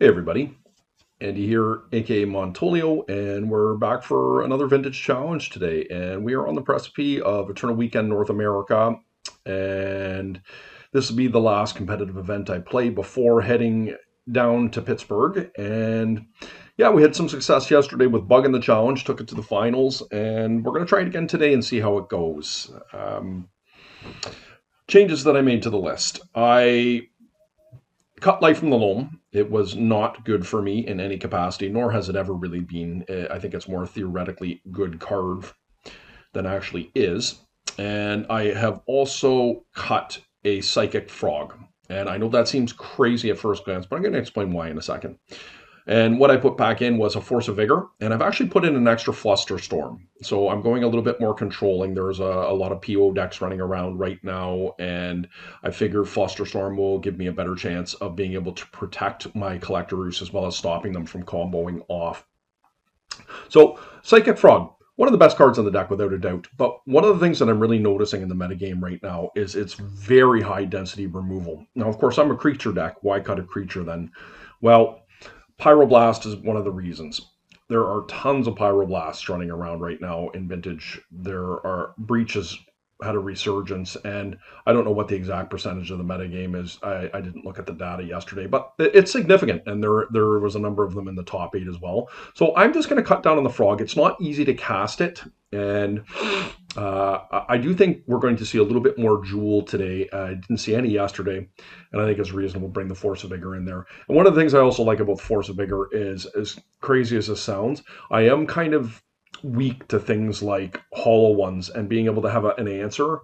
Hey everybody, Andy here, aka Montolio, and we're back for another vintage challenge today. And we are on the precipice of Eternal Weekend North America, and this will be the last competitive event I play before heading down to Pittsburgh. And yeah, we had some success yesterday with Bug in the challenge, took it to the finals, and we're going to try it again today and see how it goes. Changes that I made to the list. I cut Life from the Loam. It was not good for me in any capacity, nor has it ever really been. I think it's more theoretically good card than actually is. And I have also cut a Psychic Frog. And I know that seems crazy at first glance, but I'm going to explain why in a second. And what I put back in was a Force of Vigor, and I've actually put in an extra Flusterstorm. So I'm going a little bit more controlling. There's a lot of PO decks running around right now, and I figure Flusterstorm will give me a better chance of being able to protect my Collectorus as well as stopping them from comboing off. So Psychic Frog, one of the best cards on the deck without a doubt, but one of the things that I'm really noticing in the metagame right now is its very high density removal. Now, of course, I'm a creature deck. Why cut a creature then? Well, Pyroblast is one of the reasons. There are tons of Pyroblasts running around right now in Vintage. There are Breaches had a resurgence, and I don't know what the exact percentage of the metagame is. I didn't look at the data yesterday, but it's significant, and there was a number of them in the top 8 as well. So I'm just going to cut down on the Frog. It's not easy to cast it, and I do think we're going to see a little bit more Jewel today. I didn't see any yesterday, and I think it's reasonable to bring the Force of Vigor in there. And one of the things I also like about Force of Vigor is, as crazy as this sounds, I am kind of weak to things like Hollow Ones, and being able to have an answer,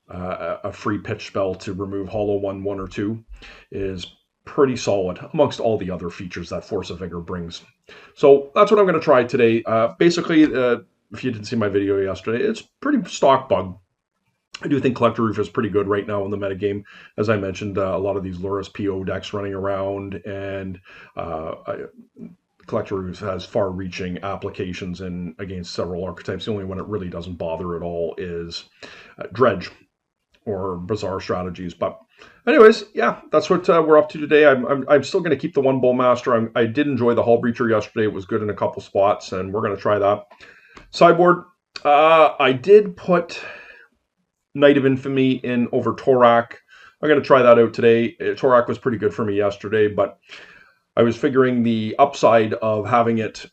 a free pitch spell to remove Hollow 1, 1 or 2 is pretty solid amongst all the other features that Force of Vigor brings. So that's what I'm going to try today. Basically, if you didn't see my video yesterday, it's pretty stock Bug. I do think Collector Roof is pretty good right now in the metagame. As I mentioned, a lot of these Luris PO decks running around, and Collector Roof has far-reaching applications in against several archetypes. The only one it really doesn't bother at all is Dredge or Bizarre Strategies. But anyways, yeah, that's what we're up to today. I'm still going to keep the one Bowmaster. I did enjoy the Hull Breacher yesterday. It was good in a couple spots, and we're going to try that. Sideboard, I did put Knight of Infamy in over Torak. I'm going to try that out today. Torak was pretty good for me yesterday, but I was figuring the upside of having it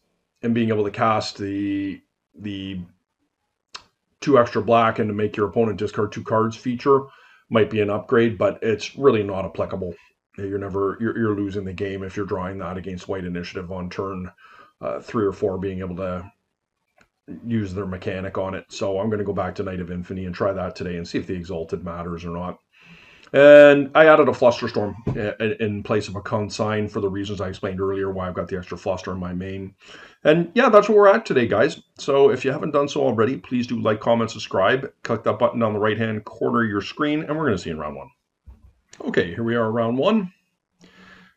and being able to cast the 2 extra black and to make your opponent discard 2 cards feature might be an upgrade, but it's really not applicable. You're losing the game if you're drawing that against White Initiative on turn 3 or 4, being able to use their mechanic on it. So I'm going to go back to Knight of Infamy and try that today and see if the Exalted matters or not. And I added a Flusterstorm in place of a Consign for the reasons I explained earlier, why I've got the extra Fluster in my main. And yeah, that's where we're at today, guys. So if you haven't done so already, please do like, comment, subscribe. Click that button down the right-hand corner of your screen, and we're going to see you in round 1. Okay, here we are, round 1.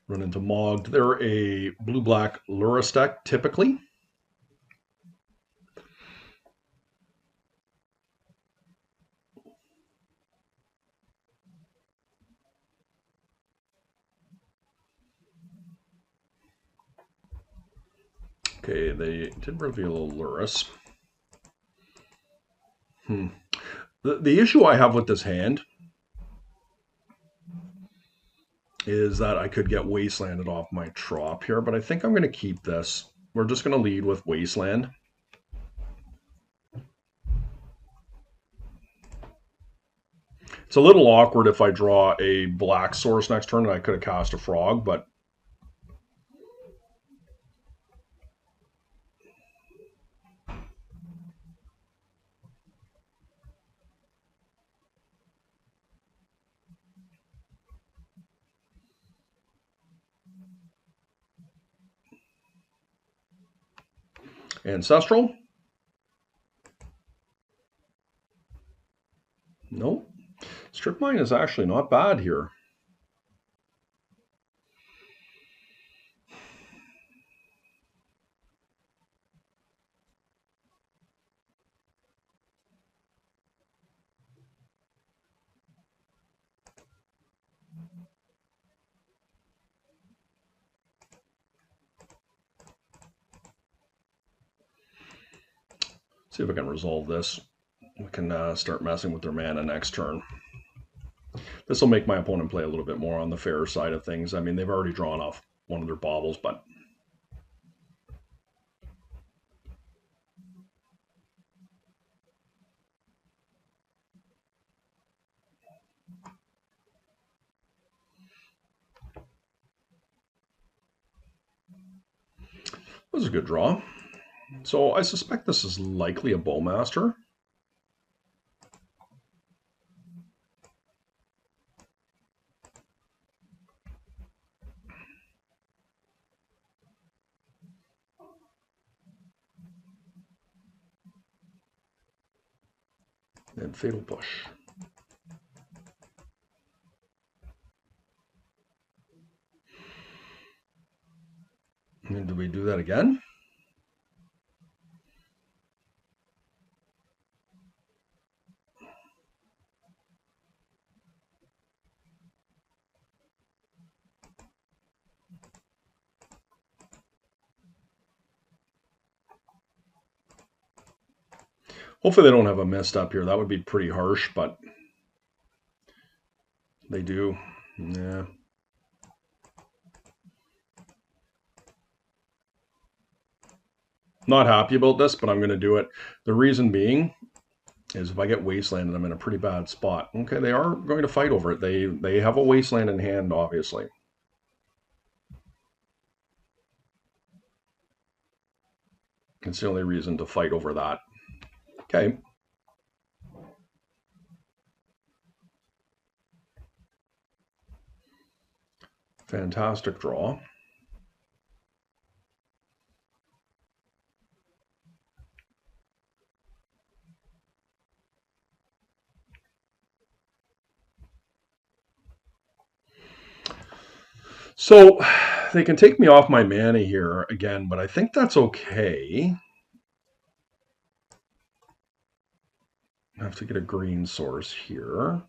Run into Mogged. They're a blue-black Luris deck, typically. Okay, they did reveal a Luris. The issue I have with this hand is that I could get Wastelanded off my Trop here, but I think I'm going to keep this. We're just going to lead with Wasteland. It's a little awkward if I draw a black source next turn and I could have cast a Frog, but Ancestral? Nope. Strip Mine is actually not bad here. See if I can resolve this. We can start messing with their mana next turn. This will make my opponent play a little bit more on the fair side of things. I mean, they've already drawn off one of their baubles, but that was a good draw. So I suspect this is likely a Bowmaster. And Fatal Push. And do we do that again? Hopefully they don't have a misstep here. That would be pretty harsh, but they do. Yeah. Not happy about this, but I'm going to do it. The reason being is if I get Wastelanded, I'm in a pretty bad spot. Okay, they are going to fight over it. They have a Wasteland in hand, obviously. It's the only reason to fight over that. Okay. Fantastic draw. So they can take me off my mana here again, but I think that's okay. I have to get a green source here.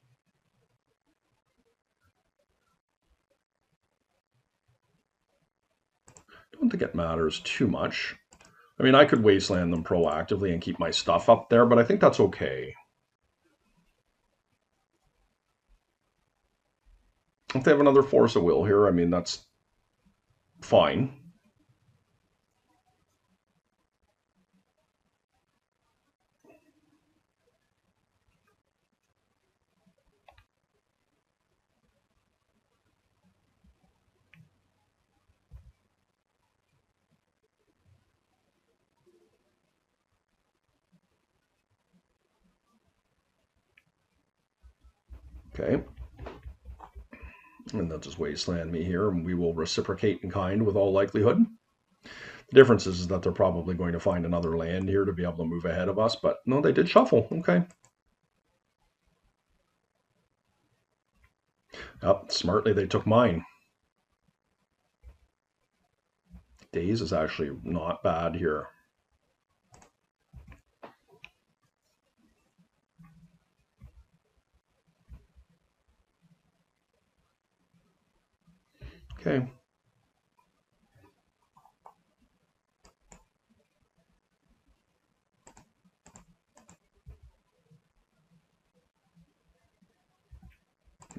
I don't think it matters too much. I mean, I could Wasteland them proactively and keep my stuff up there, but I think that's okay. If they have another Force of Will here, I mean, that's fine. Okay. And they'll just Wasteland me here, and we will reciprocate in kind with all likelihood. The difference is that they're probably going to find another land here to be able to move ahead of us, but no, they did shuffle. Okay. Oh, smartly, they took mine. Daze is actually not bad here. Okay.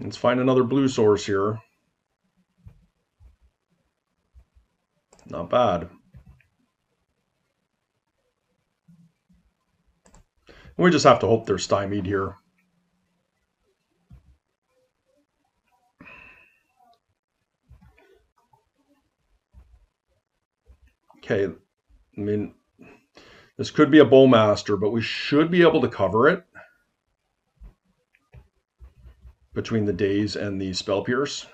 Let's find another blue source here. Not bad. We just have to hope they're stymied here. Okay, I mean, this could be a Bowmaster, but we should be able to cover it between the Daze and the Spell Pierce.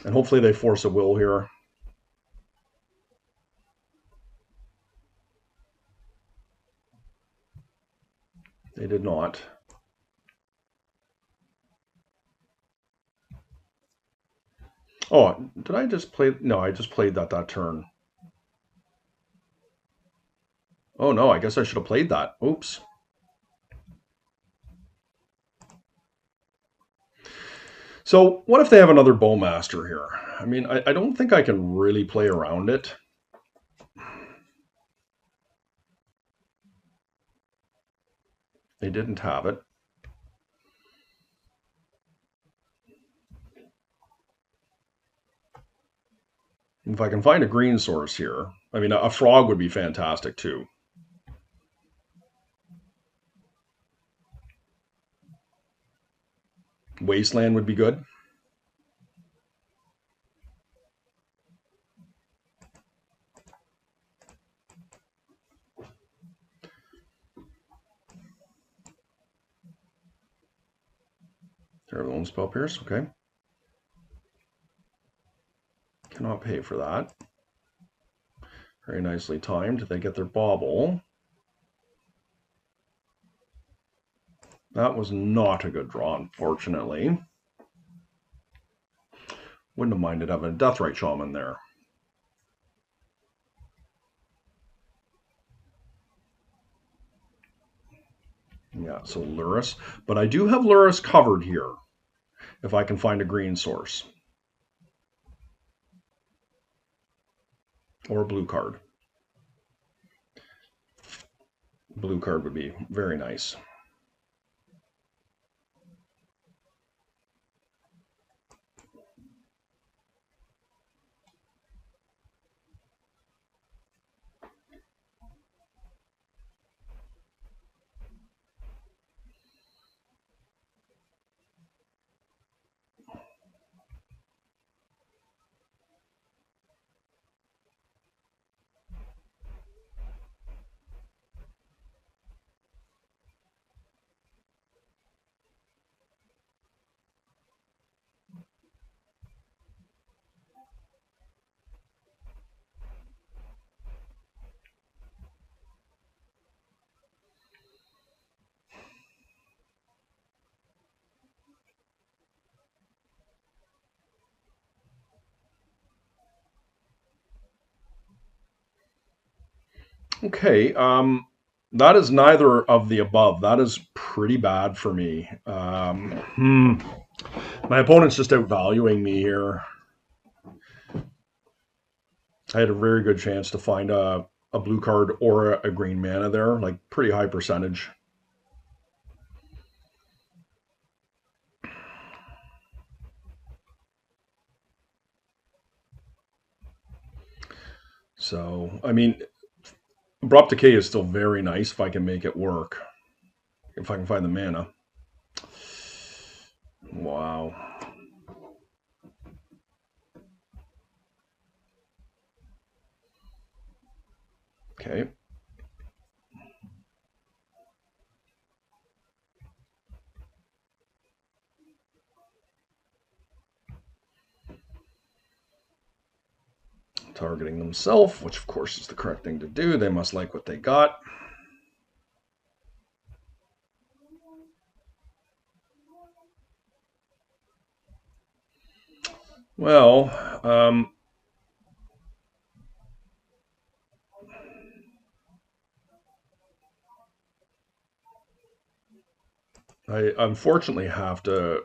And hopefully they Force a Will here. They did not. Oh, did I just play? No, I just played that turn. Oh no, I guess I should have played that. Oops. So what if they have another bowmaster here? I mean, I don't think I can really play around it. They didn't have it. If I can find a green source here, I mean, a frog would be fantastic too. Wasteland would be good. Terrible spell pierce, okay. Cannot pay for that. Very nicely timed. They get their bauble. That was not a good draw, unfortunately. Wouldn't have minded having a Deathrite Shaman there. Yeah, so Lurrus. But I do have Lurrus covered here, if I can find a green source. Or a blue card. Blue card would be very nice. Okay, that is neither of the above. That is pretty bad for me. My opponent's just outvaluing me here. I had a very good chance to find a blue card or a green mana there, like pretty high percentage. So, I mean, Abrupt Decay is still very nice if I can make it work. If I can find the mana. Wow. Okay. Targeting themselves, which of course is the correct thing to do. They must like what they got. Well, I unfortunately have to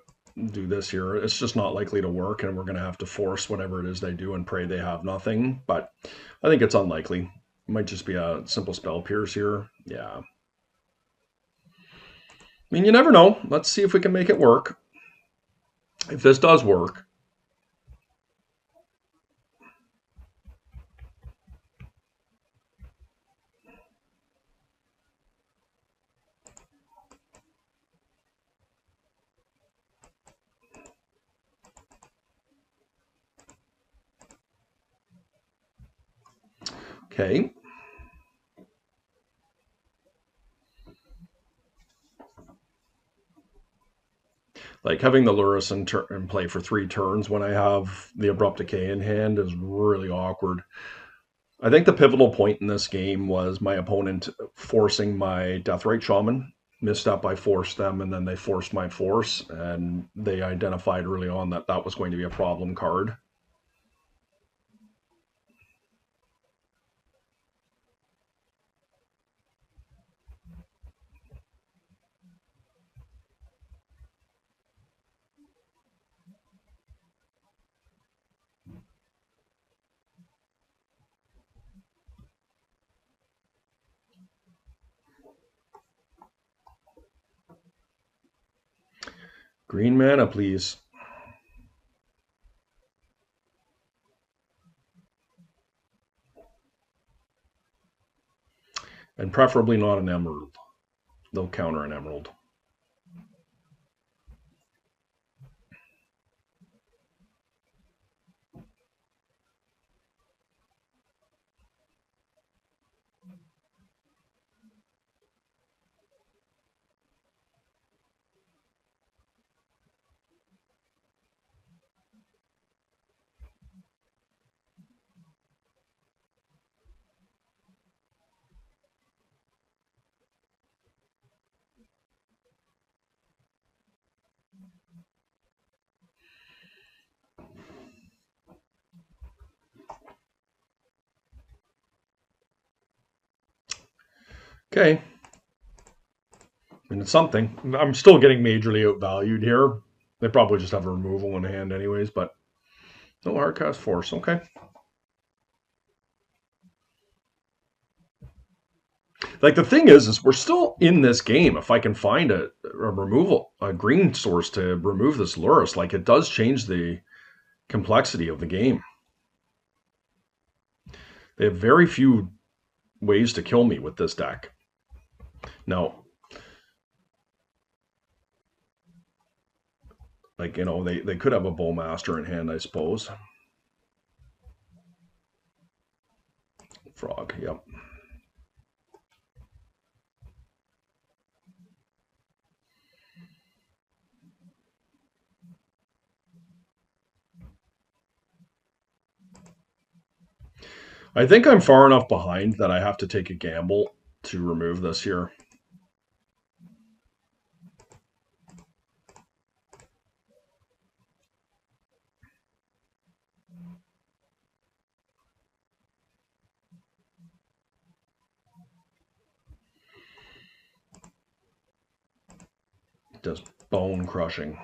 do this here. It's just not likely to work, and we're going to have to force whatever it is they do and pray they have nothing. But I think it's unlikely. It might just be a simple spell pierce here. Yeah. I mean, you never know. Let's see if we can make it work. If this does work, okay. Like having the Lurrus in play for 3 turns when I have the Abrupt Decay in hand is really awkward. I think the pivotal point in this game was my opponent forcing my Deathrite Shaman. Misstep, I forced them, and then they forced my force, and they identified early on that that was going to be a problem card. Green mana, please. And preferably not an emerald. They'll counter an emerald. Okay. And it's something. I'm still getting majorly outvalued here. They probably just have a removal in hand anyways, but no hard cast force. Okay. Like the thing is we're still in this game. If I can find a removal, a green source to remove this Lurrus, like it does change the complexity of the game. They have very few ways to kill me with this deck. Now, like, you know, they could have a Bowmaster in hand, I suppose. Frog, yep. I think I'm far enough behind that I have to take a gamble to remove this here. Just bone crushing.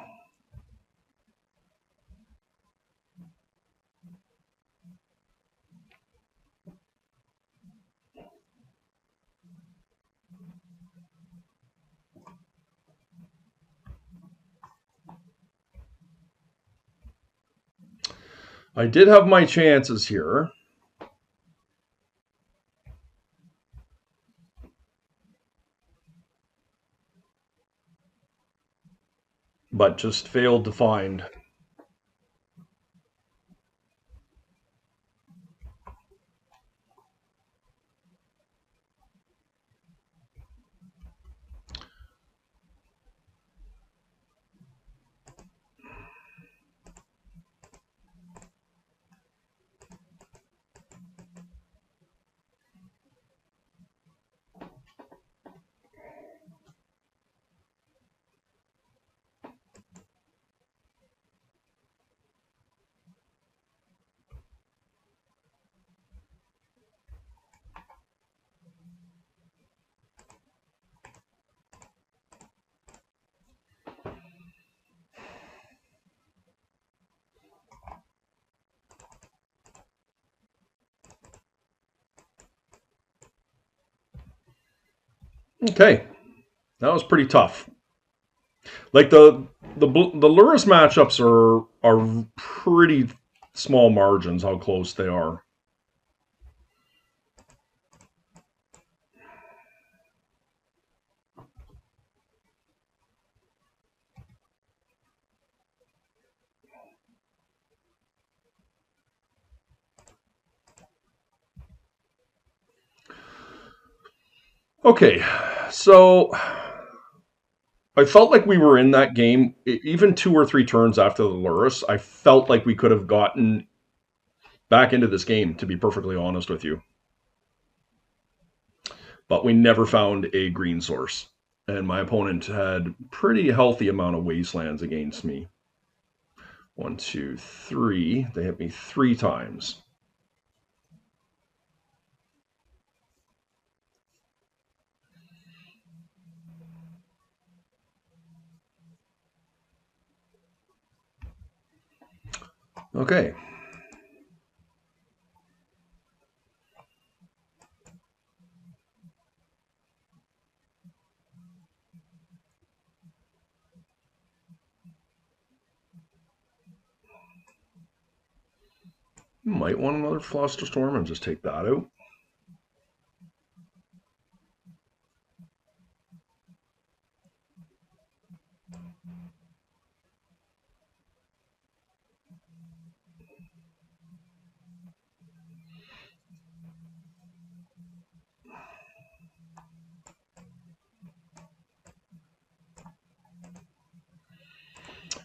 I did have my chances here. But just failed to find. Okay, that was pretty tough. Like the Lurrus matchups are pretty small margins how close they are. Okay, so I felt like we were in that game even 2 or 3 turns after the Lurrus. I felt like we could have gotten back into this game, to be perfectly honest with you. But we never found a green source. And my opponent had pretty healthy amount of wastelands against me. 1, 2, 3. They hit me 3 times. Okay. Might want another Flusterstorm and just take that out.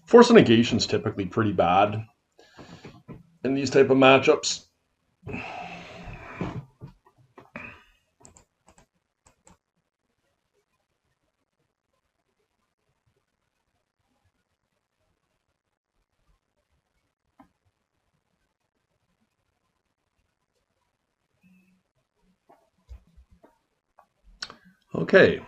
Force of Negation is typically pretty bad in these type of matchups. Okay.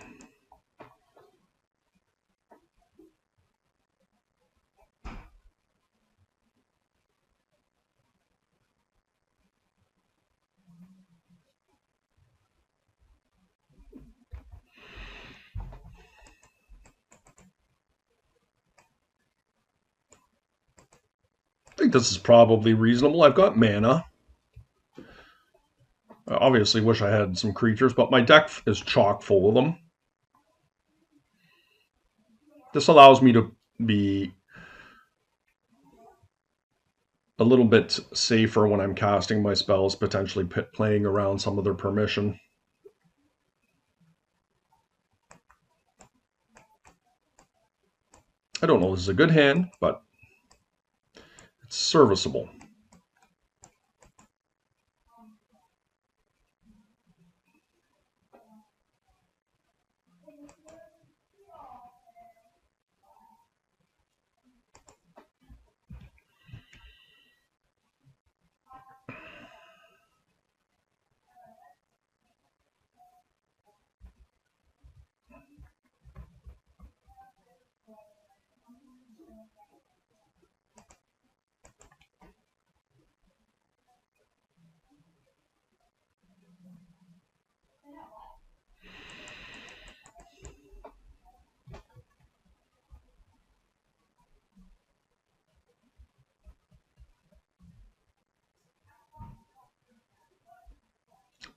I think this is probably reasonable. I've got mana. I obviously wish I had some creatures, but my deck is chock full of them. This allows me to be a little bit safer when I'm casting my spells, potentially playing around some of their permission. I don't know if this is a good hand, but it's serviceable.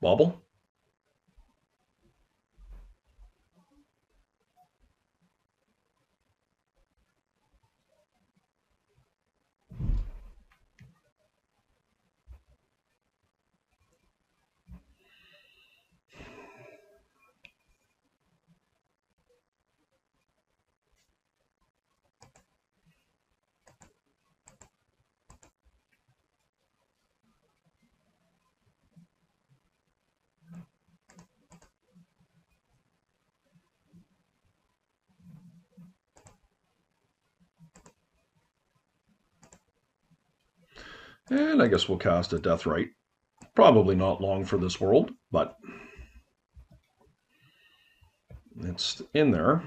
Wobble. And I guess we'll cast a Deathrite. Probably not long for this world, but it's in there.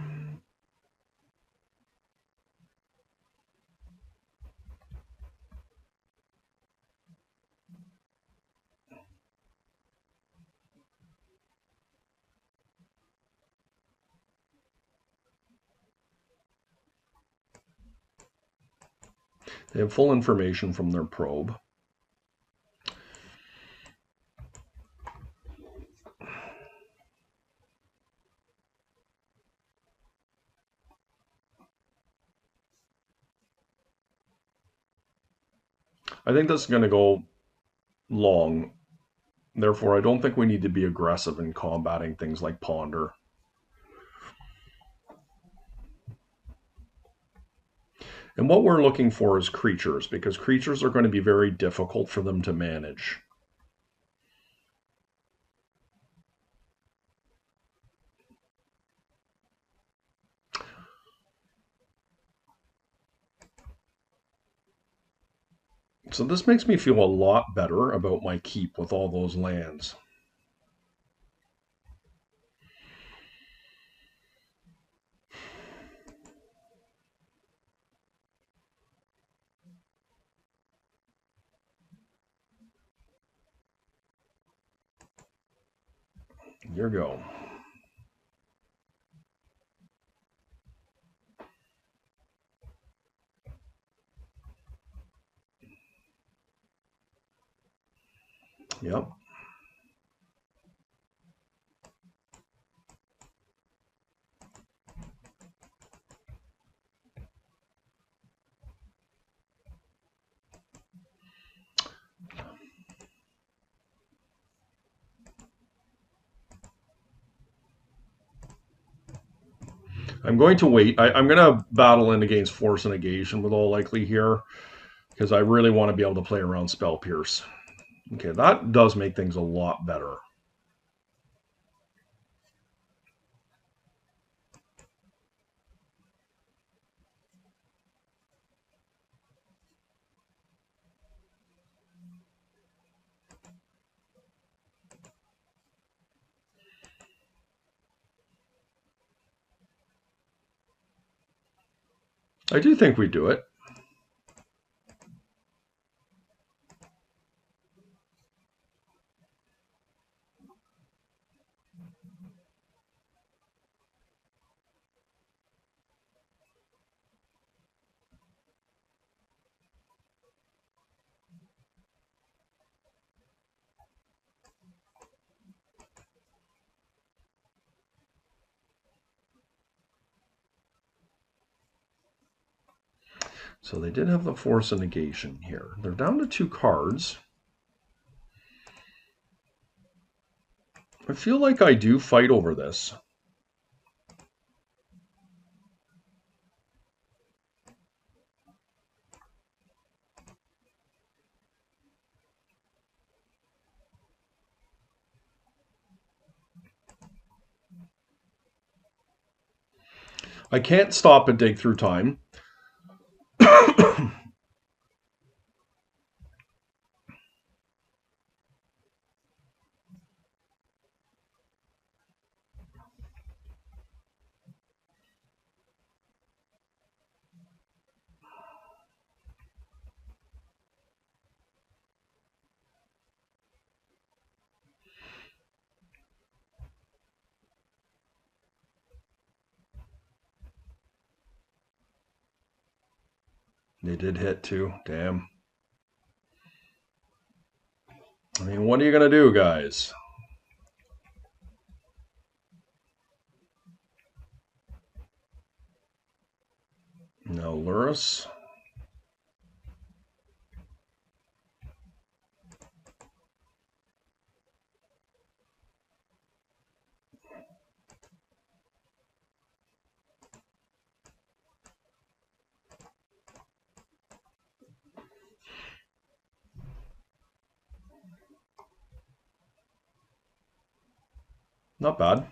They have full information from their probe. I think this is going to go long. Therefore, I don't think we need to be aggressive in combating things like Ponder. And what we're looking for is creatures, because creatures are going to be very difficult for them to manage. So this makes me feel a lot better about my keep with all those lands. Here we go. I'm going to wait. I'm going to battle in against Force and Negation with all likely here because I really want to be able to play around Spell Pierce. Okay, that does make things a lot better. I do think we do it. So they did have the Force and Negation here. They're down to 2 cards. I feel like I do fight over this. I can't stop and dig through time. They did hit too. Damn. I mean, what are you going to do, guys? No, Luris. Not bad.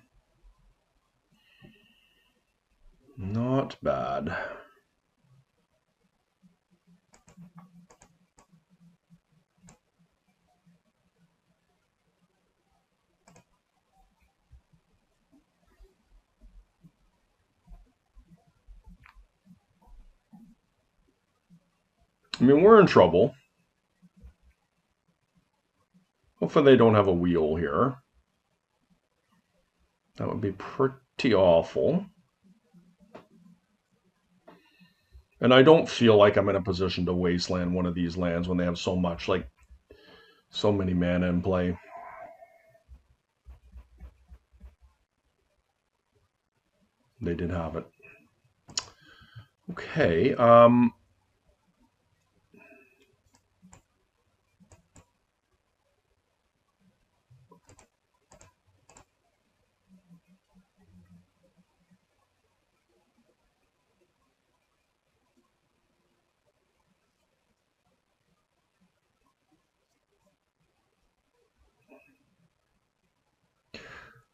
Not bad. I mean, we're in trouble. Hopefully they don't have a wheel here. That would be pretty awful. And I don't feel like I'm in a position to wasteland one of these lands when they have so much, like, so many mana in play. They did have it. Okay.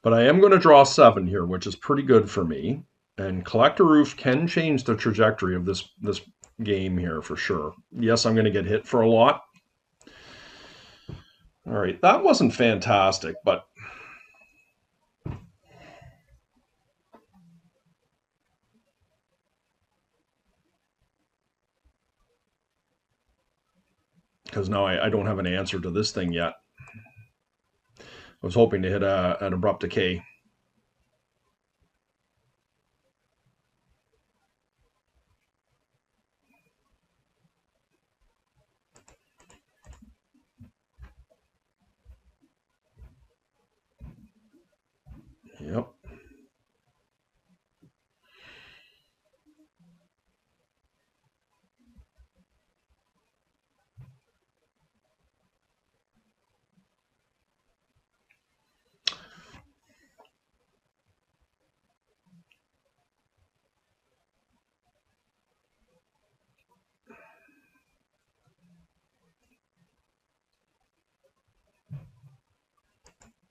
But I am going to draw 7 here, which is pretty good for me. And Collector Roof can change the trajectory of this game here for sure. Yes, I'm going to get hit for a lot. All right, that wasn't fantastic, but because now I don't have an answer to this thing yet. I was hoping to hit an Abrupt Decay. Yep.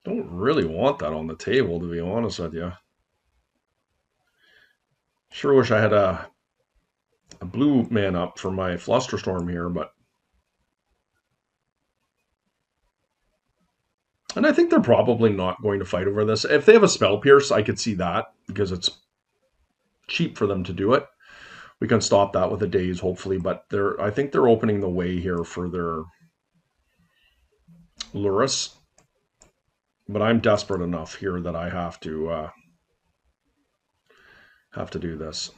Don't really want that on the table, to be honest with you. Sure wish I had a blue man up for my Flusterstorm here, but... And I think they're probably not going to fight over this. If they have a Spell Pierce, I could see that, because it's cheap for them to do it. We can stop that with a Daze, hopefully, but I think they're opening the way here for their Lurrus. But I'm desperate enough here that I have to do this.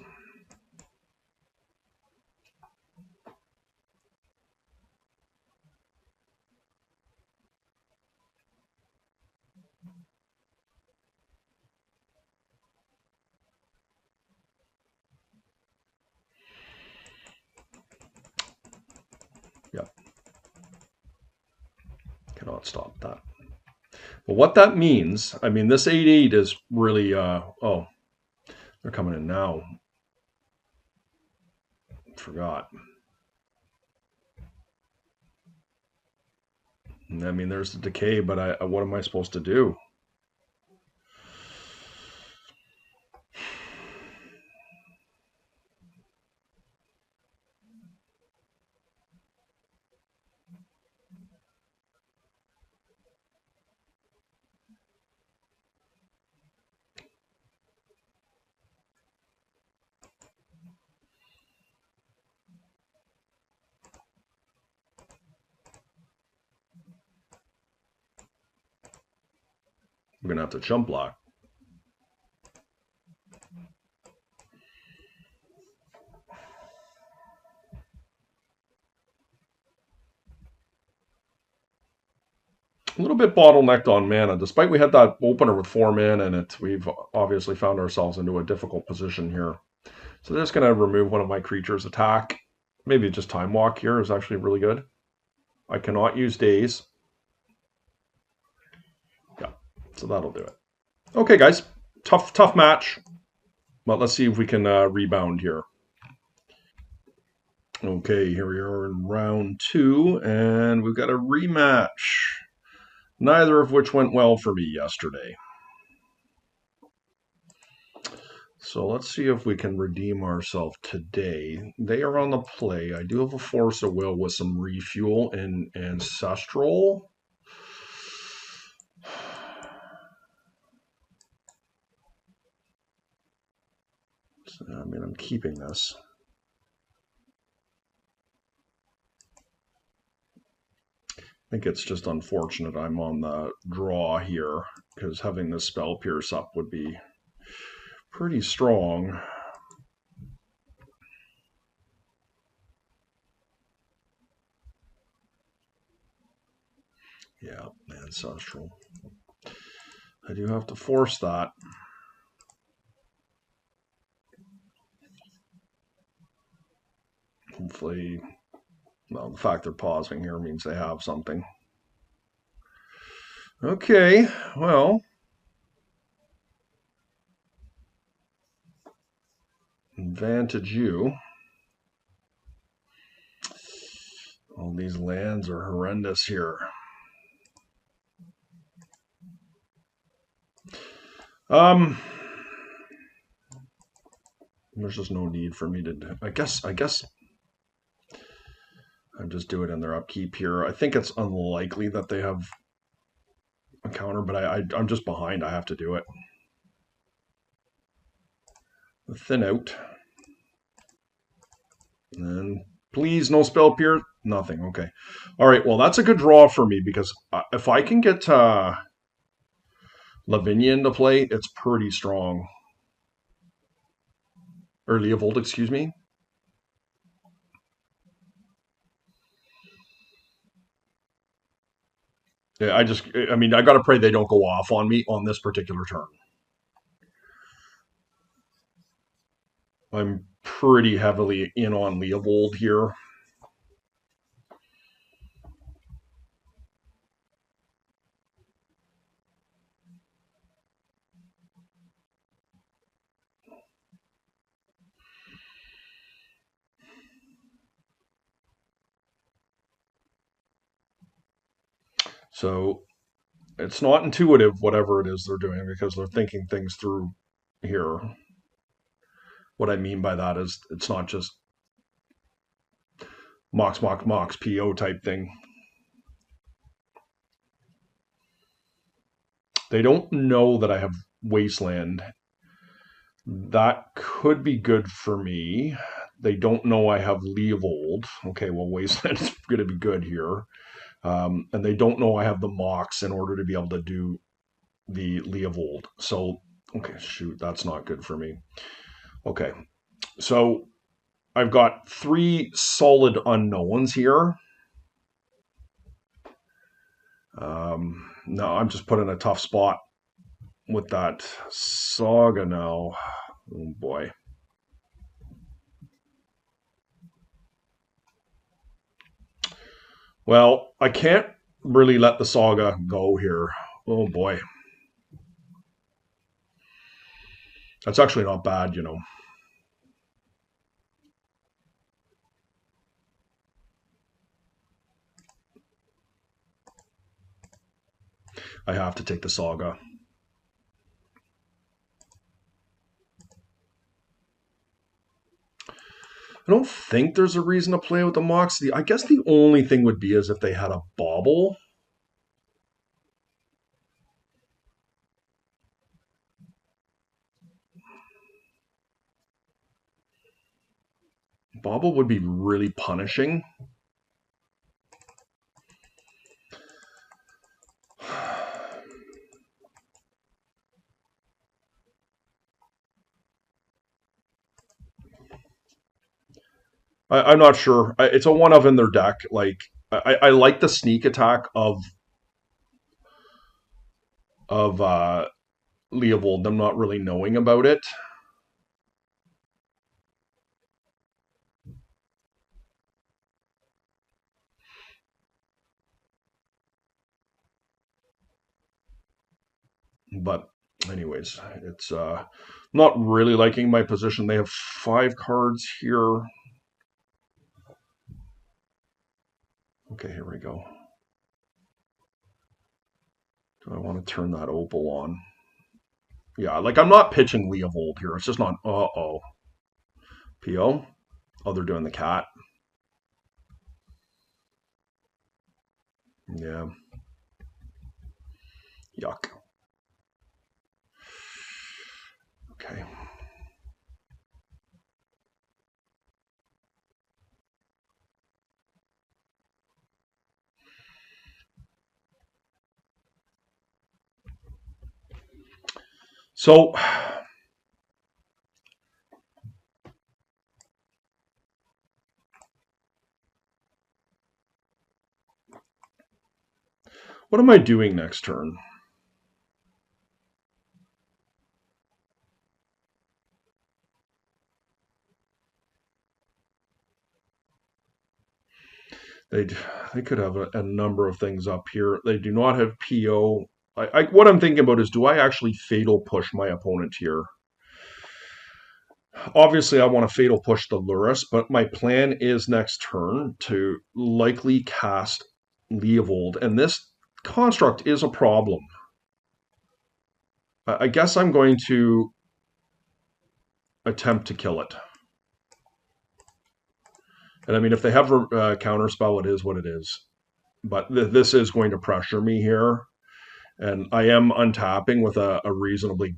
Yep. Cannot stop that. But what that means, I mean, this 8/8 is really, oh, they're coming in now. Forgot. I mean, there's the decay, but what am I supposed to do? I'm gonna have to chump block. A little bit bottlenecked on mana. Despite we had that opener with 4 mana in it, we've obviously found ourselves into a difficult position here. So they're just going to remove one of my creatures' attack. Maybe just Time Walk here is actually really good. I cannot use Daze. Yeah, so that'll do it. Okay, guys. Tough match. But let's see if we can rebound here. Okay, here we are in round 2, and we've got a rematch. Neither of which went well for me yesterday. So let's see if we can redeem ourselves today. They are on the play. I do have a Force of Will with some refuel in Ancestral. So, I mean, I'm keeping this. I think it's just unfortunate I'm on the draw here, because having this Spell Pierce up would be pretty strong. Yeah, Ancestral. I do have to force that. Hopefully, well, the fact they're pausing here means they have something. Okay, well, advantage you. All these lands are horrendous here. There's just no need for me to do. I guess I just do it in their upkeep here. I think it's unlikely that they have a counter, but I'm just behind. I have to do it. Thin out. And please, no Spell Pierce. Nothing. Okay. All right. Well, that's a good draw for me, because if I can get Lavinia into play, it's pretty strong. Or Leovold, excuse me. Yeah, I mean, I got to pray they don't go off on me on this particular turn. I'm pretty heavily in on Leovold here. So It's not intuitive, whatever it is they're doing, because they're thinking things through here. What I mean by that is it's not just Mox, PO type thing. They don't know that I have Wasteland. That could be good for me. They don't know I have Leovold. Okay, well, Wasteland is going to be good here. And they don't know I have the Mox in order to be able to do the Leovold. So, okay, shoot, that's not good for me. Okay, so I've got 3 solid unknowns here. No, I'm just put in a tough spot with that Saga now. Oh boy. Well, I can't really let the Saga go here. Oh boy. That's actually not bad, you know. I have to take the Saga. I don't think there's a reason to play with the Mox. I guess the only thing would be is if they had a Bauble. Bauble would be really punishing. I'm not sure. It's a one of in their deck. Like I like the sneak attack of Leovold. Them not really knowing about it. But anyways, it's not really liking my position. They have 5 cards here. Okay, here we go. Do I want to turn that Opal on? Yeah, like I'm not pitching Leovold here. It's just not. Uh-oh. PO? Oh, they're doing the cat. Yeah. Yuck. Okay. So what am I doing next turn? They could have a number of things up here. They do not have PO. What I'm thinking about is, do I actually fatal push my opponent here? Obviously, I want to fatal push the Lurrus, but my plan is next turn to likely cast Leovold, and this construct is a problem. I guess I'm going to attempt to kill it. And I mean, if they have a counterspell, it is what it is. But this is going to pressure me here. And I am untapping with a reasonably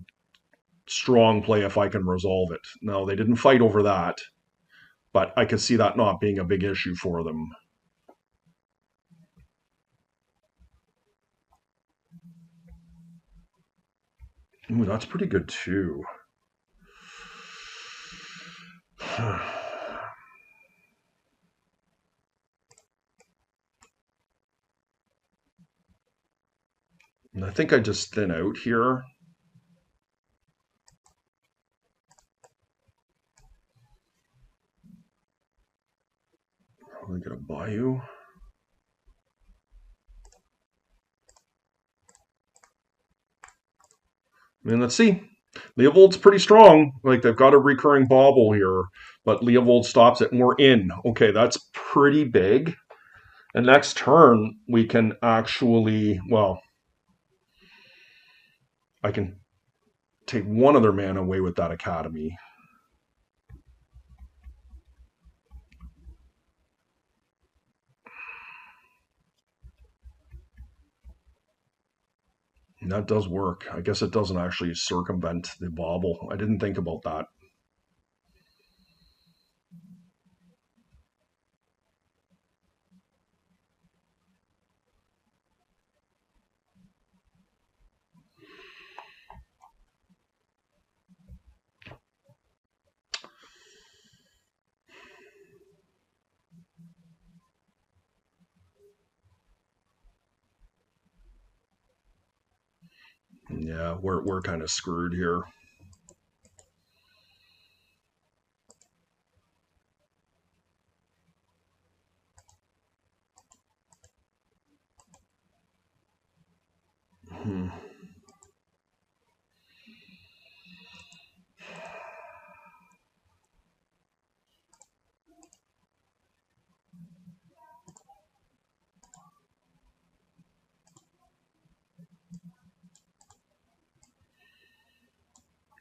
strong play if I can resolve it. Now, they didn't fight over that, but I could see that not being a big issue for them. Ooh, that's pretty good too. And I think I just thin out here. Probably gonna buy you. I mean, let's see. Leovold's pretty strong. Like, they've got a recurring Bauble here, but Leovold stops it, and we're in. Okay, that's pretty big. And next turn, we can actually, well, I can take one other man away with that Academy. And that does work. I guess it doesn't actually circumvent the bobble. I didn't think about that. Yeah, we're kind of screwed here. Hmm.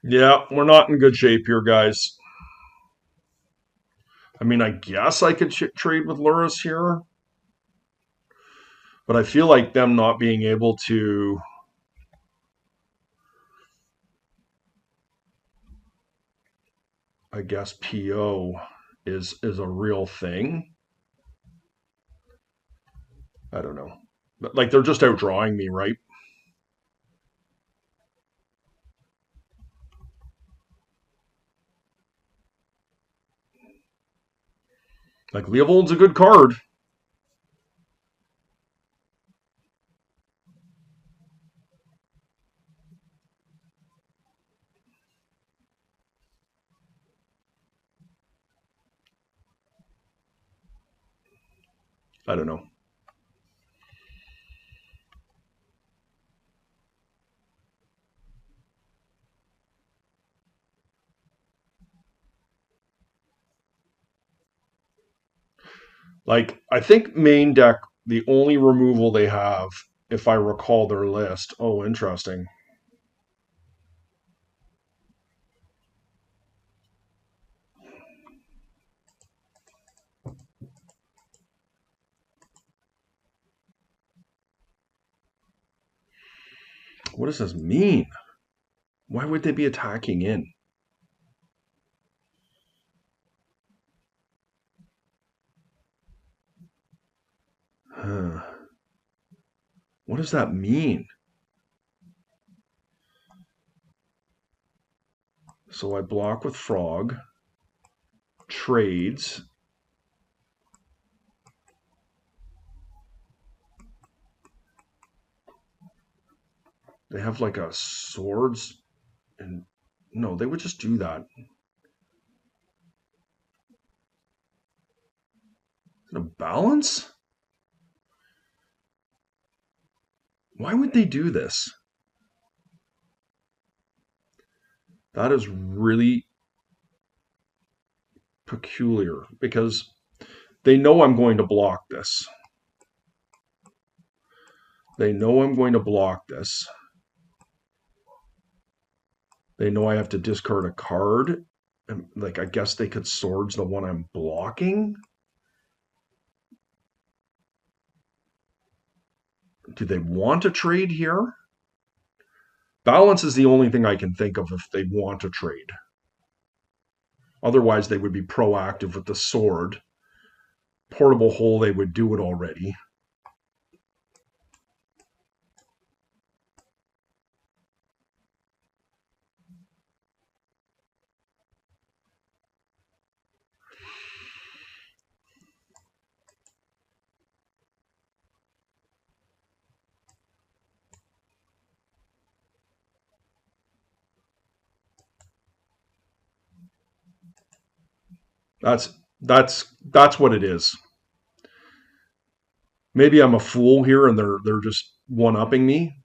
Yeah, we're not in good shape here, guys. I mean, I guess I could trade with Luris here, but I feel like them not being able to, I guess, PO is a real thing. I don't know. But, like, they're just outdrawing me, right? Like, Leovold's a good card. I don't know. Like, I think main deck, the only removal they have, if I recall their list. Oh, interesting. What does this mean? Why would they be attacking in? Huh. What does that mean? So I block with Frog, trades. They have like a swords and no, they would just do that. A balance? Why would they do this? That is really peculiar because they know I'm going to block this. They know I'm going to block this. They know I have to discard a card. And, like, I guess they could swords the one I'm blocking. Do they want to trade here? Balance is the only thing I can think of if they want to trade. Otherwise, they would be proactive with the sword. Portable hole, they would do it already. That's what it is. Maybe I'm a fool here and they're just one upping me,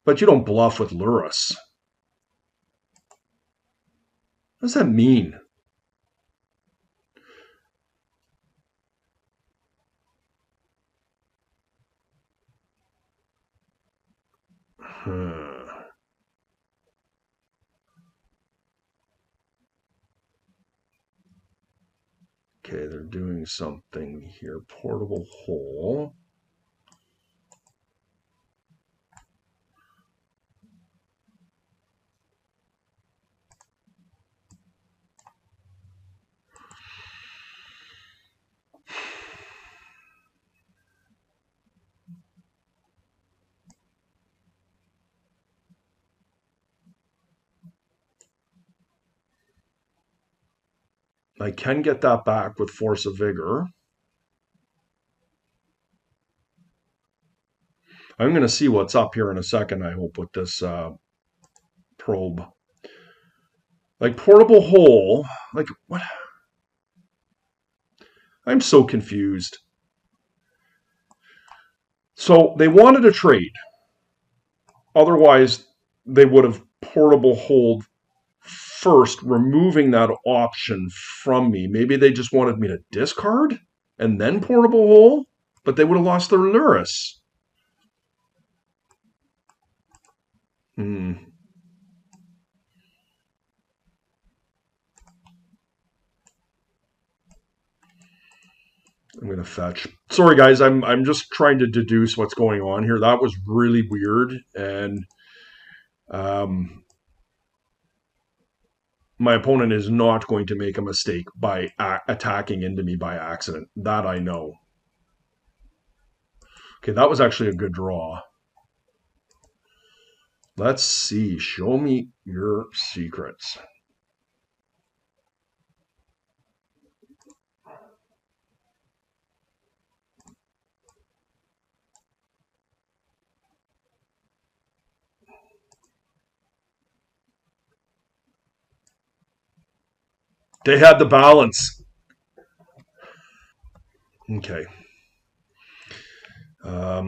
but you don't bluff with Luris. What does that mean? Huh. Okay, they're doing something here. Portable hole. I can get that back with force of vigor. I'm going to see what's up here in a second, I hope, with this probe. Like, portable hole. Like, what? I'm so confused. So, they wanted a trade. Otherwise, they would have portable hold first, removing that option from me. Maybe they just wanted me to discard and then portable hole, but they would have lost their Luris. I'm gonna fetch. Sorry, guys. I'm just trying to deduce what's going on here. That was really weird, and my opponent is not going to make a mistake by attacking into me by accident. That I know. Okay, that was actually a good draw. Let's see. Show me your secrets. They had the balance. Okay. I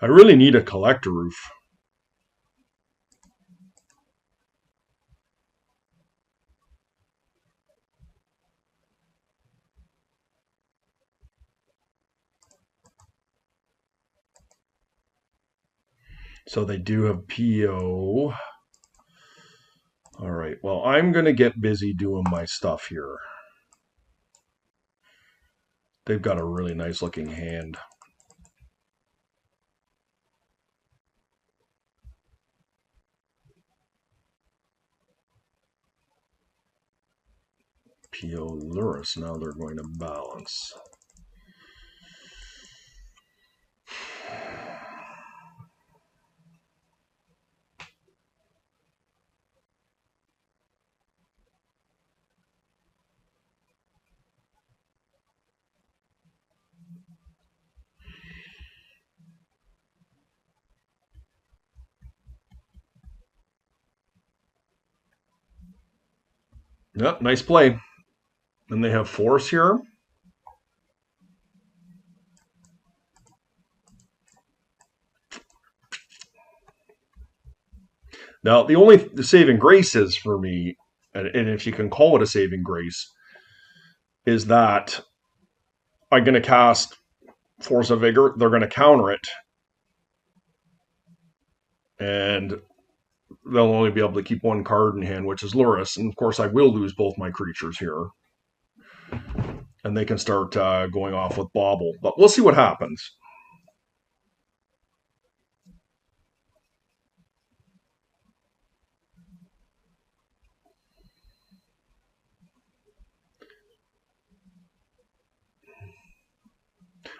really need a collector roof. So they do have PO. All right. Well, I'm going to get busy doing my stuff here. They've got a really nice looking hand. PO Luris. Now they're going to balance. Yep, nice play. And they have force here. Now, the only saving grace is for me, and if you can call it a saving grace, is that I'm going to cast Force of Vigor. They're going to counter it. And they'll only be able to keep one card in hand, which is Luris. And of course, I will lose both my creatures here. And they can start going off with Bauble. But we'll see what happens.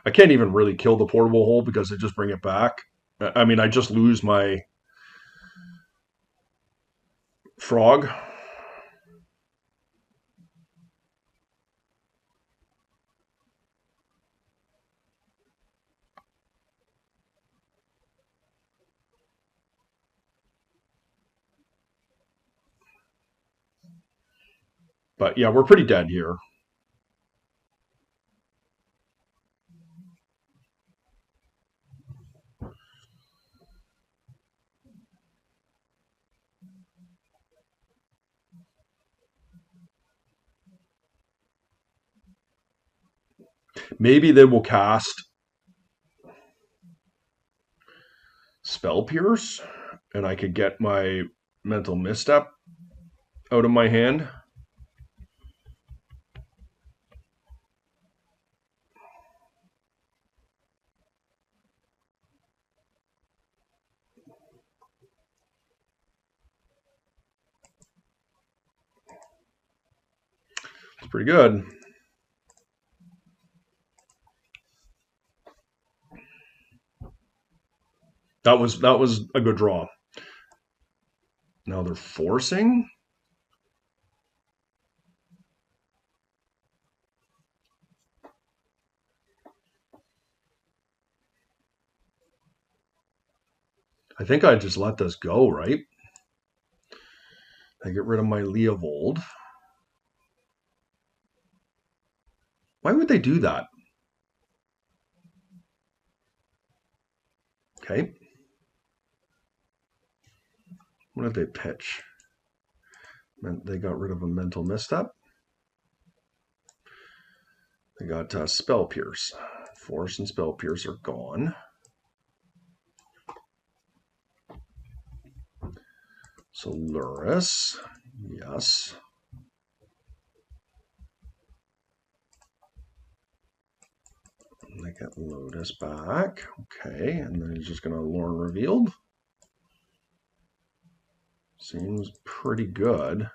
I can't even really kill the portable hole because they just bring it back. I mean, I just lose my frog. But yeah, we're pretty dead here. Maybe they will cast Spell Pierce, and I could get my mental misstep out of my hand. It's pretty good. That was a good draw. Now they're forcing. I think I just let this go, right? I get rid of my Leovold. Why would they do that? Okay. What did they pitch? They got rid of a mental misstep. They got Spell Pierce. Force and Spell Pierce are gone. Solaris, yes. They get Lotus back. Okay, and then he's just going to Lorn Revealed. Seems pretty good.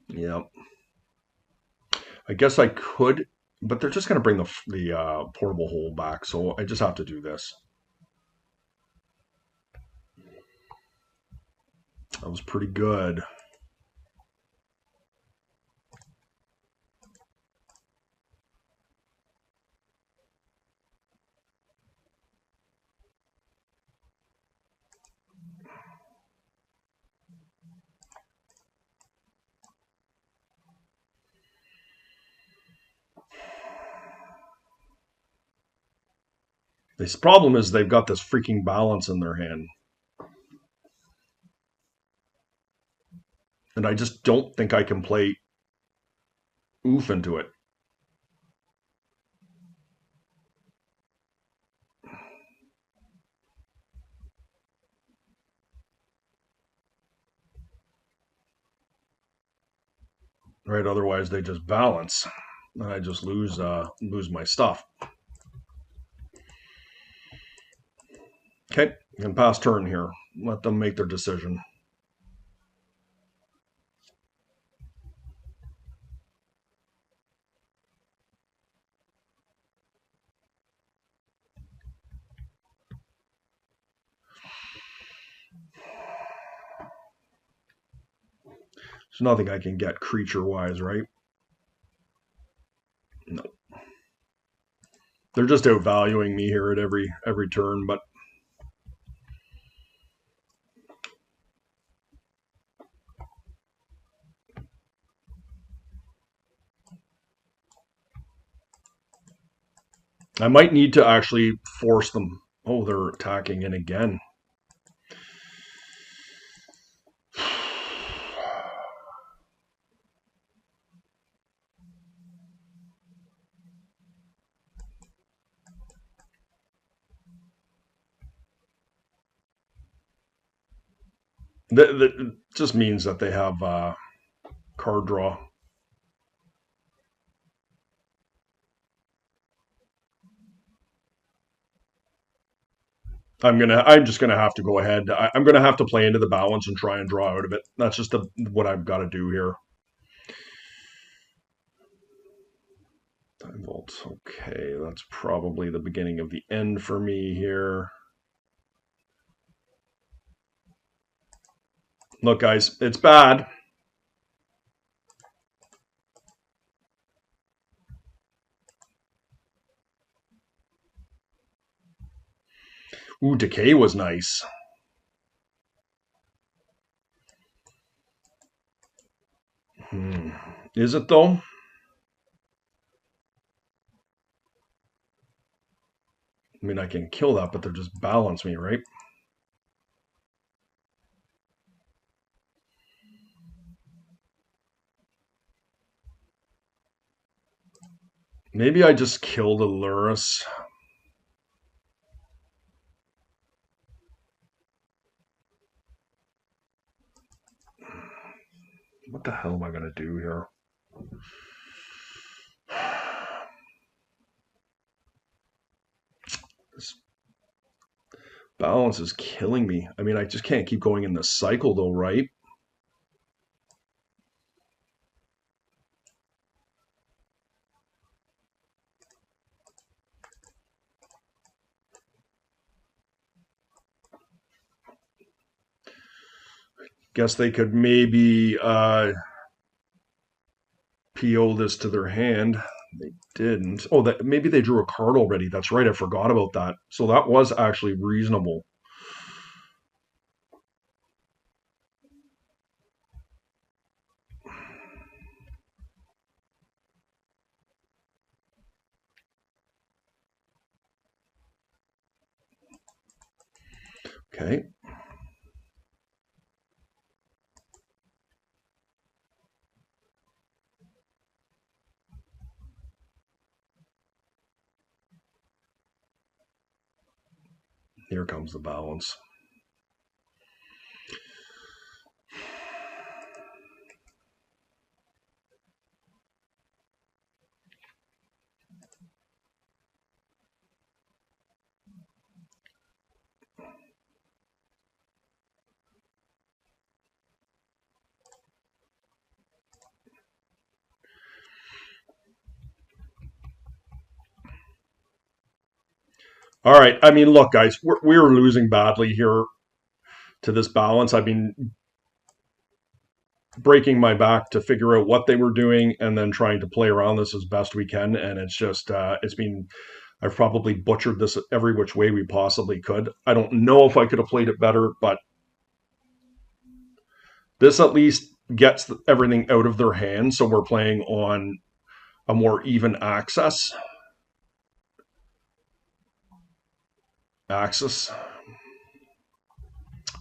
Yep. I guess I could, but they're just going to bring the portable hole back, so I just have to do this. That was pretty good. The problem is they've got this freaking balance in their hand. And I just don't think I can play oof into it. Right, otherwise they just balance. And I just lose my stuff. Okay, can pass turn here. Let them make their decision. There's nothing I can get creature-wise, right? No. They're just outvaluing me here at every turn, but I might need to actually force them. Oh, they're attacking in again. That just means that they have card draw. I'm just gonna have to go ahead. I'm gonna have to play into the balance and try and draw out of it. That's just what I've got to do here. 5 volts. Okay, that's probably the beginning of the end for me here. Look, guys, it's bad. Ooh, Decay was nice. Is it though? I mean, I can kill that, but they'll just balance me, right? Maybe I just killed a Lurus. What the hell am I going to do here? This balance is killing me. I mean, I just can't keep going in this cycle though, right? Guess they could maybe PO this to their hand. They didn't. Oh, that maybe they drew a card already. That's right. I forgot about that. So that was actually reasonable. Okay. Here comes the balance. All right. I mean, look, guys, we're losing badly here to this balance. I've been breaking my back to figure out what they were doing and then trying to play around this as best we can. And it's just, I've probably butchered this every which way we possibly could. I don't know if I could have played it better, but this at least gets everything out of their hands. So we're playing on a more even axis. I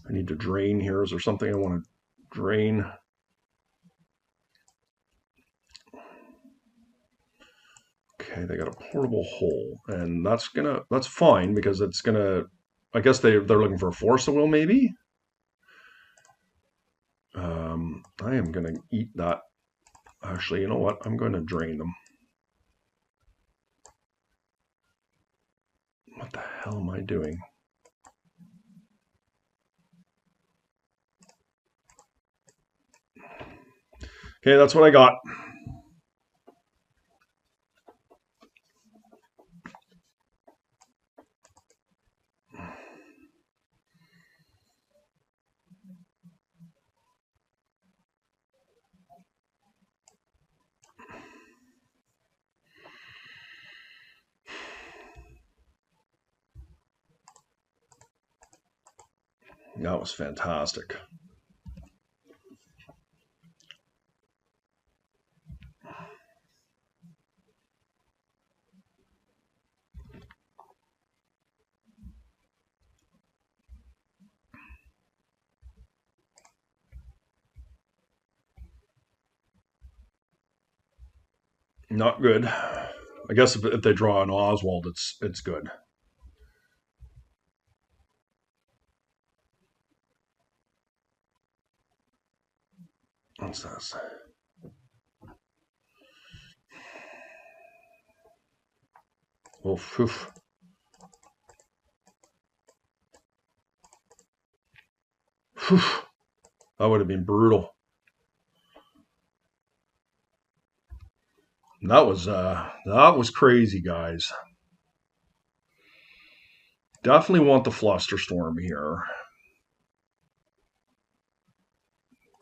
need to drain here. Is there something I want to drain? Okay, they got a portable hole, and that's fine because it's gonna. I guess they're looking for a force of will, maybe. I am gonna eat that. Actually, you know what? I'm going to drain them. What the hell am I doing? Okay, that's what I got. That was fantastic. Not good. I guess if they draw an Oswald, it's good. What's this? Oof, oof. Whew. That would have been brutal. That was crazy, guys. Definitely want the Flusterstorm here.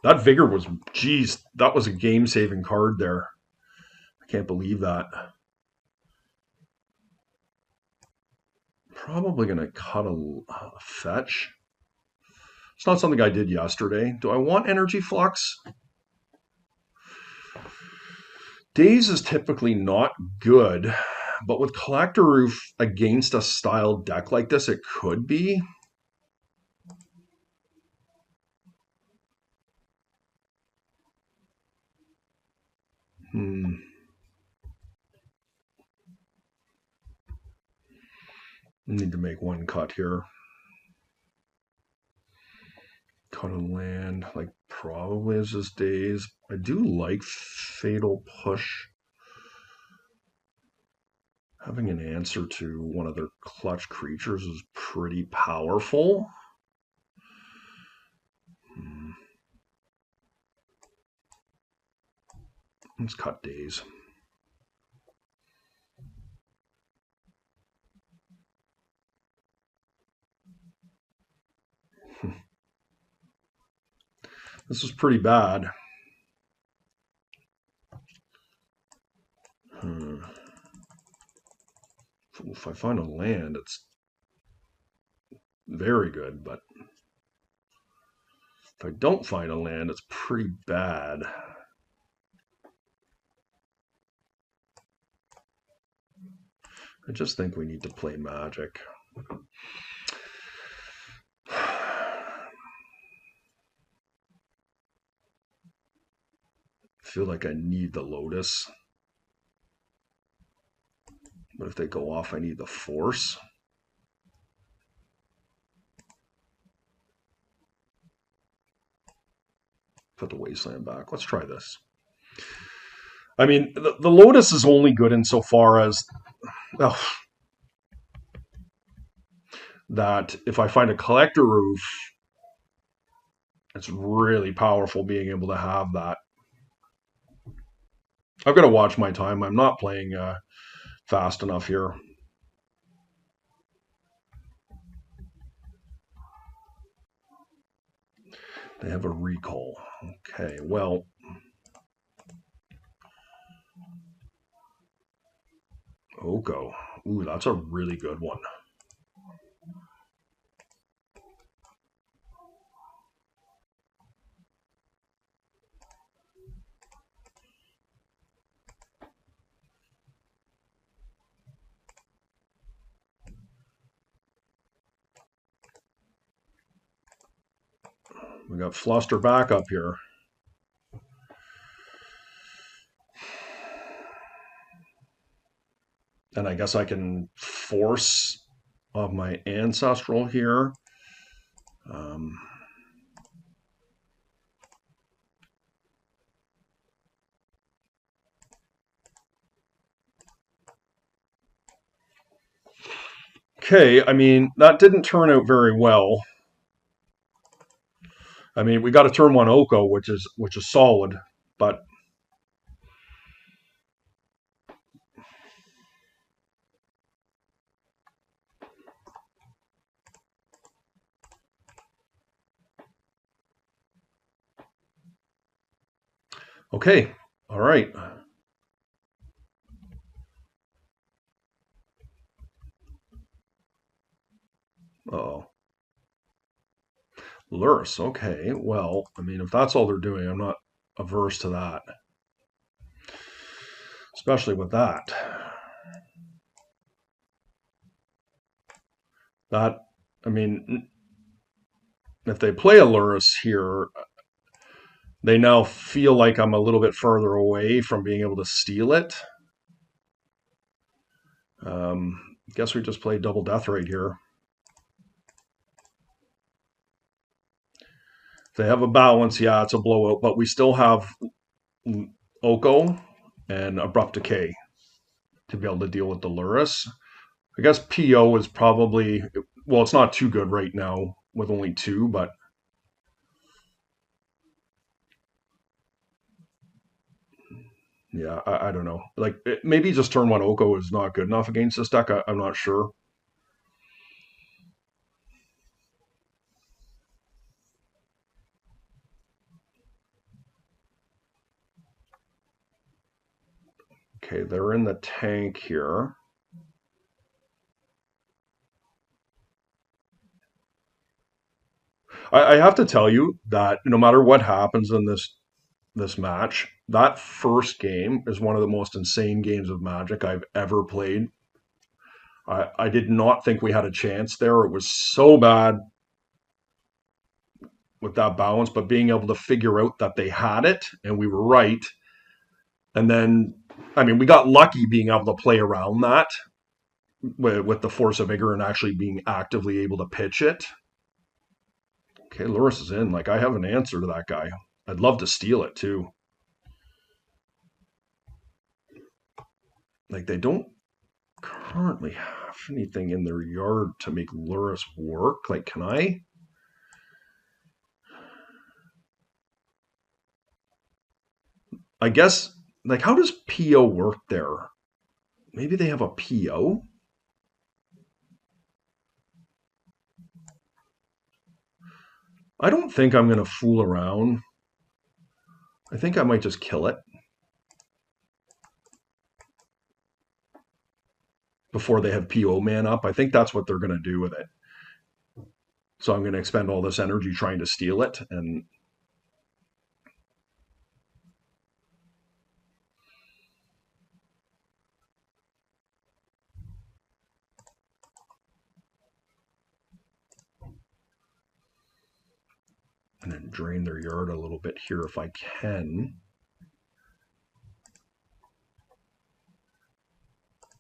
That Vigor was, geez, that was a game-saving card there. I can't believe that. Probably going to cut a fetch. It's not something I did yesterday. Do I want Energy Flux? Daze is typically not good, but with Collector Roof against a style deck like this, it could be. I need to make one cut here. Cut a land, like probably is this Daze. I do like Fatal Push. Having an answer to one of their clutch creatures is pretty powerful. Let's cut Daze. This is pretty bad. If I find a land, it's very good, but if I don't find a land, it's pretty bad. I just think we need to play Magic. I feel like I need the Lotus. But if they go off, I need the Force. Put the Wasteland back. Let's try this. I mean, the Lotus is only good insofar as that if I find a Collector Roof, it's really powerful being able to have that. I've got to watch my time. I'm not playing fast enough here. They have a recall. Okay, well. Oko. Ooh, that's a really good one. We got Fluster back up here. And I guess I can force of my Ancestral here. Okay, I mean, that didn't turn out very well. I mean, we got a turn one Oko, which is solid, but okay, all right. Uh-oh. Lurrus, okay. Well, I mean, if that's all they're doing, I'm not averse to that. Especially with that. That, I mean, if they play a Lurrus here, they now feel like I'm a little bit further away from being able to steal it. Guess we just play double death right here. If they have a balance, yeah, it's a blowout, but we still have Oko and Abrupt Decay to be able to deal with the Lurrus. I guess PO is probably, well, it's not too good right now with only 2, but yeah, I don't know. Like, maybe just turn 1 Oko is not good enough against this deck. I'm not sure. Okay, they're in the tank here. I have to tell you that no matter what happens in this match, that first game is one of the most insane games of Magic I've ever played. I did not think we had a chance there. It was so bad with that balance, but being able to figure out that they had it and we were right. And then, I mean, we got lucky being able to play around that with the force of vigor and actually being actively able to pitch it. Okay, Loris is in. Like, I have an answer to that guy. I'd love to steal it too. Like, they don't currently have anything in their yard to make Loris work. Like, can I? I guess, like, how does PO work there? Maybe they have a PO? I don't think I'm going to fool around. I think I might just kill it before they have PO man up. I think that's what they're going to do with it. So I'm going to expend all this energy trying to steal it. And then drain their yard a little bit here if I can.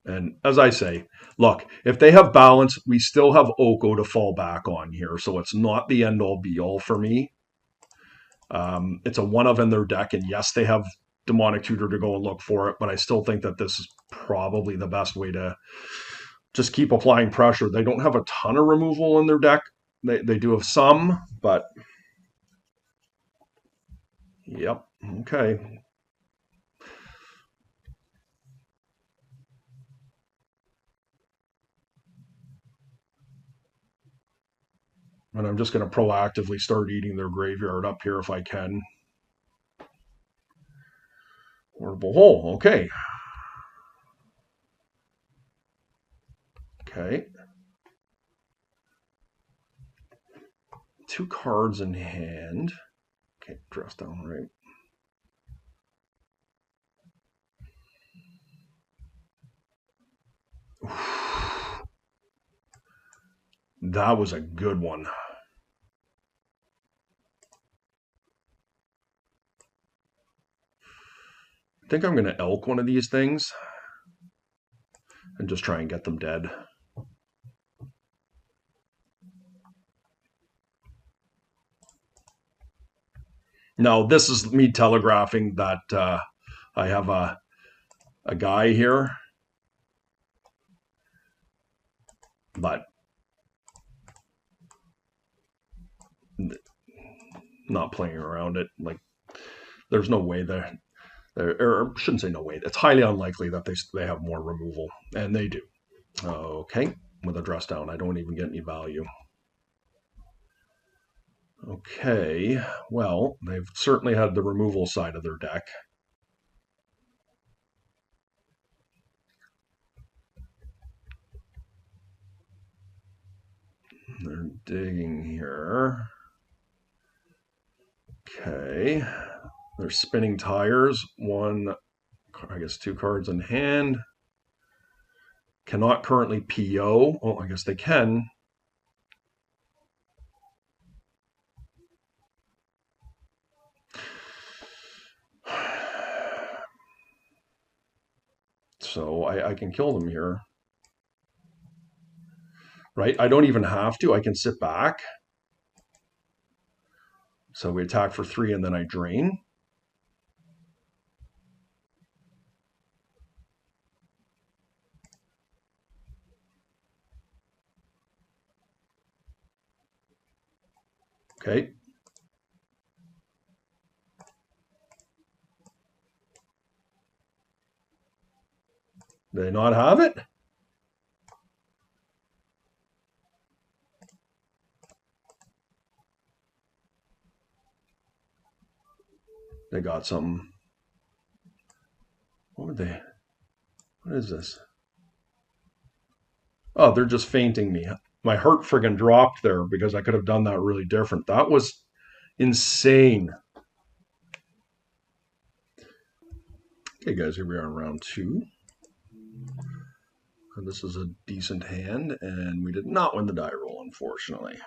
And as I say, look, if they have balance, we still have Oko to fall back on here. So it's not the end all be all for me. It's a one of in their deck. And yes, they have Demonic Tutor to go and look for it. But I still think that this is probably the best way to just keep applying pressure. They don't have a ton of removal in their deck. They do have some, but yep. Okay. And I'm just going to proactively start eating their graveyard up here if I can. Horrible hole. Okay. Okay. 2 cards in hand. Okay, dress down right. That was a good one. I think I'm going to elk one of these things and just try and get them dead. Now, this is me telegraphing that I have a guy here, but not playing around it. Like, there's no way that, or I shouldn't say no way. It's highly unlikely that they have more removal, and they do. Okay, with a dress down, I don't even get any value. Okay, well, they've certainly had the removal side of their deck. They're digging here. Okay, they're spinning tires. One, I guess 2 cards in hand. Cannot currently PO. Oh, I guess they can. So I can kill them here. Right? I don't even have to. I can sit back. So we attack for 3 and then I drain. Okay. Do they not have it? They got something. What would they? What is this? Oh, they're just fainting me. My heart friggin' dropped there because I could have done that really different. That was insane. Okay, guys, here we are in round 2. And this is a decent hand, and we did not win the die roll, unfortunately.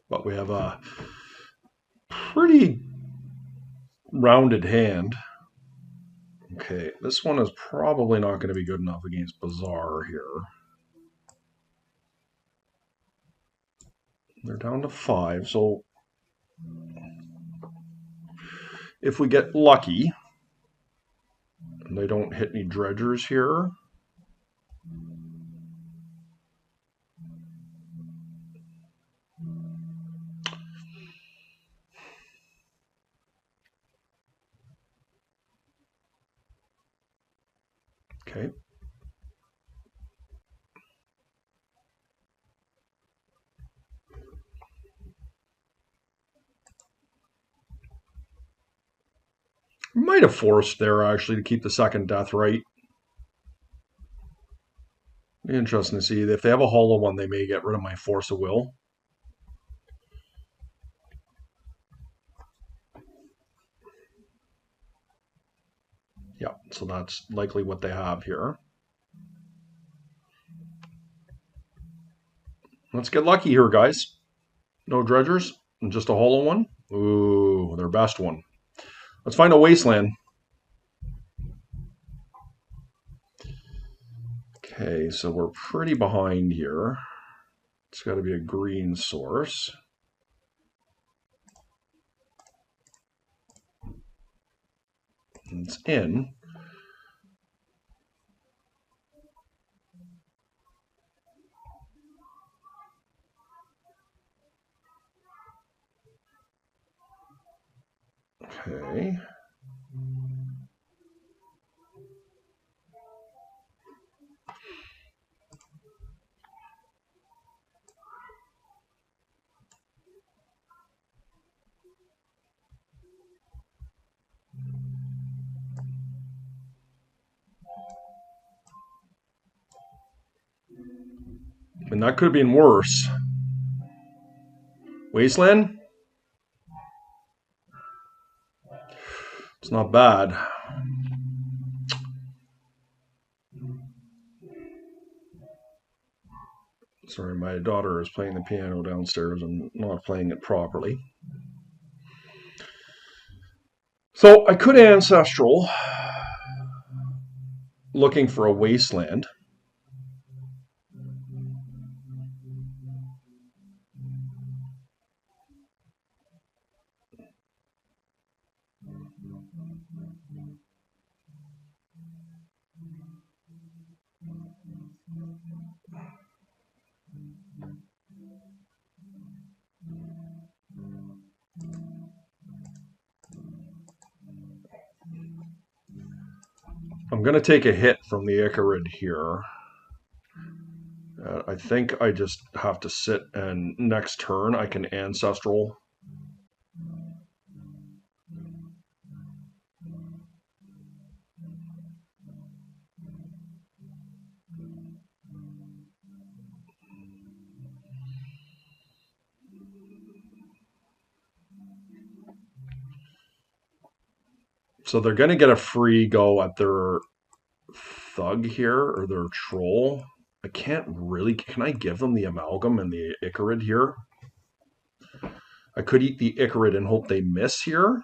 But we have a pretty rounded hand. Okay, this one is probably not going to be good enough against Bazaar here. They're down to 5, so if we get lucky and they don't hit any dredgers here, okay. Might have forced there, actually, to keep the second death right. Interesting to see. If they have a hollow one, they may get rid of my force of will. Yeah, so that's likely what they have here. Let's get lucky here, guys. No dredgers, and just a hollow one. Ooh, their best one. Let's find a wasteland. Okay, so we're pretty behind here. It's got to be a green source. It's in. Okay. And that could have been worse. Wasteland? It's not bad. Sorry, my daughter is playing the piano downstairs and not playing it properly. So I could ancestral, looking for a wasteland. I'm going to take a hit from the Icarid here. I think I just have to sit, and next turn I can ancestral. So they're going to get a free go at their thug here, or their troll. I can't really... Can I give them the amalgam and the Icarid here? I could eat the Icarid and hope they miss here.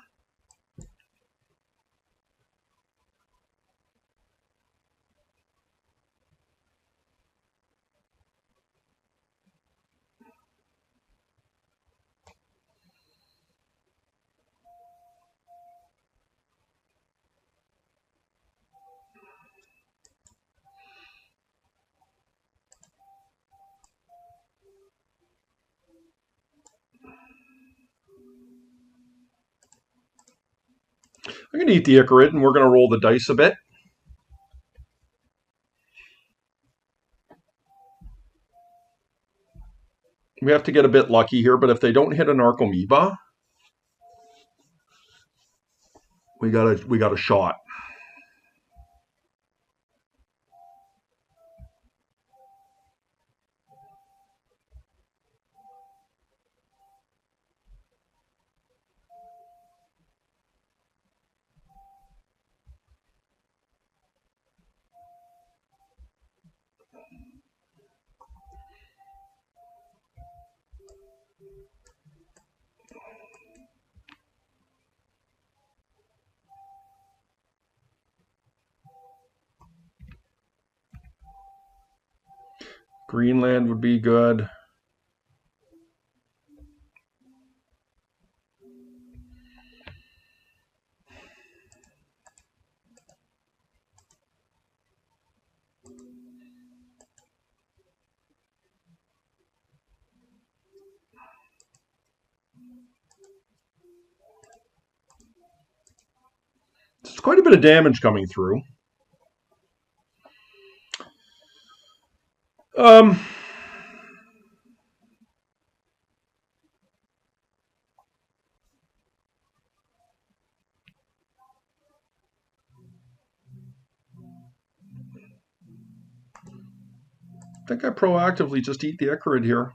I'm going to eat the Icarid, and we're going to roll the dice a bit. We have to get a bit lucky here, but if they don't hit an Arcomoeba, we got a shot. Greenland would be good. It's quite a bit of damage coming through. Um, I think I proactively just eat the Icarid here.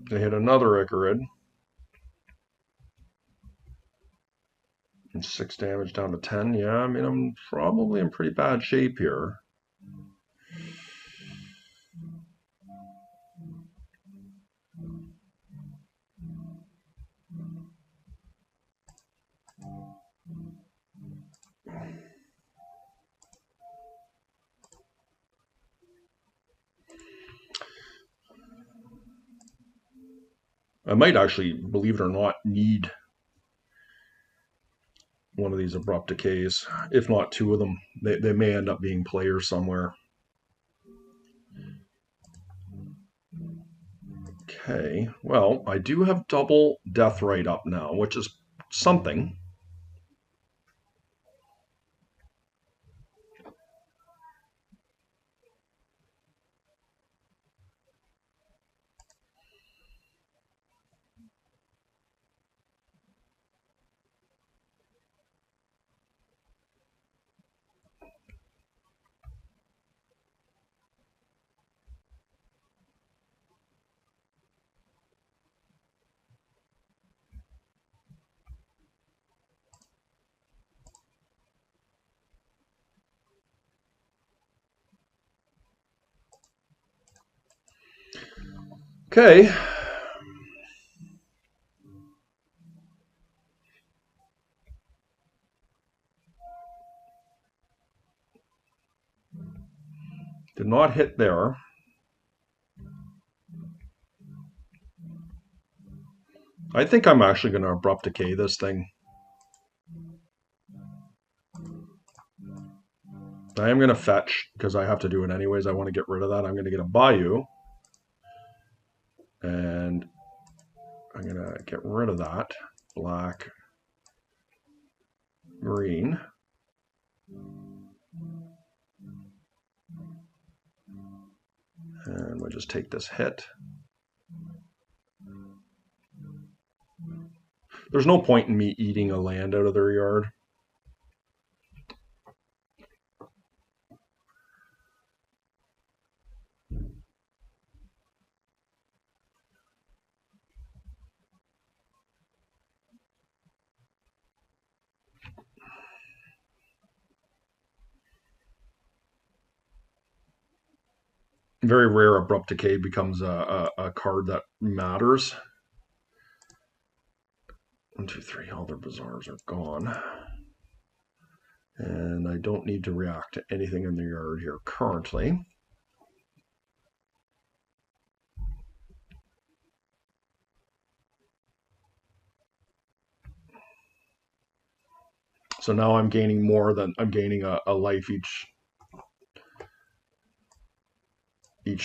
They hit another Icarid. And 6 damage down to 10. Yeah, I mean, I'm probably in pretty bad shape here. I might actually, believe it or not, need one of these abrupt decays, if not 2 of them. They may end up being players somewhere. Okay, well, I do have double death right up now, which is something. Okay. Did not hit there. I think I'm actually going to abrupt decay this thing. I am going to fetch, because I have to do it anyways. I want to get rid of that. I'm going to get a Bayou. And I'm going to get rid of that. Black, green. And we'll just take this hit. There's no point in me eating a land out of their yard. Very rare abrupt decay becomes a card that matters. 1, 2, 3, all their bazaars are gone. And I don't need to react to anything in the yard here currently. So now I'm gaining more than I'm gaining a life each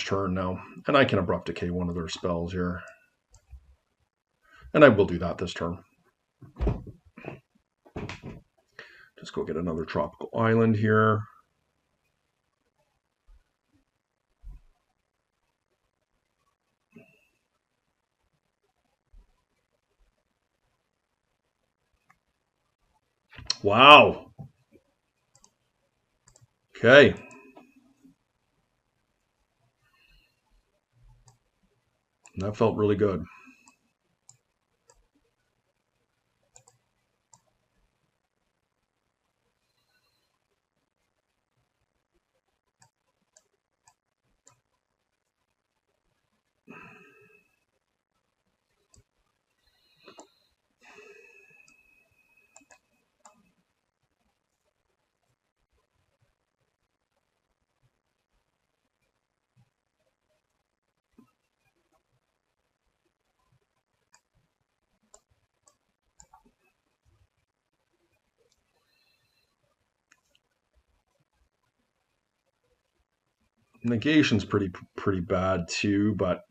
turn now. And I can abrupt decay one of their spells here. And I will do that this turn. Just go get another tropical island here. Wow. Okay. That felt really good. Negation's pretty bad too, but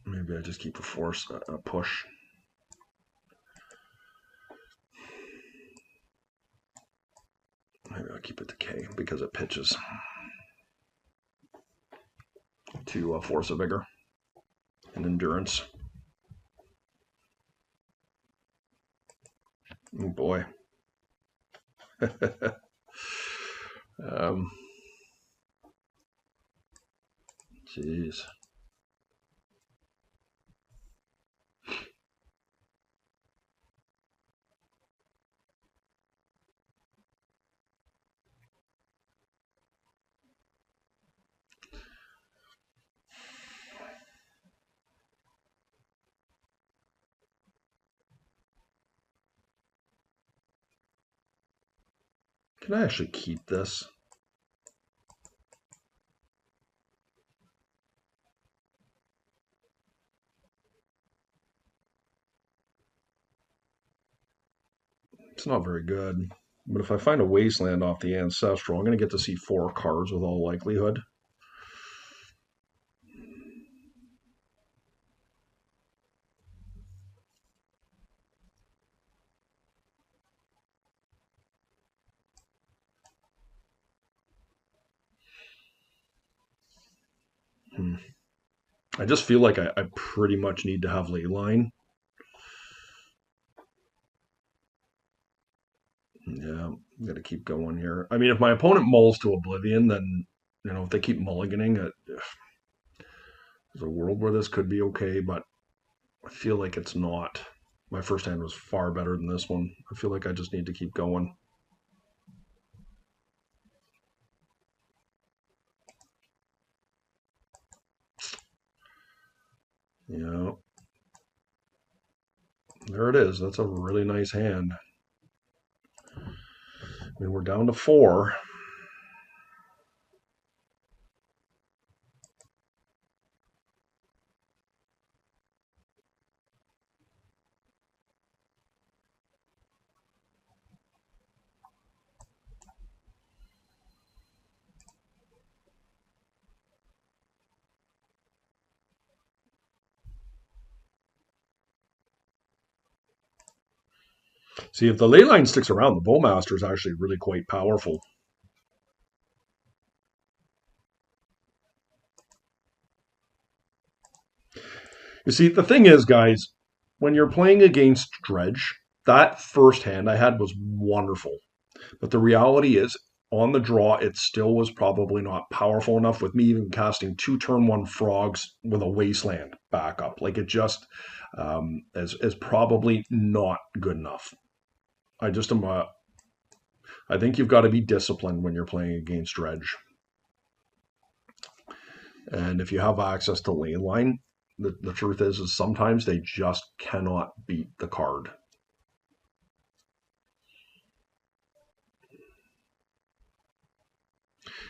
maybe I just keep a force, a push. Maybe I'll keep it to K because it pitches to force a vigor and endurance. Oh boy. Jeez. Can I actually keep this? It's not very good. But if I find a wasteland off the ancestral, I'm going to get to see 4 cards with all likelihood. I just feel like I pretty much need to have Leyline. Yeah, I'm gonna keep going here. I mean, if my opponent mulls to Oblivion, then if they keep mulliganing, there's a world where this could be okay, but I feel like it's not. My first hand was far better than this one. I feel like I just need to keep going. Yeah. There it is. That's a really nice hand. I mean, we're down to 4. See, if the Leyline sticks around, the Bowmaster is actually really quite powerful. You see, the thing is, guys, when you're playing against Dredge, that first hand I had was wonderful. But the reality is, on the draw, it still was probably not powerful enough with me even casting 2 turn 1 frogs with a wasteland backup. Like, it just is probably not good enough. I just am. I think you've got to be disciplined when you're playing against Dredge. And if you have access to Leyline, the truth is sometimes they just cannot beat the card.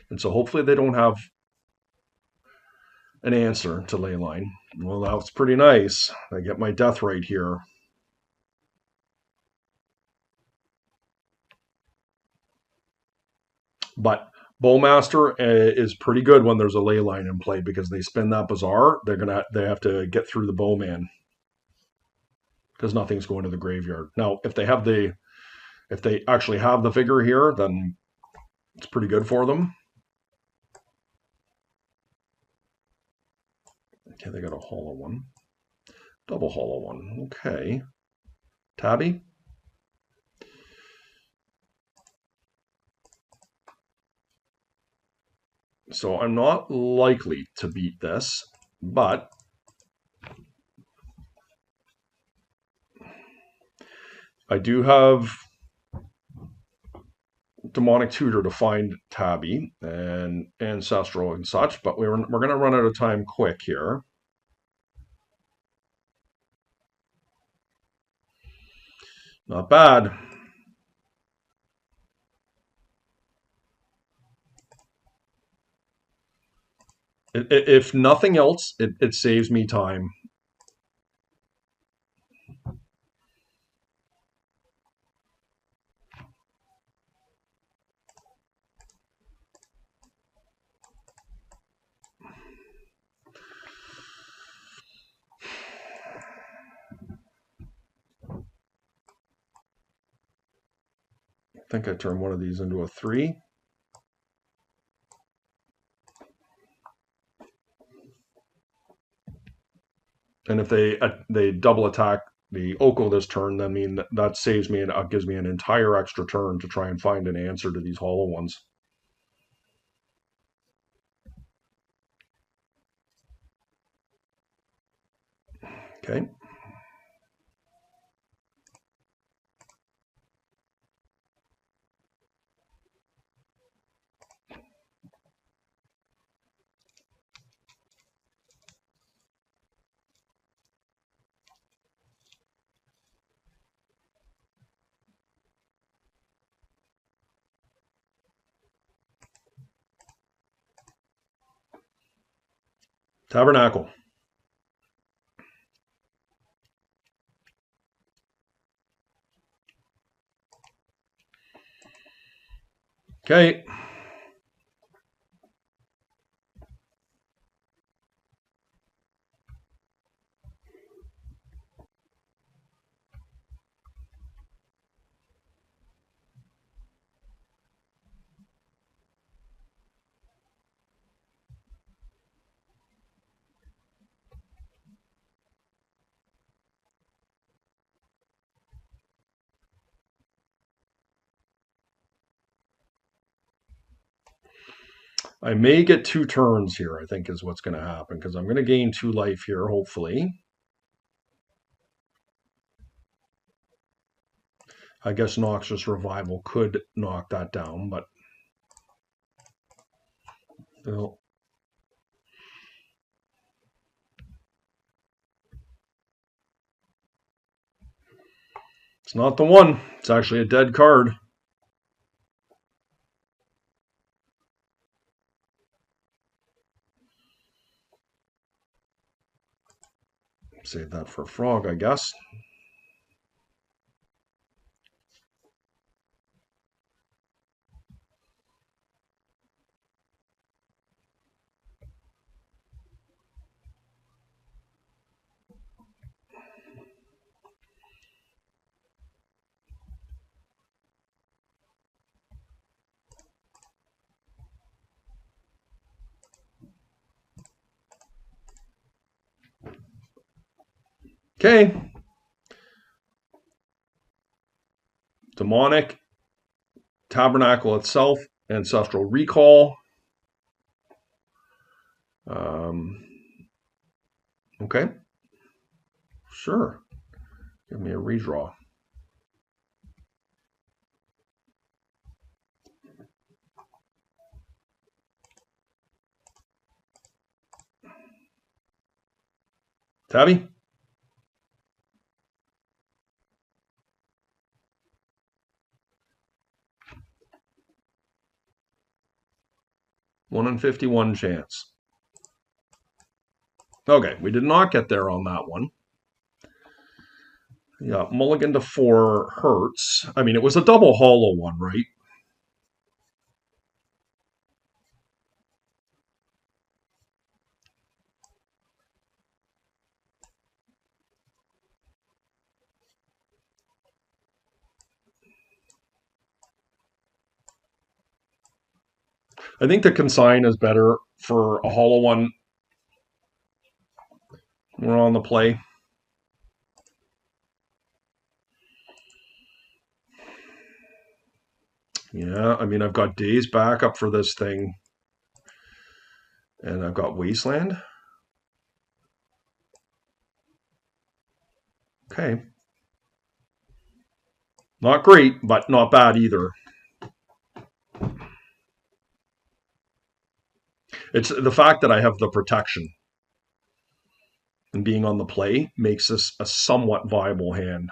And so hopefully they don't have an answer to Leyline. Well, that's pretty nice. I get my death right here. But Bowmaster is pretty good when there's a Leyline in play because they spin that Bazaar. They have to get through the Bowman because nothing's going to the graveyard. Now, if they actually have the figure here, then it's pretty good for them. Okay, they got a hollow one. Double hollow one. Okay. Tabby? So I'm not likely to beat this, but I do have Demonic Tutor to find Tabby and Ancestral and such, but we're going to run out of time quick here. Not bad. If nothing else, it saves me time. think I turned one of these into a 3. And if they double attack the Oko this turn, then mean that saves me and gives me an entire extra turn to try and find an answer to these hollow ones. Okay. Tabernacle. Okay. I may get 2 turns here, I think is what's going to happen, because I'm going to gain 2 life here, hopefully. I guess Noxious Revival could knock that down, but still. It's not the one. It's actually a dead card. Save that for Frog, I guess. Okay. Demonic, Tabernacle itself, Ancestral Recall. Okay. Sure. Give me a redraw. Tabby? One in 51 chance. Okay, we did not get there on that one. Yeah, mulligan to 4 hurts. I mean, it was a double hollow one, right? I think the consign is better for a hollow one. We're on the play. Yeah, I mean, I've got Days backup for this thing. And I've got Wasteland. Okay. Not great, but not bad either. It's the fact that I have the protection and being on the play makes this a somewhat viable hand.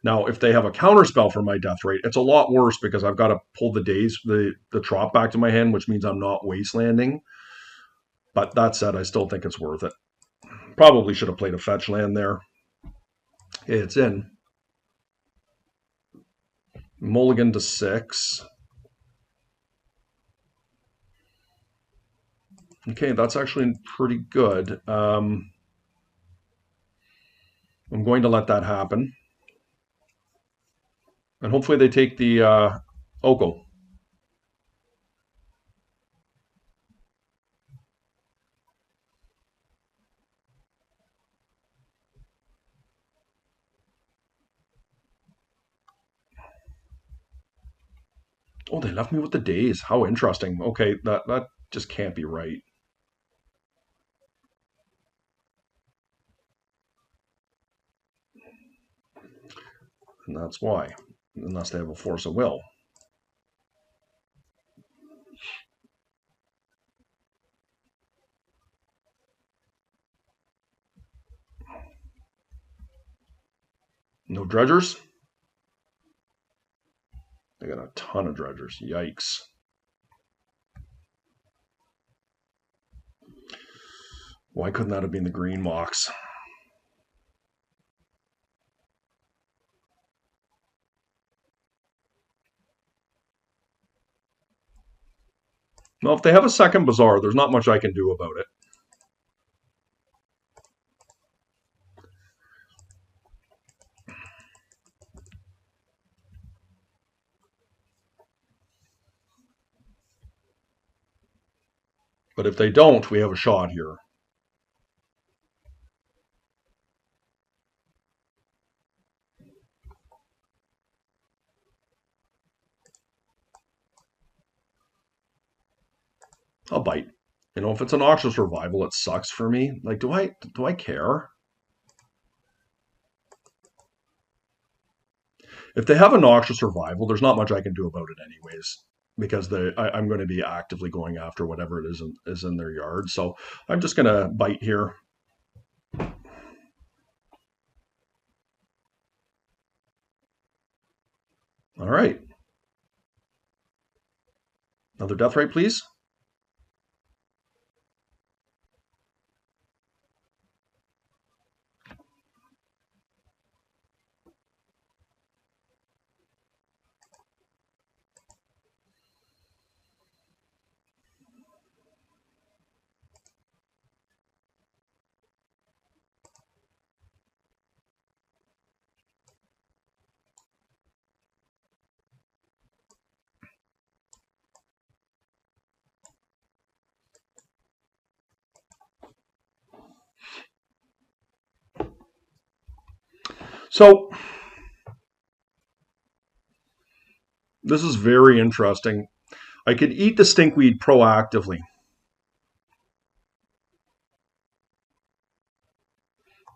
Now, if they have a counterspell for my death rate, it's a lot worse because I've got to pull the Days, the Trop back to my hand, which means I'm not wastelanding. But that said, I still think it's worth it. Probably should have played a fetch land there. It's in. Mulligan to 6. Okay, that's actually pretty good. I'm going to let that happen. And hopefully they take the Oko. Oh, they left me with the days. How interesting. Okay, that just can't be right. And that's why. Unless they have a force of will. No dredgers? They got a ton of dredgers. Yikes. Why couldn't that have been the green Mox? Well, if they have a second Bazaar, there's not much I can do about it. But if they don't, we have a shot here. I'll bite. You know, if it's an auction survival, it sucks for me. Like, do I care? If they have a noxious survival, there's not much I can do about it anyways, because I'm going to be actively going after whatever it is in their yard. So I'm just going to bite here. All right. Another death rate, please. So this is very interesting. I could eat the stinkweed proactively.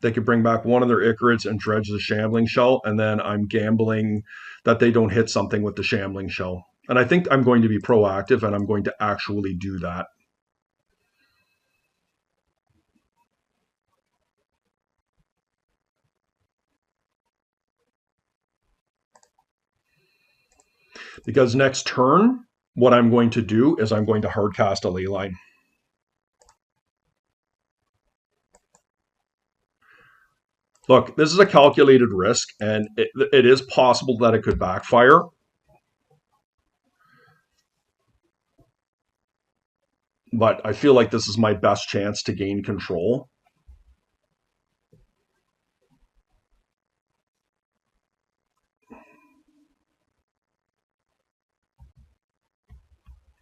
They could bring back one of their Icarids and dredge the shambling shell, and then I'm gambling that they don't hit something with the shambling shell. And I think I'm going to be proactive and I'm going to actually do that. Because next turn, what I'm going to do is I'm going to hardcast a ley line. Look, this is a calculated risk, and it is possible that it could backfire. But I feel like this is my best chance to gain control.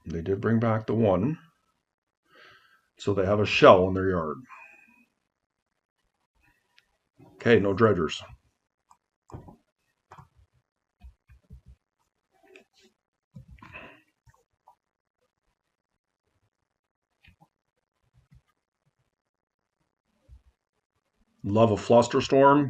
They did bring back the one. So they have a shell in their yard. Okay, no dredgers. Love a flusterstorm.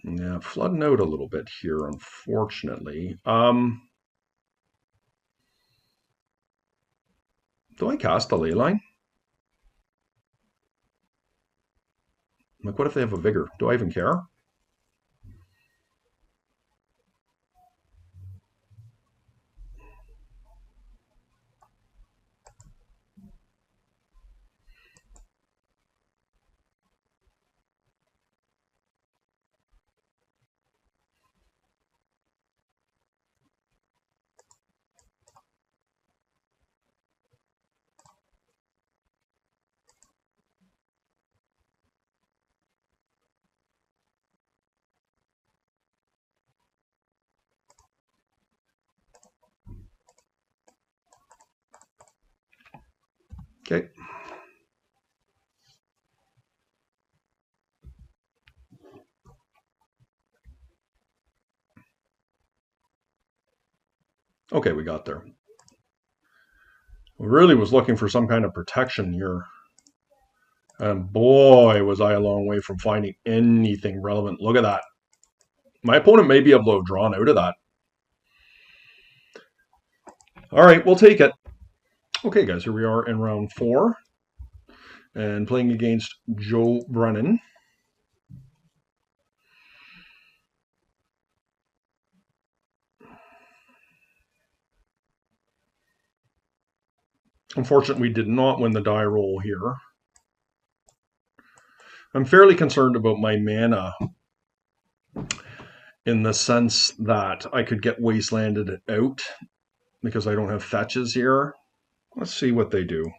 Yeah, flooding out a little bit here, unfortunately. Do I cast the ley line? Like, what if they have a vigor? Do I even care? Okay. Okay, we got there. We really was looking for some kind of protection here. And boy, was I a long way from finding anything relevant. Look at that. My opponent may be able to have drawn out of that. All right, we'll take it. Okay, guys, here we are in round 4. And playing against Joe Brennan. Unfortunately, we did not win the die roll here. I'm fairly concerned about my mana in the sense that I could get wastelanded out because I don't have fetches here. Let's see what they do.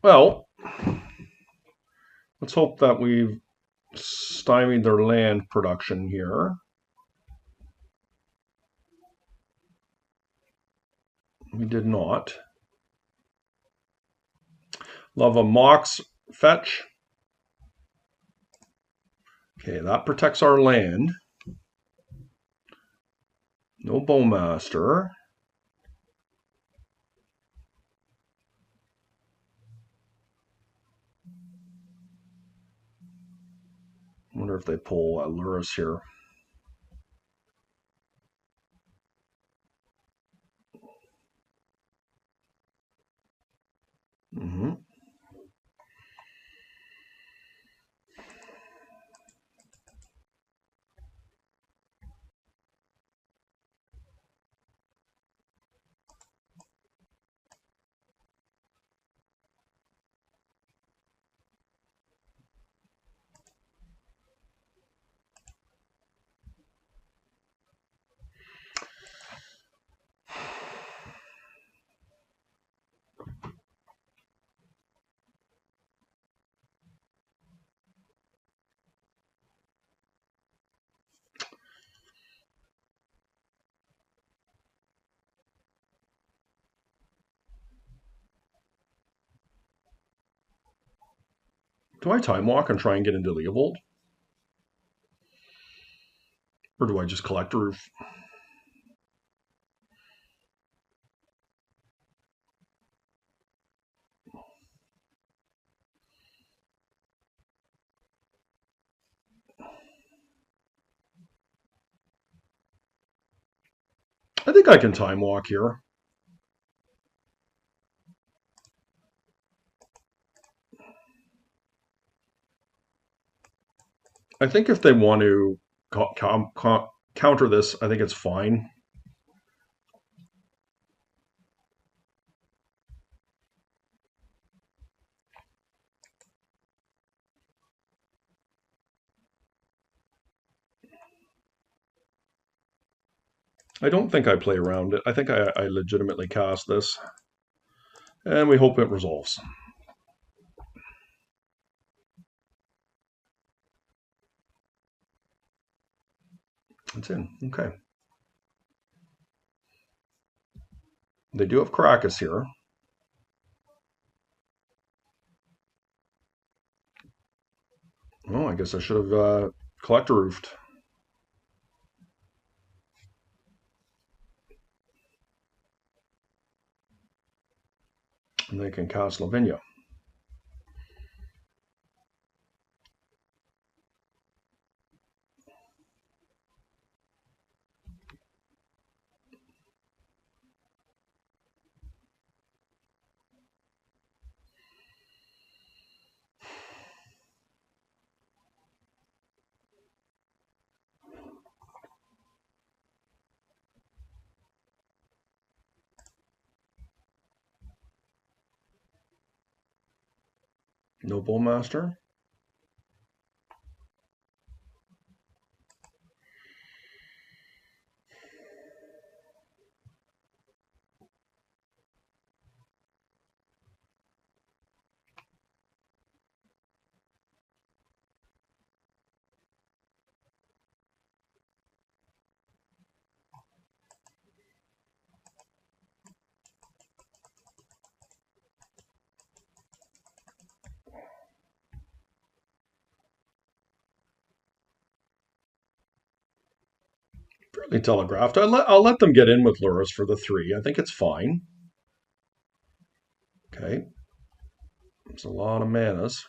Well, let's hope that we've stymied their land production here. We did not. Love a Mox fetch. Okay, that protects our land. No Bowmaster. I wonder if they pull Luris here. Mm-hmm. Do I time walk and try and get into Leovold? Or do I just collect a roof? I think I can time walk here. I think if they want to counter this, I think it's fine. I don't think I play around it. I think I legitimately cast this. And we hope it resolves. It's in. Okay. They do have Caracas here. Oh, I guess I should have collector roofed. And they can cast Lavinia. No Bowmaster. Fairly telegraphed. I'll let them get in with Lurrus for the 3. I think it's fine. Okay. It's a lot of manas.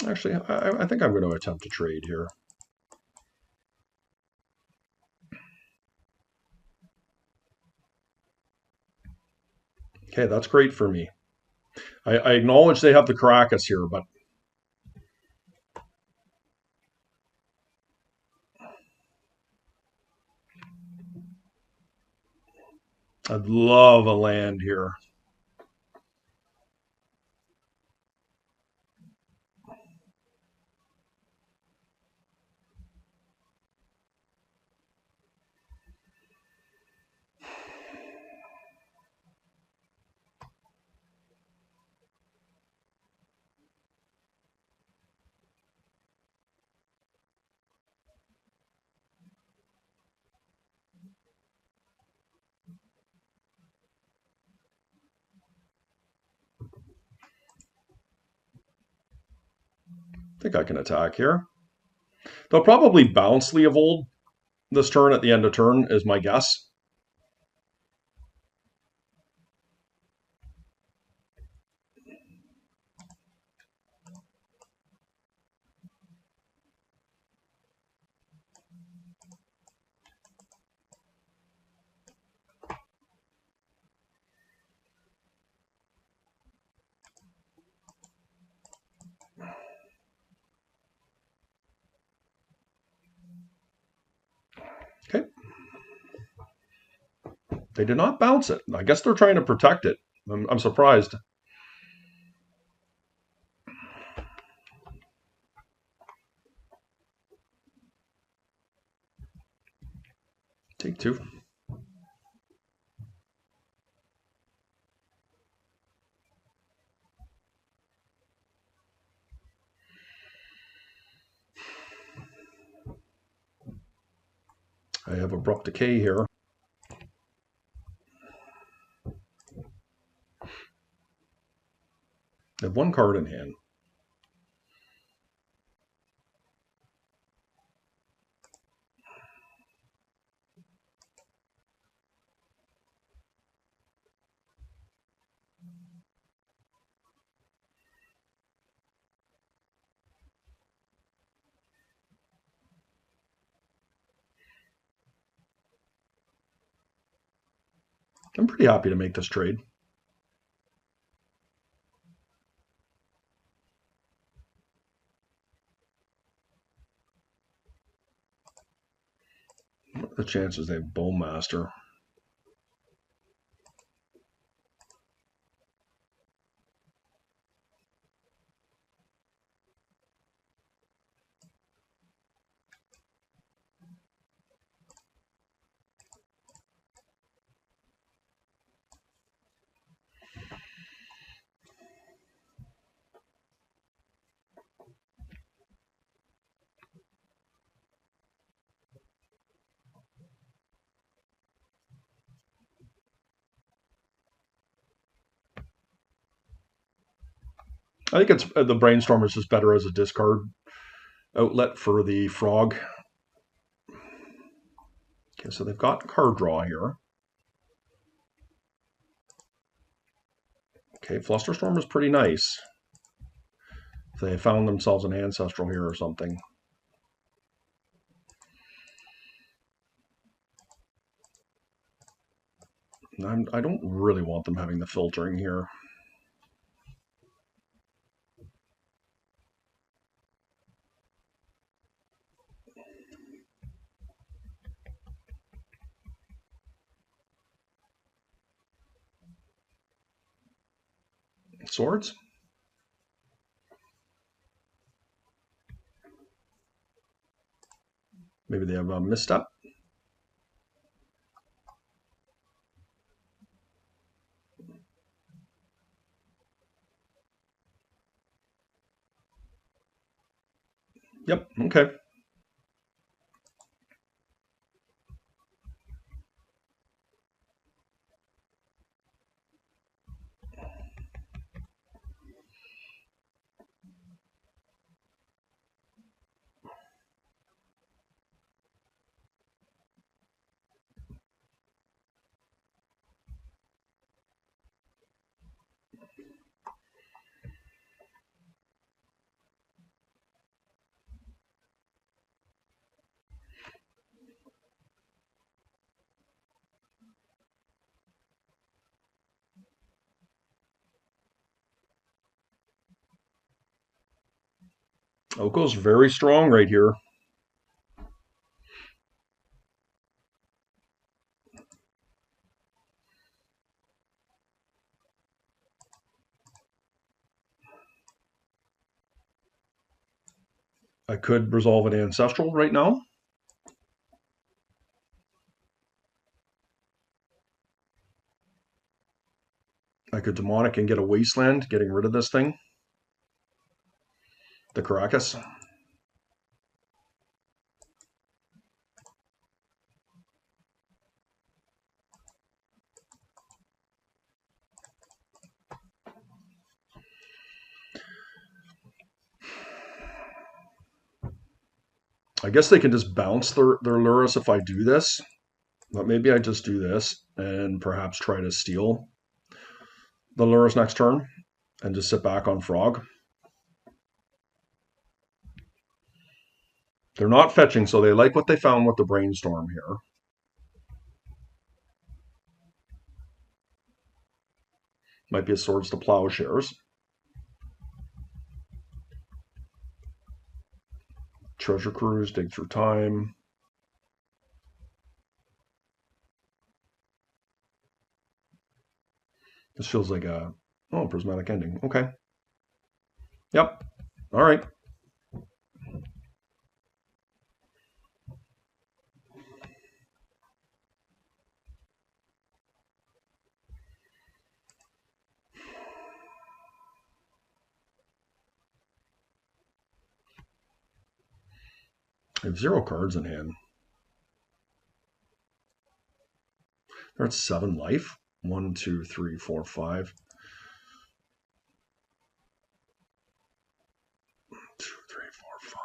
Actually, I think I'm going to attempt to trade here. Okay, that's great for me. I acknowledge they have the Caracas here, but I'd love a land here. I think I can attack here. They'll probably bounce Leovold this turn at the end of turn, is my guess. Okay. They did not bounce it. I guess they're trying to protect it. I'm surprised. Take 2. I have Abrupt Decay here. I have 1 card in hand. I'm pretty happy to make this trade. What are the chances they have Bowmaster? I think it's the Brainstorm is just better as a discard outlet for the frog. Okay, so they've got card draw here. Okay, Flusterstorm is pretty nice. If they found themselves an Ancestral here or something. I don't really want them having the filtering here. Swords? Maybe they have a misstep? Yep, okay. Oko's very strong right here. I could resolve an Ancestral right now. I could Demonic and get a Wasteland, getting rid of this thing. The Caracas. I guess they can just bounce their Lurrus if I do this. But maybe I just do this and perhaps try to steal the Lurrus next turn and just sit back on Frog. They're not fetching, so they like what they found with the Brainstorm here. Might be a Swords to Plowshares. Treasure Cruise, Dig Through Time. This feels like a, oh, Prismatic Ending. Okay. Yep. All right. I have 0 cards in hand. They're at 7 life. 1, 2, 3, 4, 5. 2, 3, 4, 5.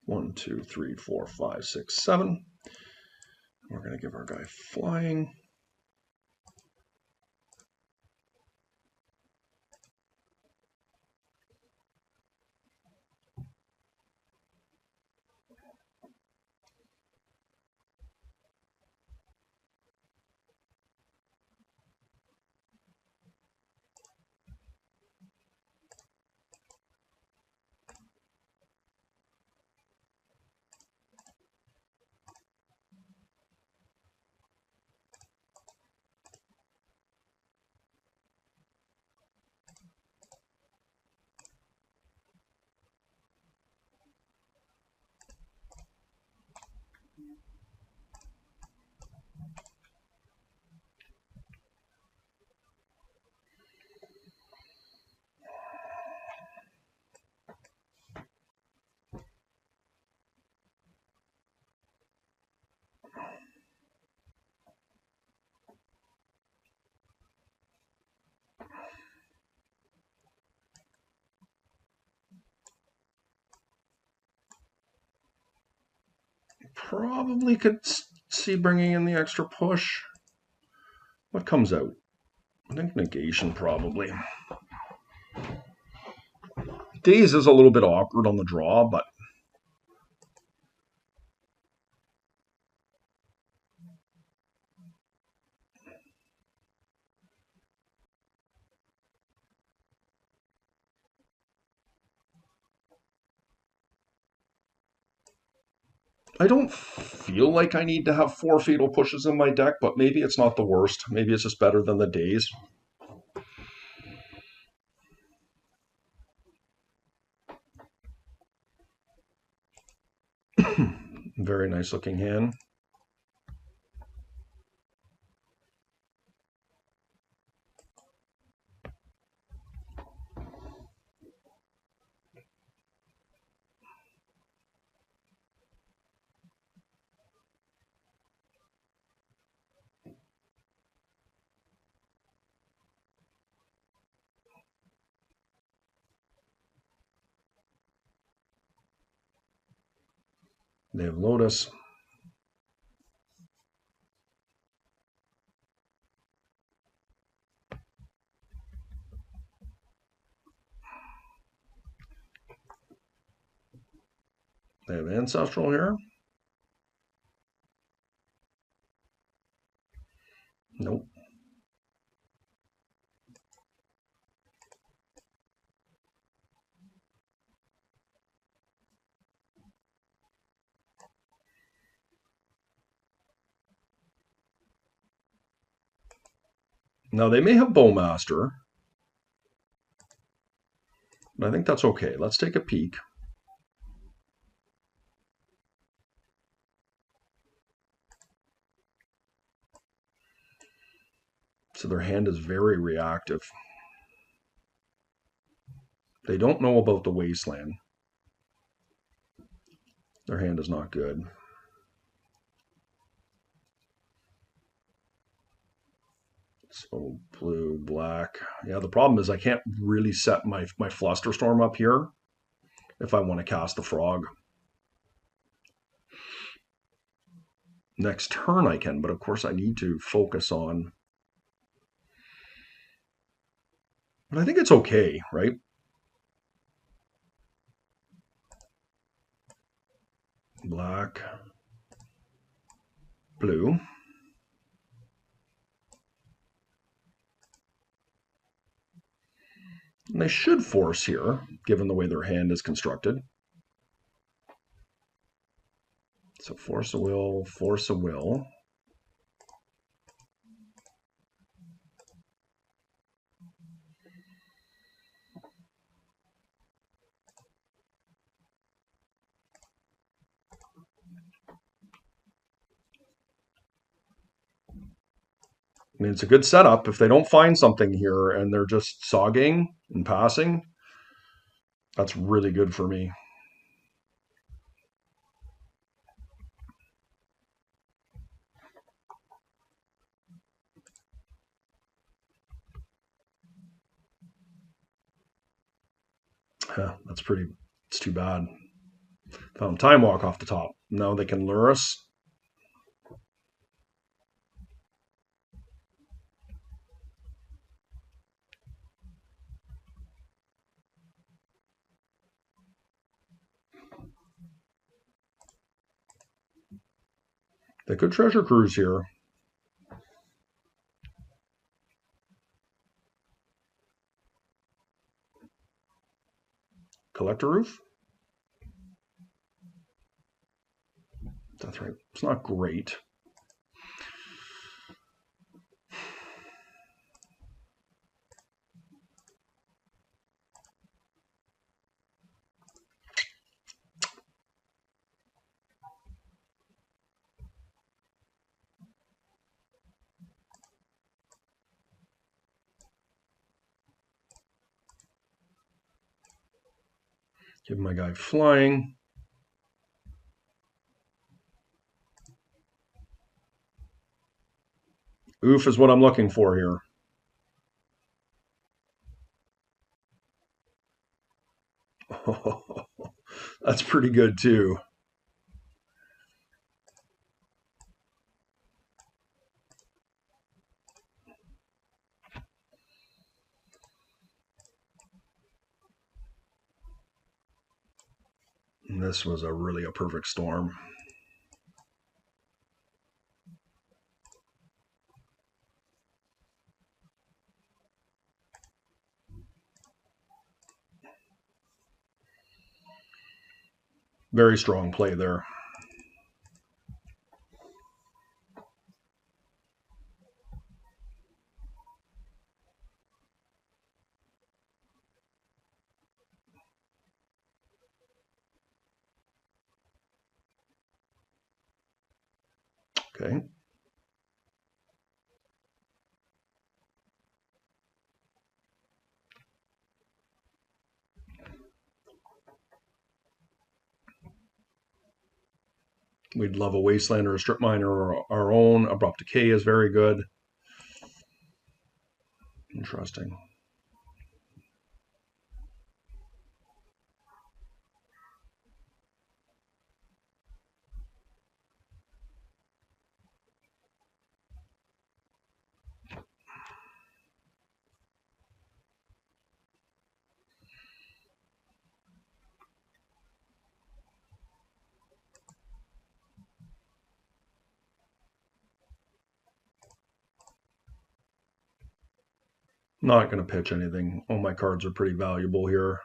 One, two, three, four, five, six, 7. We're going to give our guy flying. probably could see bringing in the extra push. What comes out? I think negation probably. Daze is a little bit awkward on the draw, but I don't feel like I need to have 4 fatal pushes in my deck, but maybe it's not the worst. Maybe it's just better than the Daze. Very nice looking hand. They have Lotus. They have Ancestral here. Nope. Now they may have Bowmaster, but I think that's okay. Let's take a peek. So their hand is very reactive. They don't know about the Wasteland. Their hand is not good. So blue, black. Yeah, the problem is I can't really set my Flusterstorm up here if I want to cast the Frog. Next turn I can, but of course I need to focus on... But I think it's okay, right? Black, blue. And they should force here, given the way their hand is constructed. So force a will, force a will. I mean, it's a good setup. If they don't find something here and they're just sogging and passing, that's really good for me. That's pretty, it's too bad. Found Time Walk off the top. Now they can lure us. They could Treasure Cruise here. Collector Roof? That's right. It's not great. Give my guy flying. Oof is what I'm looking for here. Oh, that's pretty good too. This was really a perfect storm. Very strong play there. Okay. We'd love a wasteland or a strip mine or our own. Abrupt decay is very good. Interesting. Not going to pitch anything. All my cards are pretty valuable here.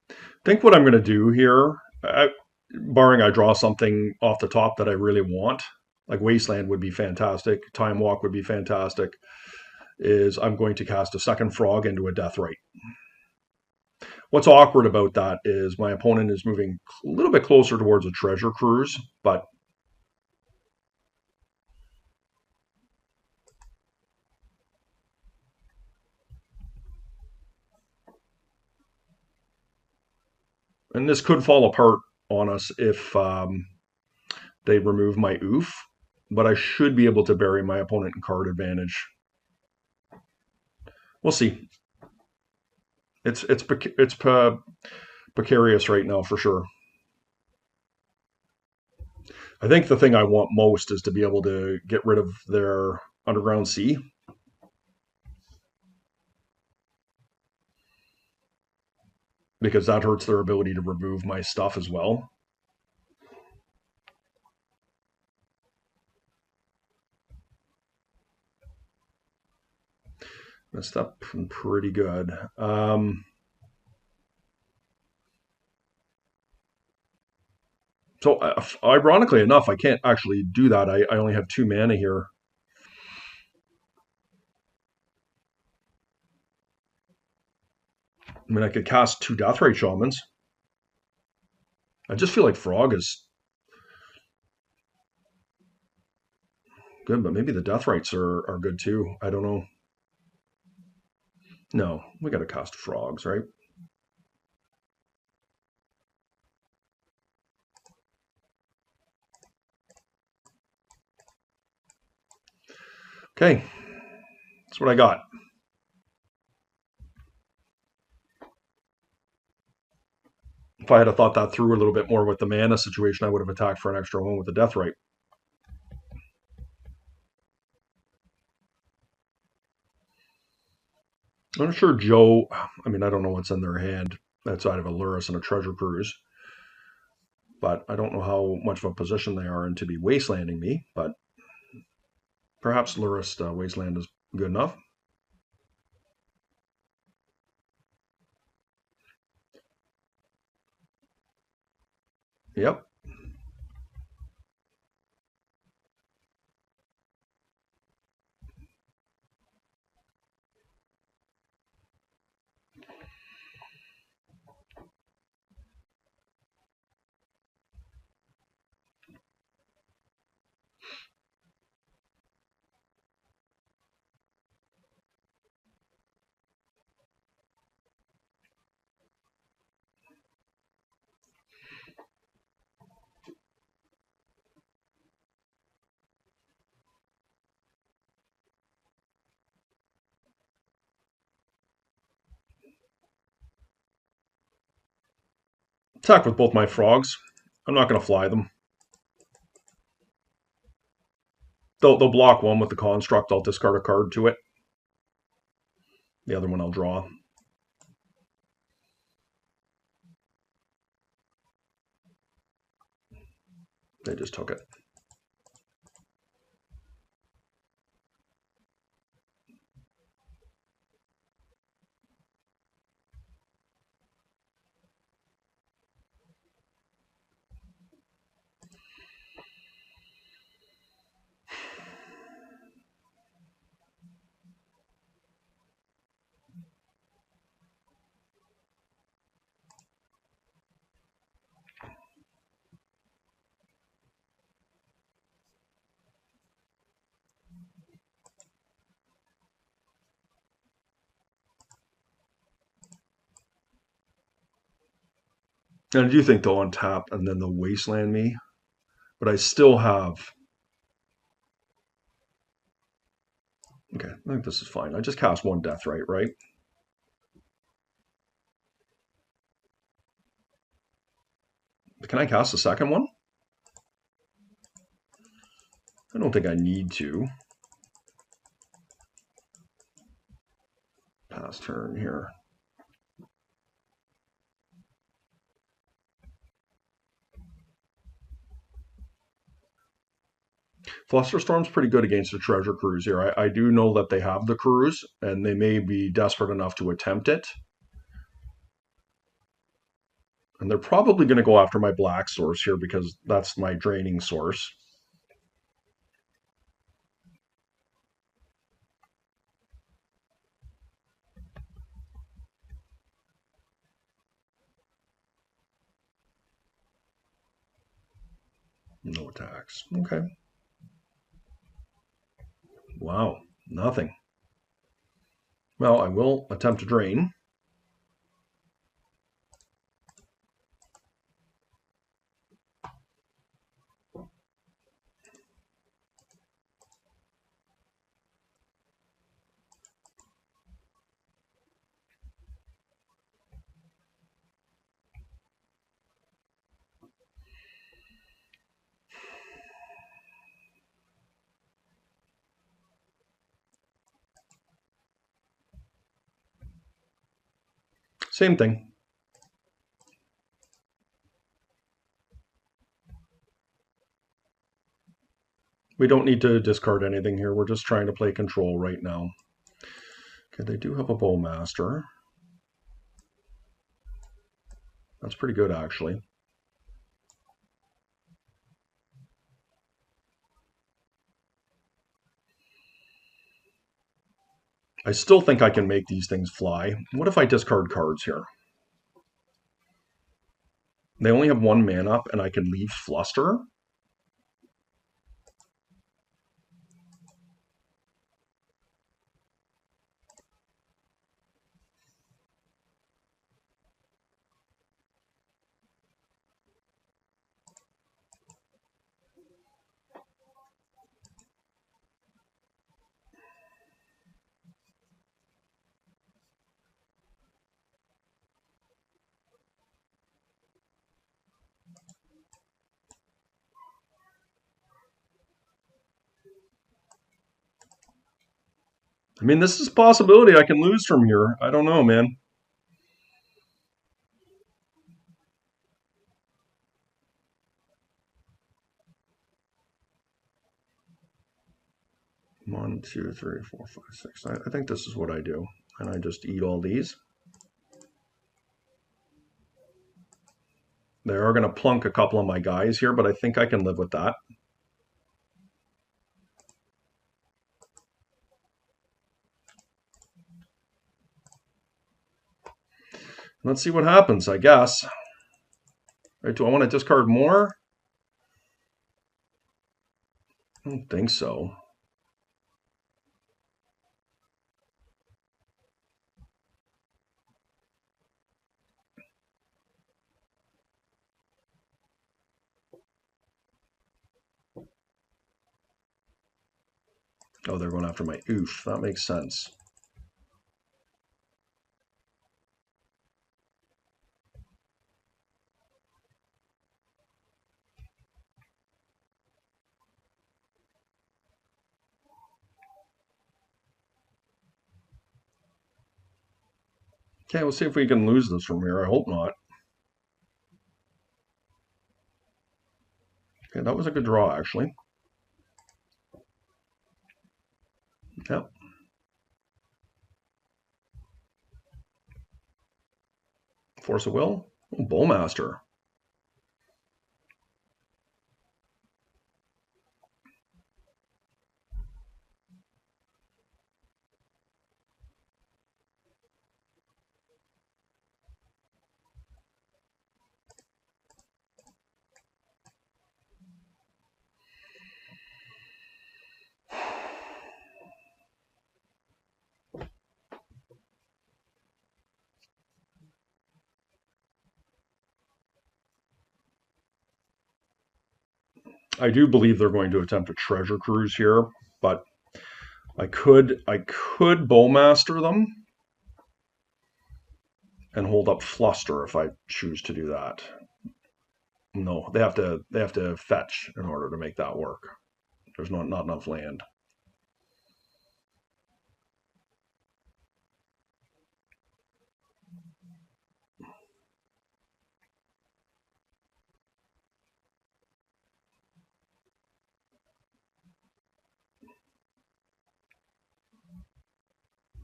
I think what I'm going to do here, barring I draw something off the top that I really want, like Wasteland would be fantastic, Time Walk would be fantastic, is I'm going to cast a second frog into a Deathrite. What's awkward about that is my opponent is moving a little bit closer towards a treasure cruise, but and this could fall apart on us if they remove my oof, but I should be able to bury my opponent in card advantage. We'll see. It's precarious right now for sure. I think the thing I want most is to be able to get rid of their underground sea. Because that hurts their ability to remove my stuff as well. Messed up pretty good. So ironically enough, I can't actually do that. I only have 2 mana here. I mean, I could cast 2 Deathrite Shamans. I just feel like Frog is good, but maybe the Deathrites are good too. I don't know. No, we got to cast Frogs, right? Okay, that's what I got. If I had thought that through a little bit more with the mana situation, I would have attacked for an extra 1 with the Deathrite. I'm sure Joe, I mean, I don't know what's in their hand outside of a Lurrus and a Treasure Cruise, but I don't know how much of a position they are in to be wastelanding me, but perhaps Lurrus wasteland is good enough. Yep. Attack with both my frogs. I'm not going to fly them. They'll block one with the construct. I'll discard a card to it. The other one I'll draw. They just took it. And I do think they'll untap and then they'll wasteland me. But I still have... Okay, I think this is fine. I just cast one Deathrite, right? Can I cast the second one? I don't think I need to. Pass turn here. Flusterstorm's pretty good against the treasure cruise here. I do know that they have the cruise, and they may be desperate enough to attempt it. And they're probably going to go after my black source here because that's my draining source. No attacks. Okay. Wow, nothing. Well, I will attempt to drain. Same thing. We don't need to discard anything here. We're just trying to play control right now. Okay, they do have a Bowmaster. That's pretty good, actually. I still think I can make these things fly. What if I discard cards here? They only have one mana up, and I can leave Fluster. I mean, this is a possibility I can lose from here. I don't know, man. One, two, three, four, five, six. I think this is what I do. And I just eat all these. They are going to plunk a couple of my guys here, but I think I can live with that. Let's see what happens, I guess. Right, do I want to discard more? I don't think so. Oh, they're going after my oof. That makes sense. Okay, we'll see if we can lose this from here. I hope not. Okay, that was a good draw, actually. Yep. Force of Will. Oh, Bowmaster. I do believe they're going to attempt a treasure cruise here, but I could Bowmaster them and hold up Fluster if I choose to do that. No, they have to fetch in order to make that work. There's not enough land.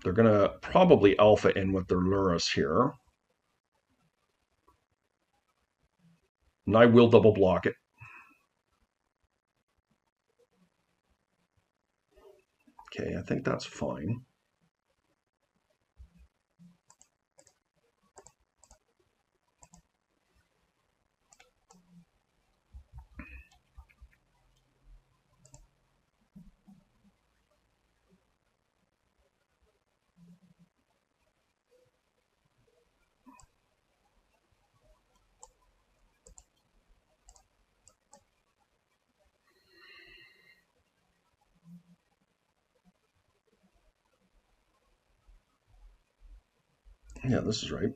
They're gonna probably alpha in with their Lurus here. And I will double block it. Okay, I think that's fine. Yeah, this is right.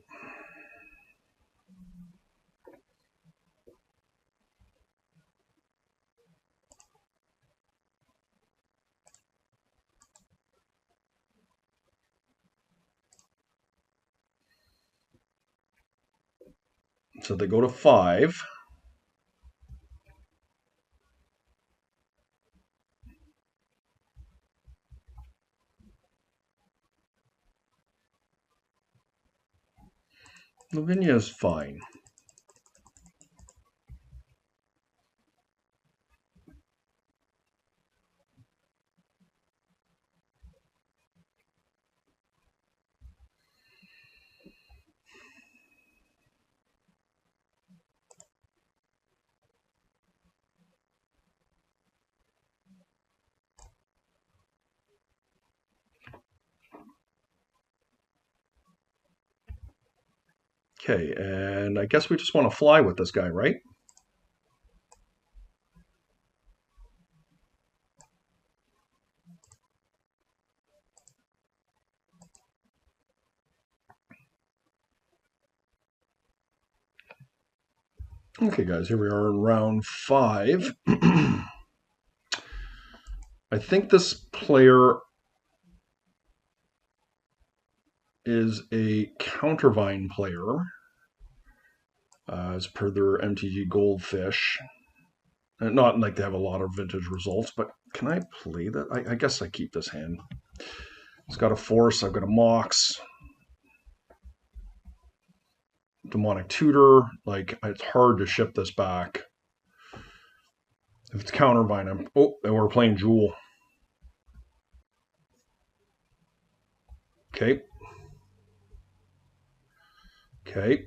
So they go to 5. Lavinia is fine. Okay, and I guess we just want to fly with this guy, right? Okay, guys, here we are in round 5. I think this player is a Countervine player, as per their MTG Goldfish. Not like they have a lot of vintage results, but can I play that? I guess I keep this hand. It's got a Force, I've got a Mox, Demonic Tutor. Like, it's hard to ship this back. If it's Countervine, and we're playing Jewel. Okay. Okay.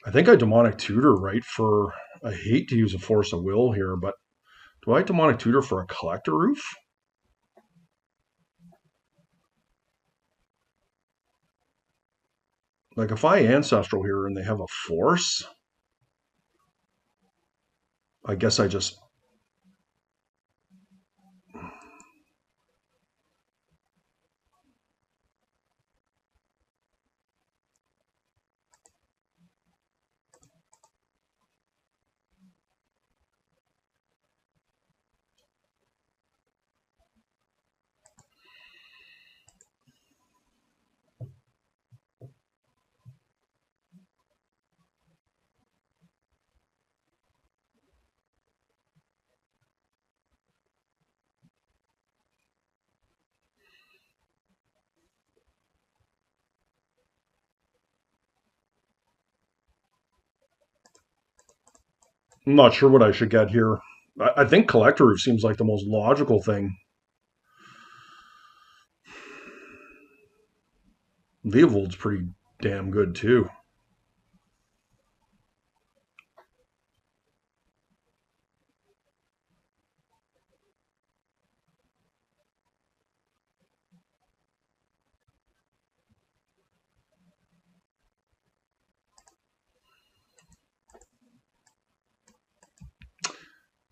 I think I Demonic Tutor, right, for... I hate to use a Force of Will here, but do I Demonic Tutor for a Collector Roof? Like, if I Ancestral here and they have a Force, I guess I just... I'm not sure what I should get here. I think Collector Roof seems like the most logical thing. Leovold's pretty damn good too.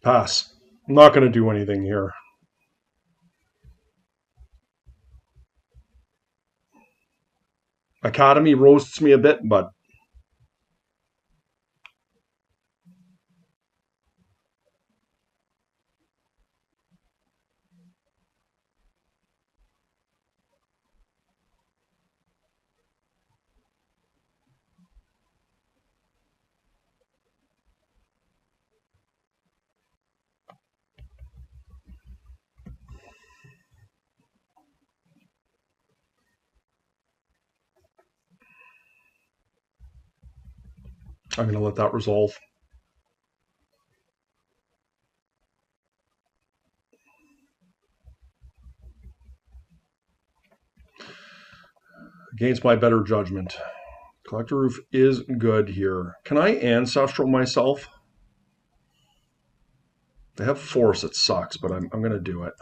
Pass. I'm not going to do anything here. Academy roasts me a bit, but I'm going to let that resolve. Against my better judgment. Collector Roof is good here. Can I Ancestral myself? They have Force, it sucks, but I'm going to do it.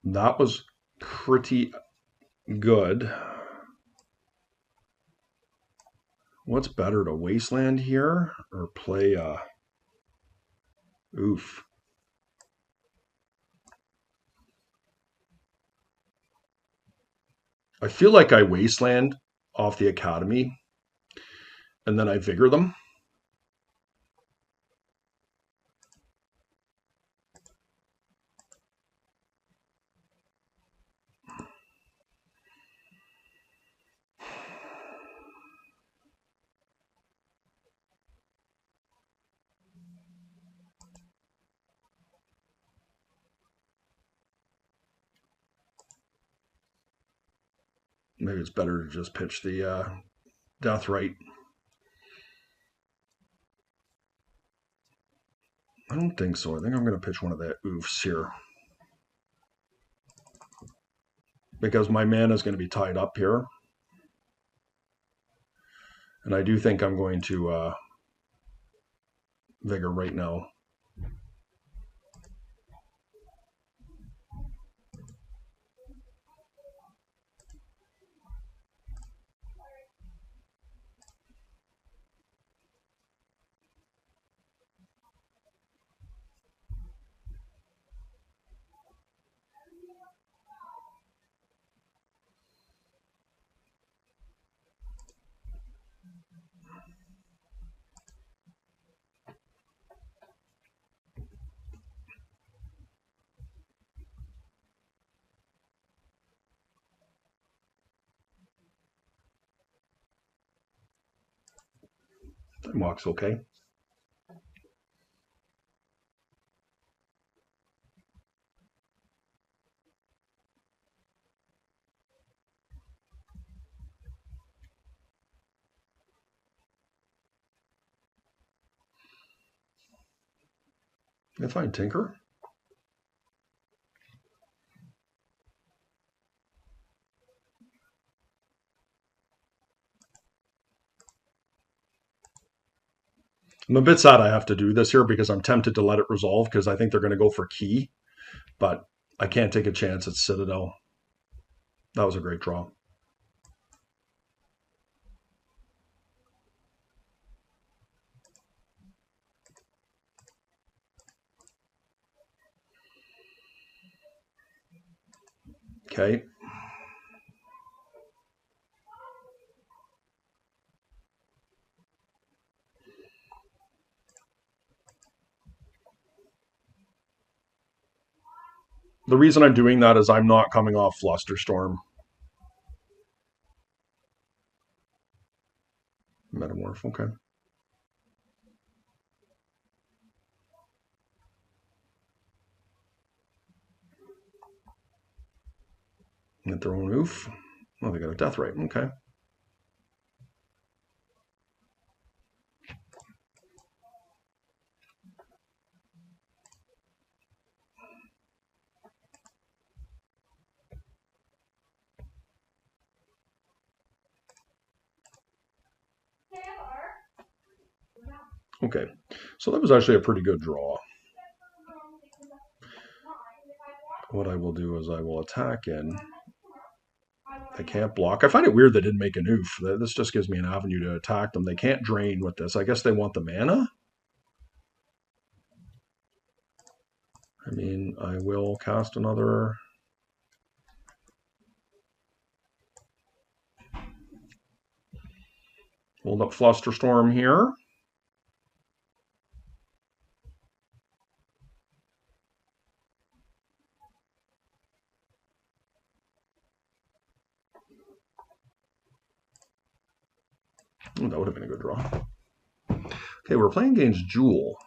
That was pretty good. What's better, to Wasteland here or play Oof. I feel like I Wasteland off the Academy and then I Vigor them. Maybe it's better to just pitch the Deathrite. I don't think so. I think I'm going to pitch one of the oofs here. Because my mana is going to be tied up here. And I do think I'm going to Vigor right now. That walks okay. If I tinker. I'm a bit sad I have to do this here because I'm tempted to let it resolve because I think they're going to go for key, but I can't take a chance at Citadel. That was a great draw. Okay. The reason I'm doing that is I'm not coming off Flusterstorm. Metamorph, okay. Get their own oof. Oh, they got a Deathrite, okay. Okay, so that was actually a pretty good draw. What I will do is I will attack in. I can't block. I find it weird they didn't make an oof. This just gives me an avenue to attack them. They can't drain with this. I guess they want the mana? I mean, I will cast another. Hold up Flusterstorm here. Ooh, that would have been a good draw. Okay, we're playing against Jewel.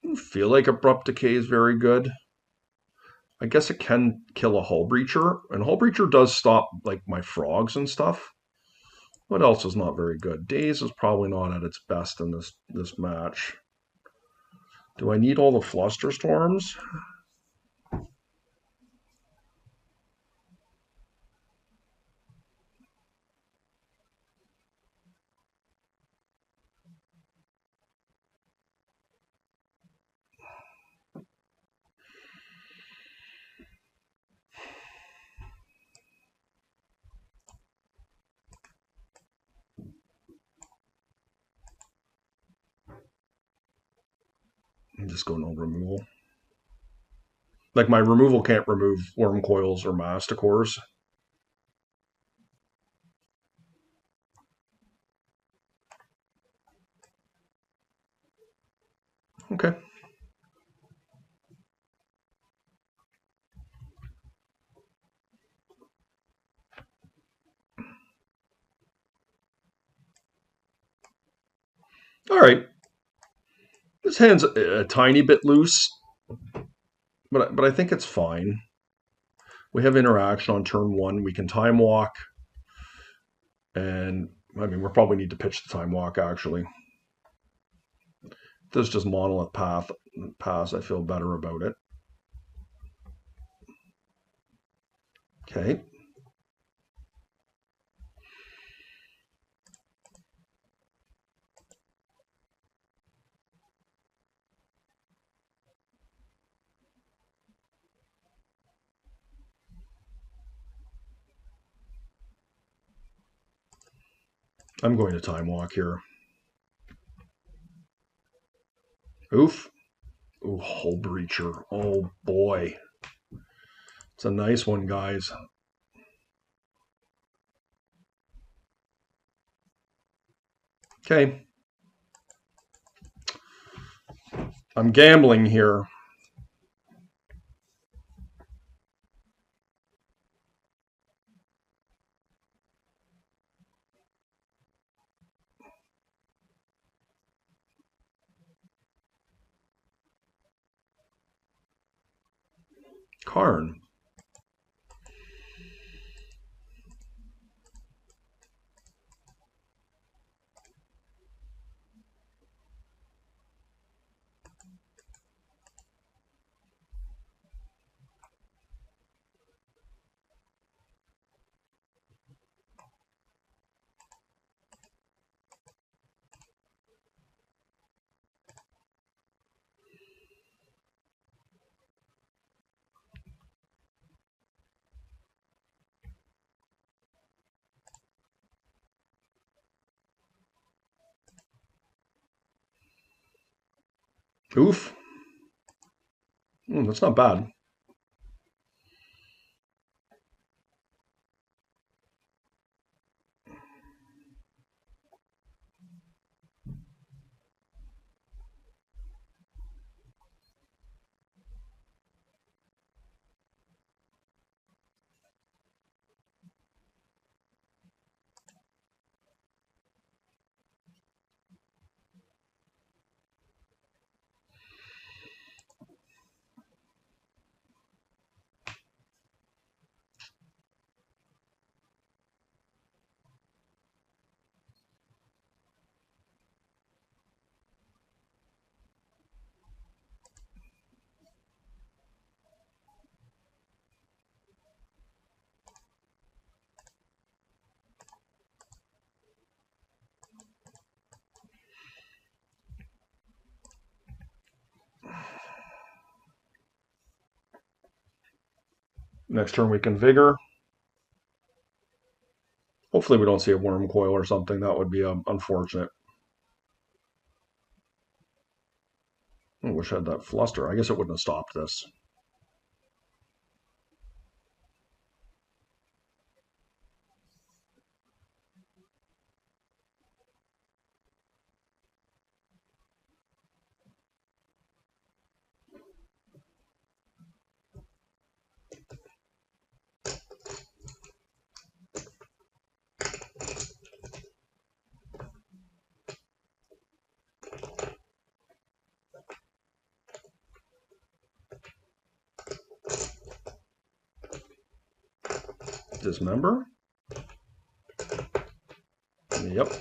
I feel like Abrupt Decay is very good. I guess it can kill a Hull Breacher, and Hull Breacher does stop like my frogs and stuff. What else is not very good? Daze is probably not at its best in this match. Do I need all the Flusterstorms? I'm just going no removal. Like my removal can't remove Worm Coils or Masticores. Okay. All right. This hand's a tiny bit loose, but I think it's fine. We have interaction on turn one. We can time walk, and I mean, we'll probably need to pitch the time walk actually. This is just monolith pass. I feel better about it. Okay. I'm going to time walk here. Oof. Ooh, Hull Breacher. Oh boy. It's a nice one, guys. Okay. I'm gambling here. Karn. Oof. That's not bad. Next turn we can vigor. Hopefully we don't see a worm coil or something. That would be unfortunate. I wish I had that fluster. I guess it wouldn't have stopped this. Dismember. Yep.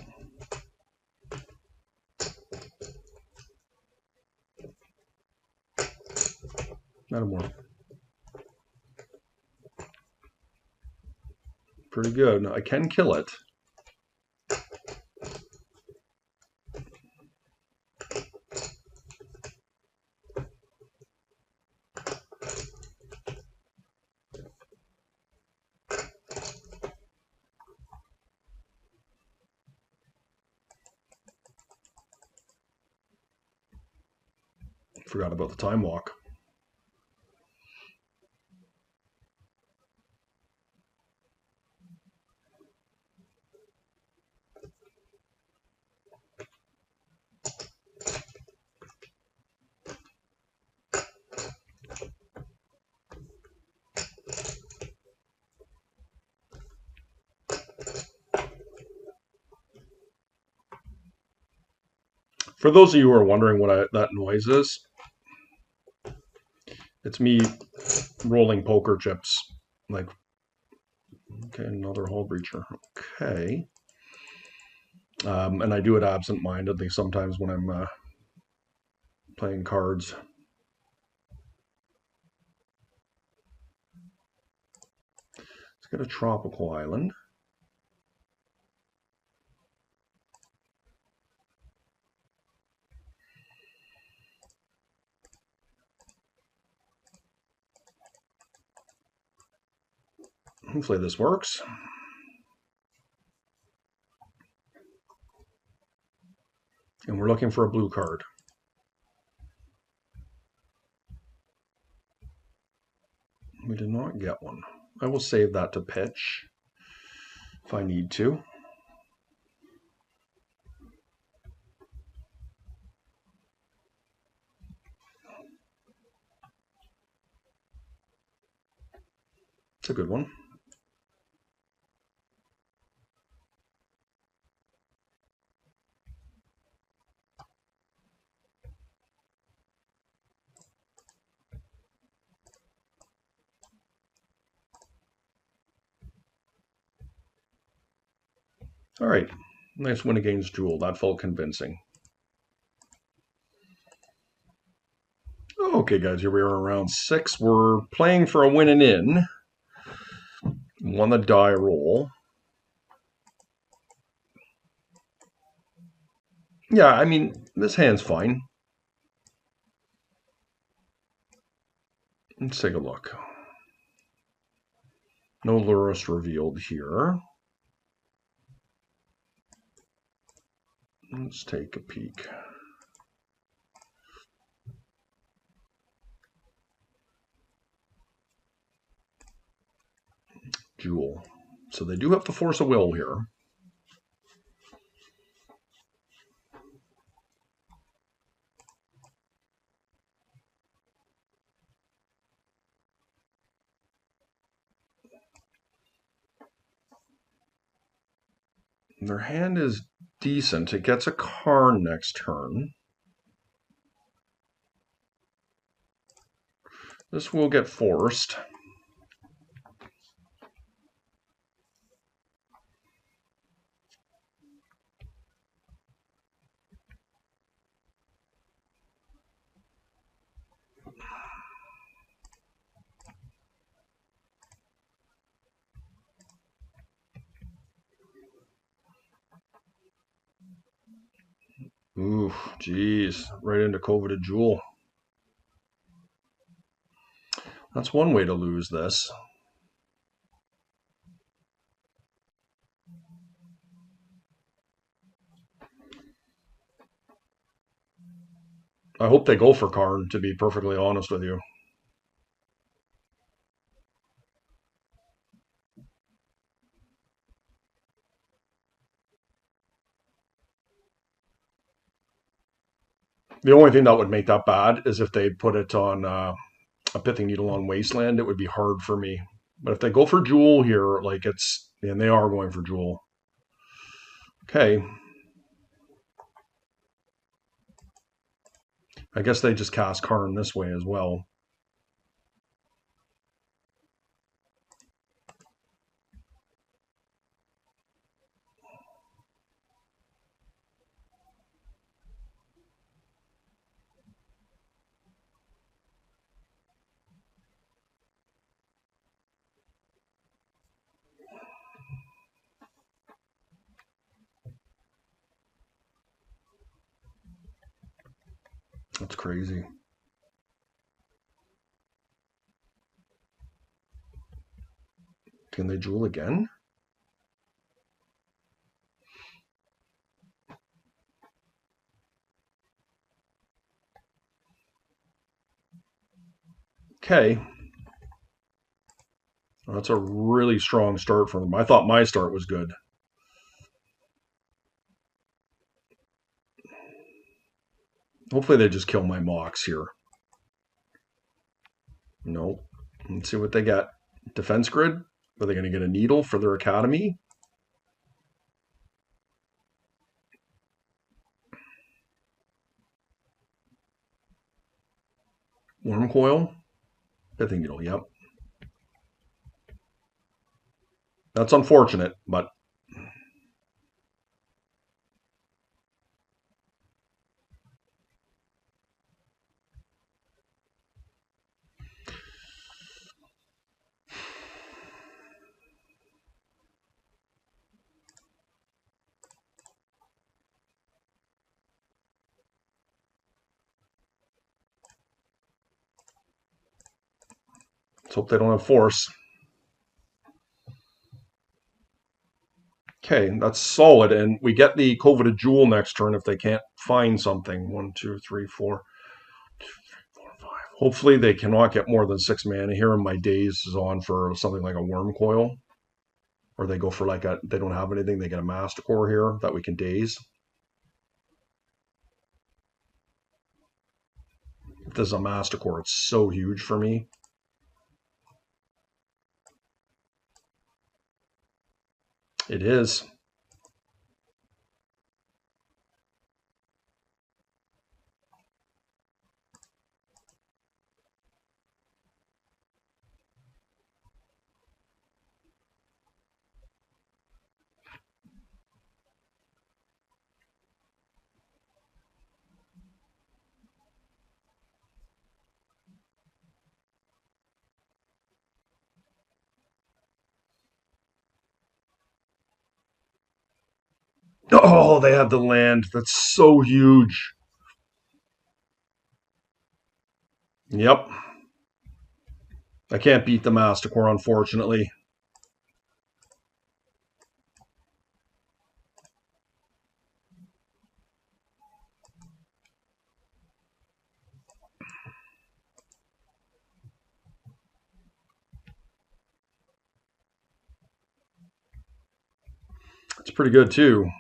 Metamorph. Pretty good. I can kill it. Forgot about the time walk. For those of you who are wondering what that noise is, it's me rolling poker chips. Like, okay, another hull breacher. Okay. And I do it absent-mindedly sometimes when I'm playing cards. Let's get a tropical island. Hopefully this works. And we're looking for a blue card. We did not get one. I will save that to pitch if I need to. It's a good one. All right, nice win against Jewel. That felt convincing. Okay, guys, here we are in round 6. We're playing for a win and in. Won the die roll. Yeah, I mean, this hand's fine. Let's take a look. No Lurus revealed here. Let's take a peek. Jewel. So they do have to force a will here. Their hand is decent. It gets a Karn next turn. This will get forced. Ooh, geez, right into coveted Jewel. That's one way to lose this. I hope they go for Karn, to be perfectly honest with you. The only thing that would make that bad is if they put it on a Pithing Needle on Wasteland. It would be hard for me. But if they go for Jewel here, like it's, and they are going for Jewel. Okay. I guess they just cast Karn this way as well. That's crazy. Can they Jewel again? Okay. That's a really strong start for them. I thought my start was good. Hopefully they just kill my Mox here. No. Let's see what they get. Defense grid? Are they going to get a needle for their academy? Worm coil? Pithing needle, yep. That's unfortunate, but let's hope they don't have force. Okay, that's solid. And we get the coveted jewel next turn if they can't find something. 1, 2, 3, 4. 2, 3, 4, 5. Hopefully they cannot get more than 6 mana here, and my daze is on for something like a worm coil. Or they go for like a, they don't have anything, they get a Masticore here that we can daze. If this is a Masticore, it's so huge for me. It is. Oh, they have the land. That's so huge. Yep. I can't beat the Masticore, unfortunately. It's pretty good, too.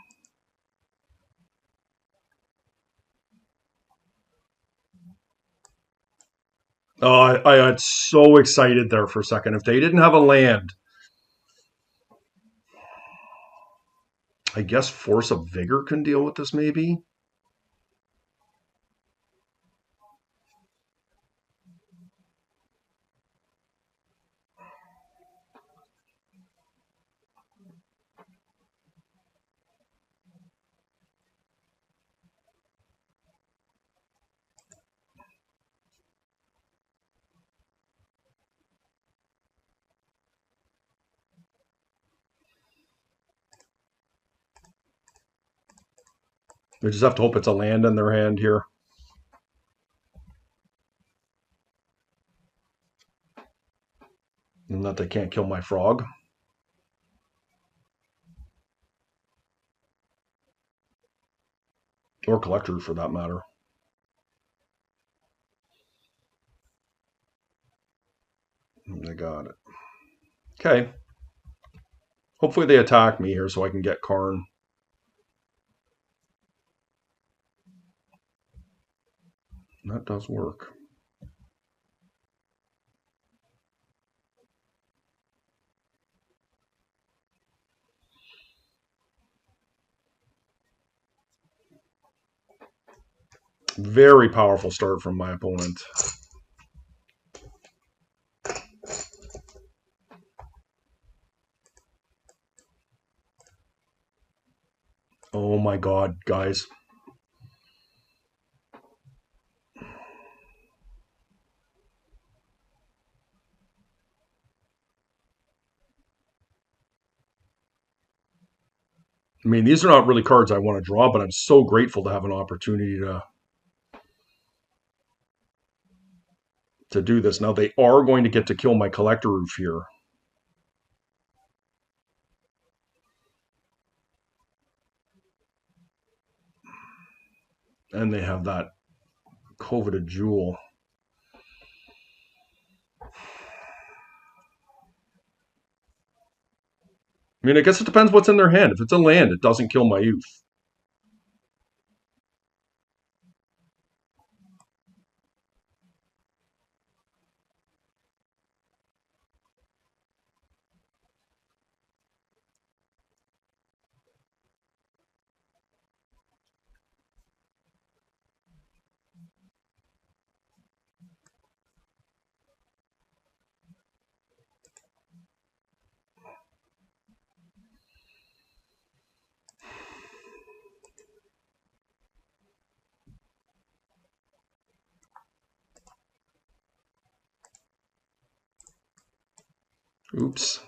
Oh, I got so excited there for a second. If they didn't have a land, I guess Force of Vigor can deal with this, maybe? We just have to hope it's a land in their hand here. And that they can't kill my frog. Or collectors, for that matter. I got it. Okay. Hopefully they attack me here so I can get Karn. That does work. Very powerful start from my opponent. Oh my god, guys. I mean, these are not really cards I want to draw, but I'm so grateful to have an opportunity to do this. Now, they are going to get to kill my Collector Roof here. And they have that coveted jewel. I mean, I guess it depends what's in their hand. If it's a land, it doesn't kill my youth. Oops.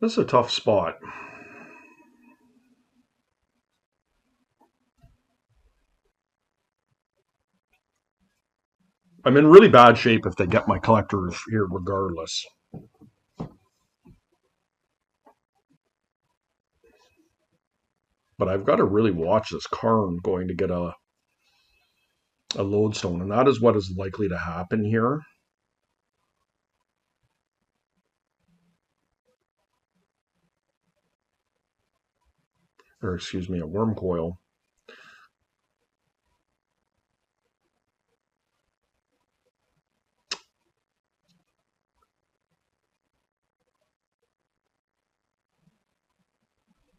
This is a tough spot. I'm in really bad shape if they get my Collectors here regardless. But I've got to really watch this Karn going to get a lodestone, and that is what is likely to happen here. Or excuse me, a worm coil.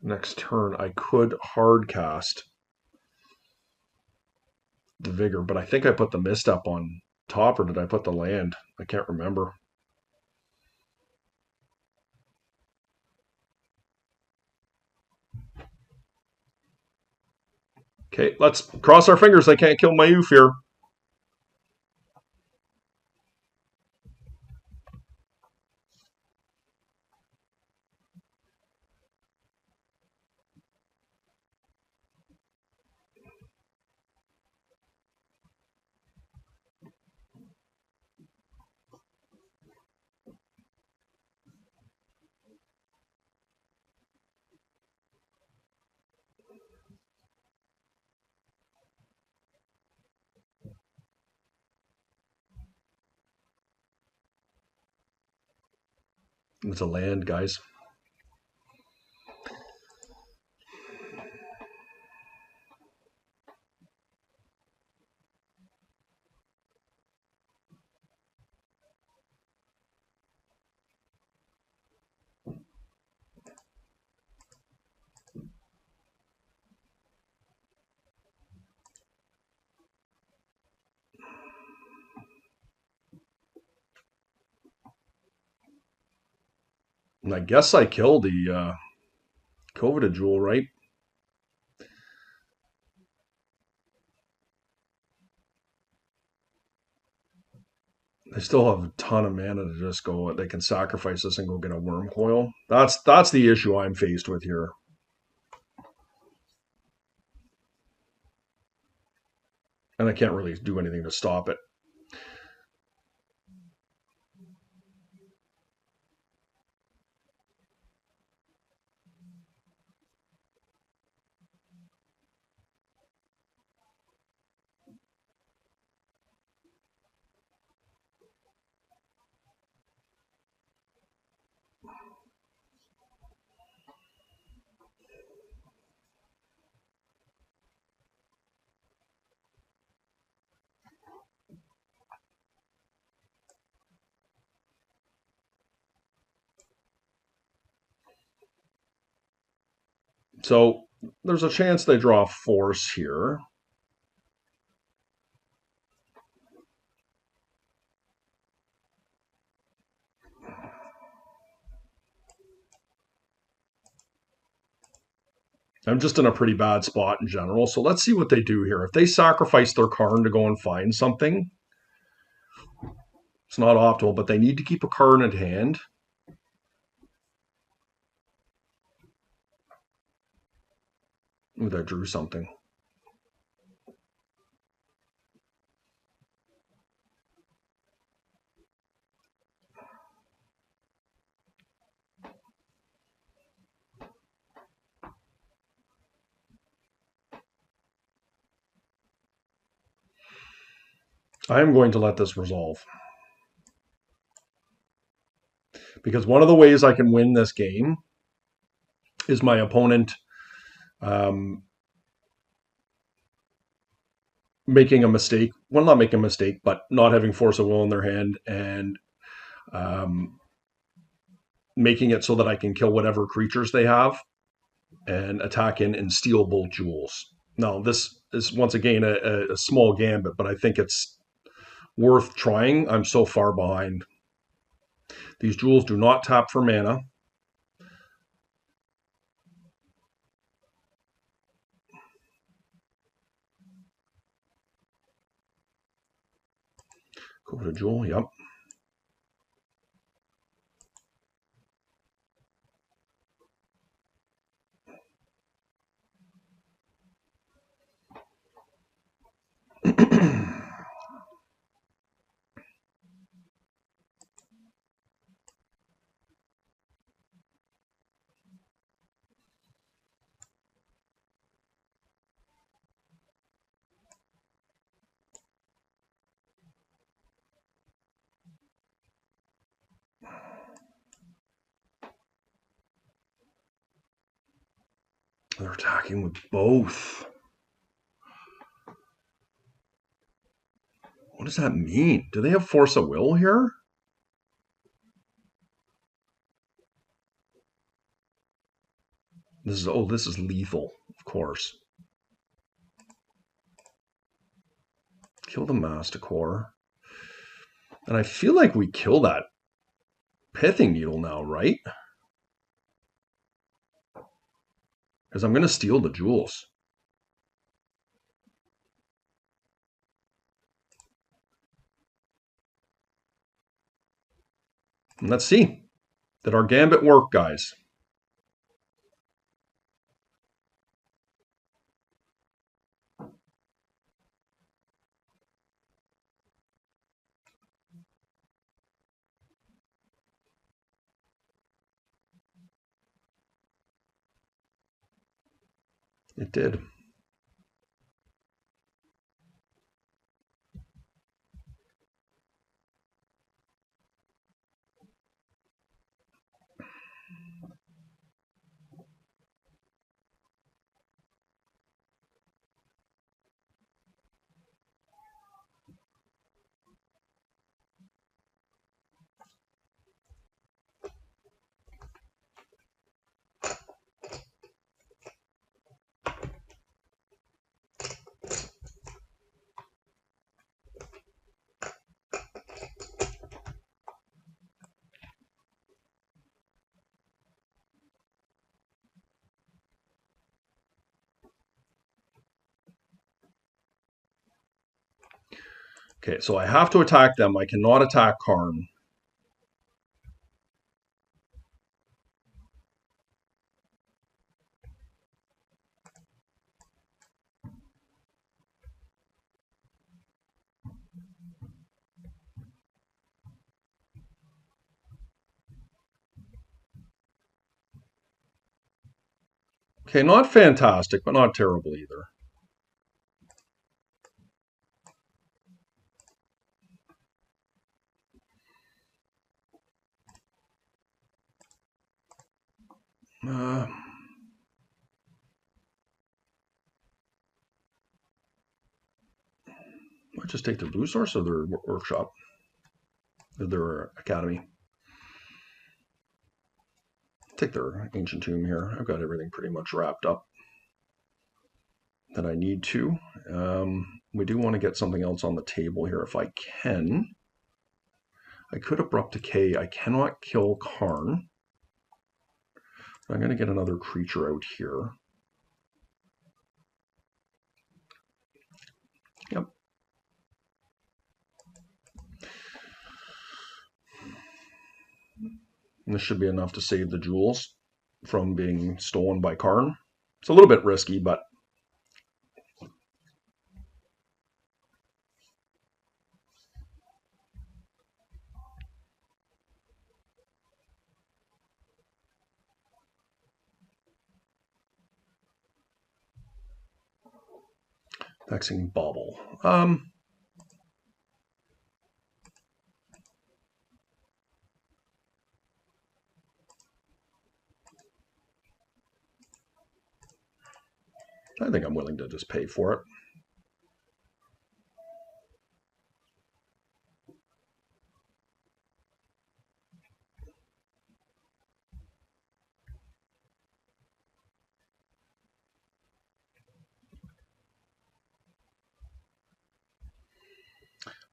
Next turn, I could hard cast the Vigor, but I think I put the misstep on top, or did I put the land? I can't remember. Okay, let's cross our fingers. I can't kill my Oof here. It's a land, guys. And I guess I killed the coveted jewel, right? They still have a ton of mana to just go. They can sacrifice this and go get a worm coil. That's the issue I'm faced with here. And I can't really do anything to stop it. So there's a chance they draw force here. I'm just in a pretty bad spot in general. So let's see what they do here. If they sacrifice their Karn to go and find something, it's not optimal, but they need to keep a Karn at hand. Ooh, that drew something. I am going to let this resolve. Because one of the ways I can win this game is my opponent making a mistake. Well, not making a mistake, but not having force of will in their hand and making it so that I can kill whatever creatures they have and attack in and steal both jewels. Now, this is once again a small gambit, but I think it's worth trying. I'm so far behind. These jewels do not tap for mana. Go to jewel, yep. They're attacking with both. What does that mean? Do they have force of will here? This is lethal, of course. Kill the Masticore. And I feel like we kill that Pithing Needle now, right? Because I'm going to steal the jewels. And let's see. Did our gambit work, guys? It did. Okay, so I have to attack them. I cannot attack Karn. Okay, not fantastic, but not terrible either. I just take their blue source or their workshop, or their academy. Take their ancient tomb here. I've got everything pretty much wrapped up that I need to. We do want to get something else on the table here if I can. I could abrupt decay. I cannot kill Karn. I'm going to get another creature out here. Yep. And this should be enough to save the jewels from being stolen by Karn. It's a little bit risky, but vexing bauble. I think I'm willing to just pay for it.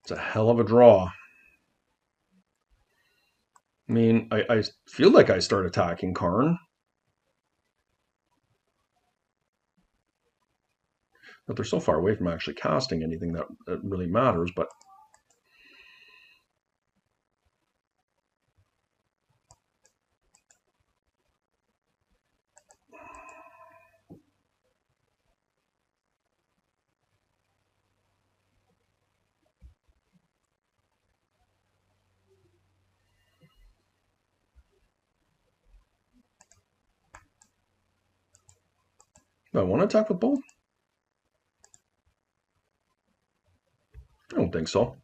It's a hell of a draw. I mean, I feel like I start attacking Karn. But they're so far away from actually casting anything that really matters. But I want to attack with both? I don't think so.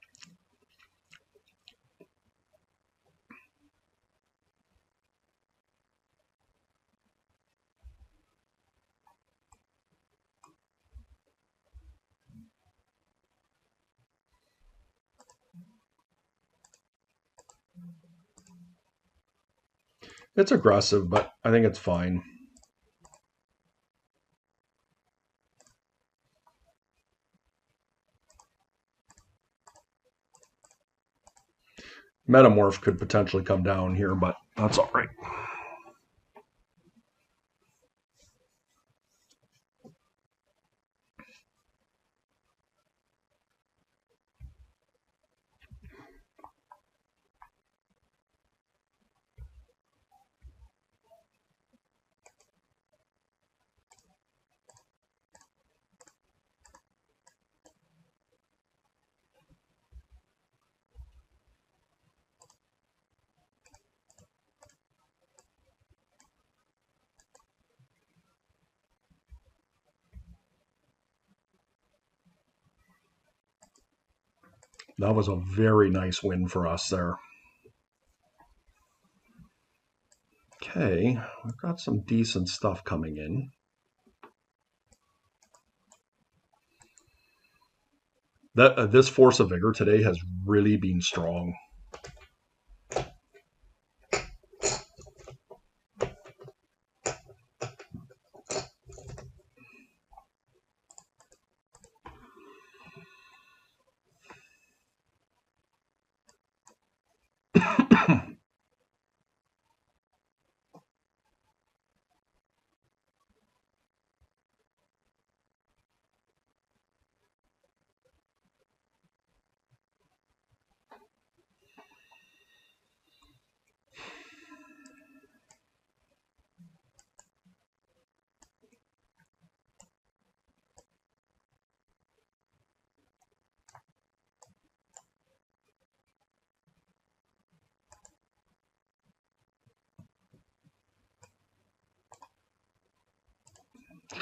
It's aggressive, but I think it's fine. Metamorph could potentially come down here, but that's all right. That was a very nice win for us there. Okay, we've got some decent stuff coming in. This Force of Vigor today has really been strong.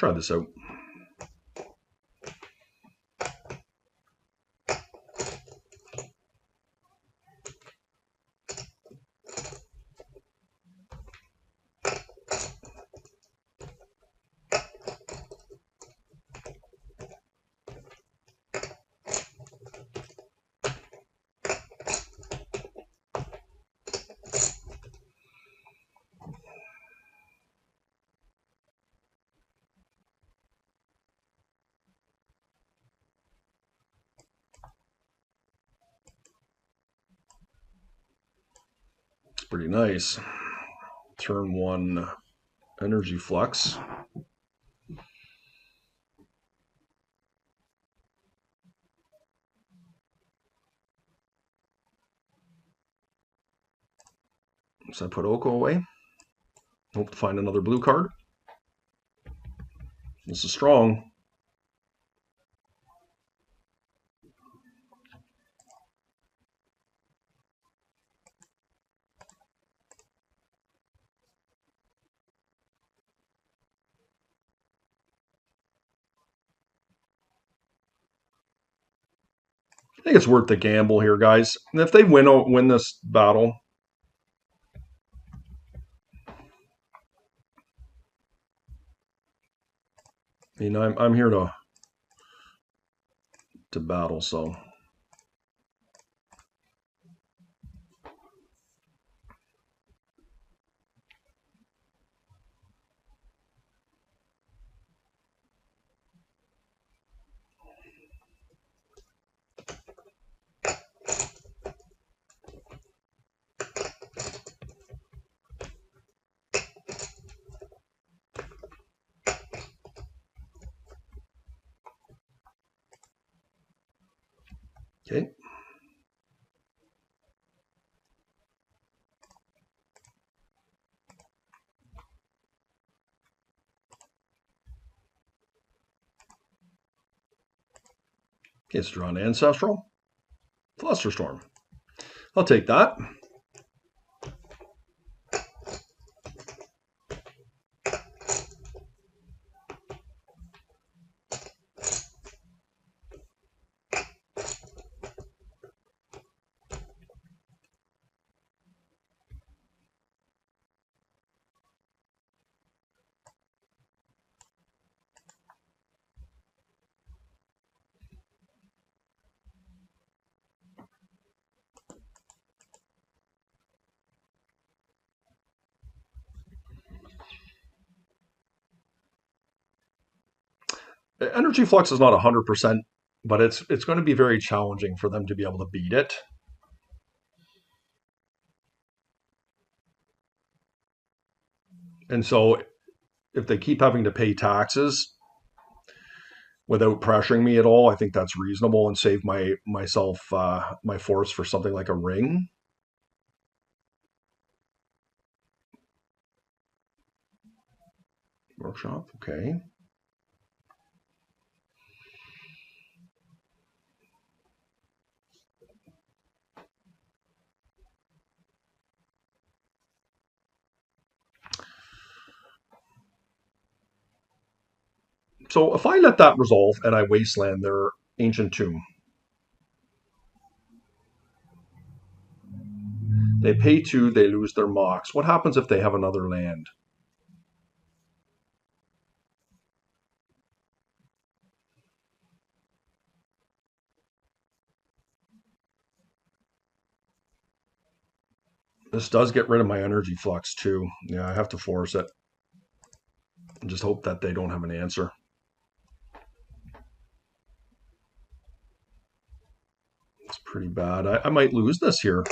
try this out. It's pretty nice. Turn 1 energy flux. So I put Oko away. Hope to find another blue card. This is strong. I think it's worth the gamble here, guys. And if they win this battle, you know, I'm here to battle, so. Okay. Okay, let's draw an Ancestral. Flusterstorm. I'll take that. Energy Flux is not 100%, but it's going to be very challenging for them to be able to beat it. And so if they keep having to pay taxes without pressuring me at all, I think that's reasonable and save myself my force for something like a ring. Workshop, okay. So if I let that resolve and I wasteland their ancient tomb, they pay 2, they lose their Mox. What happens if they have another land? This does get rid of my energy flux too. Yeah, I have to force it. And just hope that they don't have an answer. It's pretty bad. I might lose this here.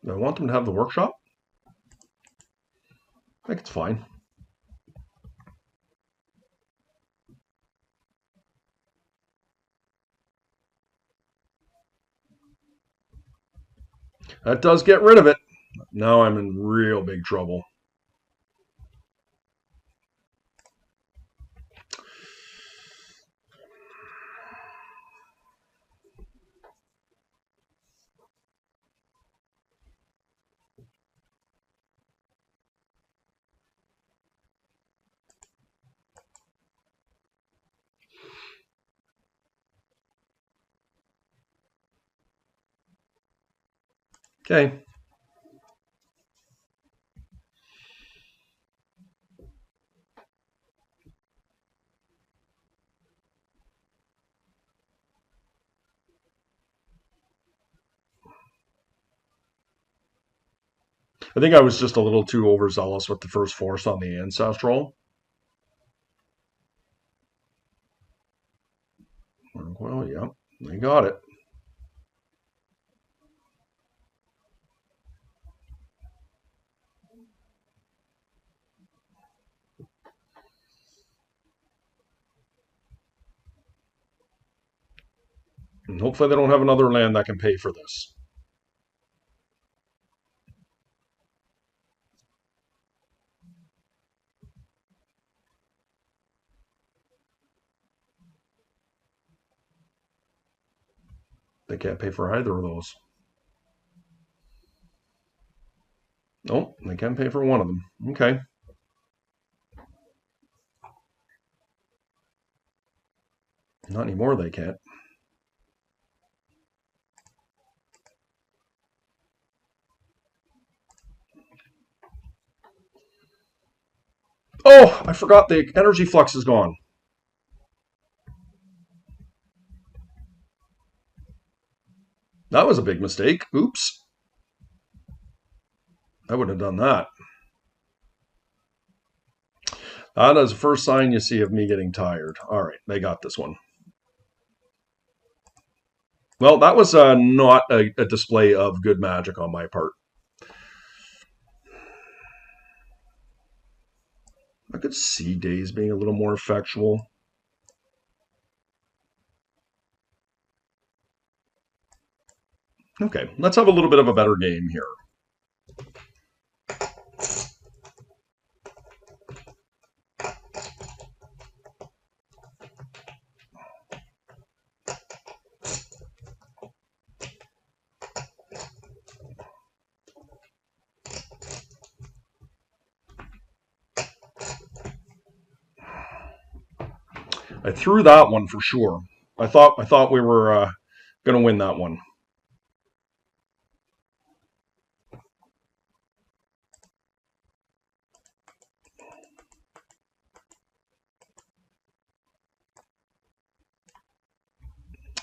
I want them to have the workshop. think it's fine. That does get rid of it. Now I'm in real big trouble. Okay. I think I was just a little too overzealous with the first force on the ancestral. Well, yeah, they got it. And hopefully they don't have another land that can pay for this. They can't pay for either of those. Nope, they can pay for one of them. Okay. Not anymore, they can't. Oh, I forgot the energy flux is gone. That was a big mistake. Oops. I wouldn't have done that. That is the first sign you see of me getting tired. All right, they got this one. Well, that was not a display of good magic on my part. I could see Days being a little more effectual. Okay, let's have a little bit of a better game here. I threw that one for sure. I thought we were going to win that one.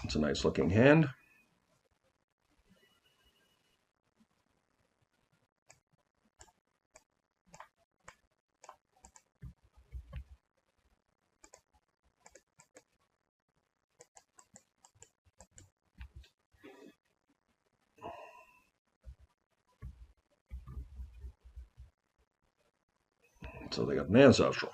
It's a nice looking hand. So they got an ancestral.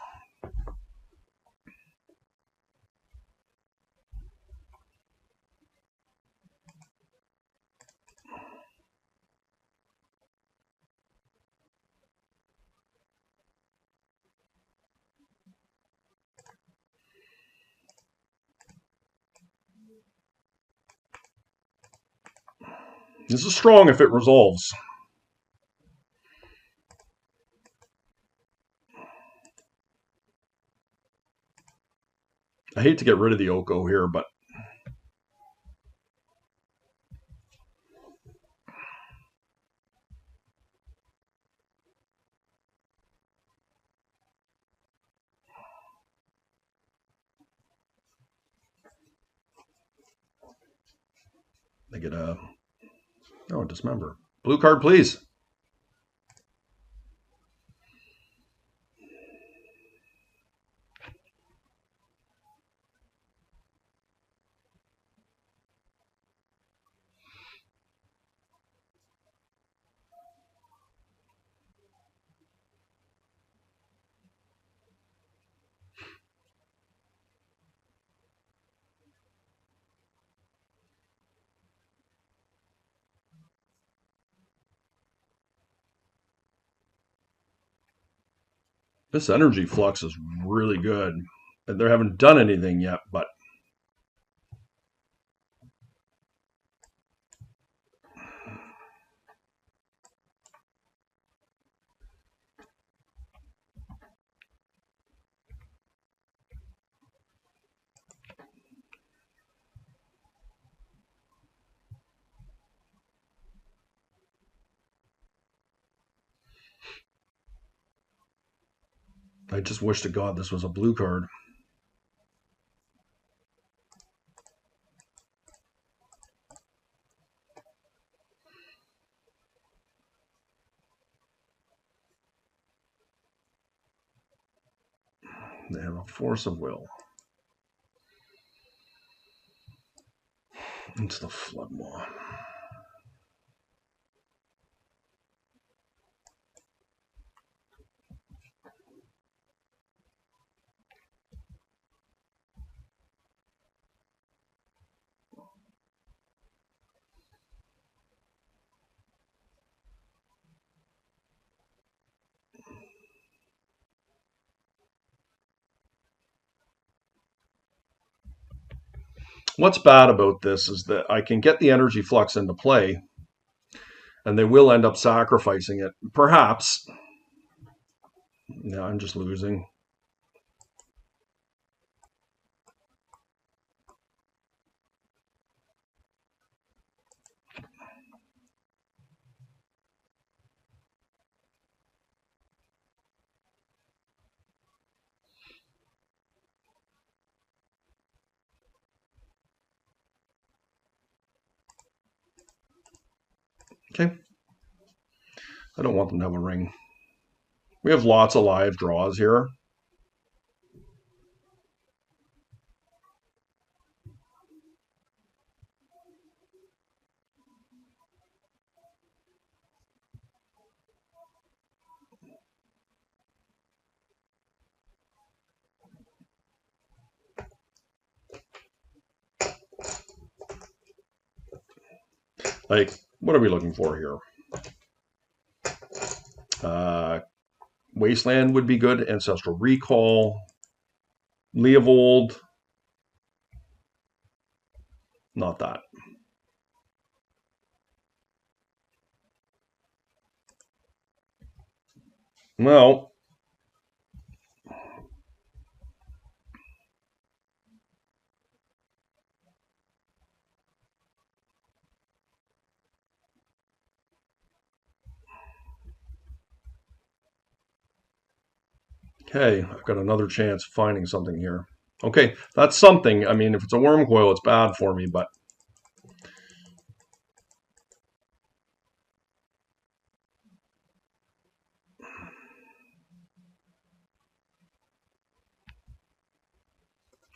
This is strong if it resolves. I hate to get rid of the Oko here, but they get a dismember. Blue card, please. This energy flux is really good. They haven't done anything yet, but I just wish to God this was a blue card. They have a force of will. It's the flood maw. What's bad about this is that I can get the energy flux into play, and they will end up sacrificing it. Perhaps. Yeah, I'm just losing. Okay. I don't want them to have a ring. We have lots of live draws here. Like, what are we looking for here? Wasteland would be good. Ancestral Recall. Leovold. Not that. Well, okay, I've got another chance of finding something here. Okay, that's something. I mean, if it's a worm coil, it's bad for me, but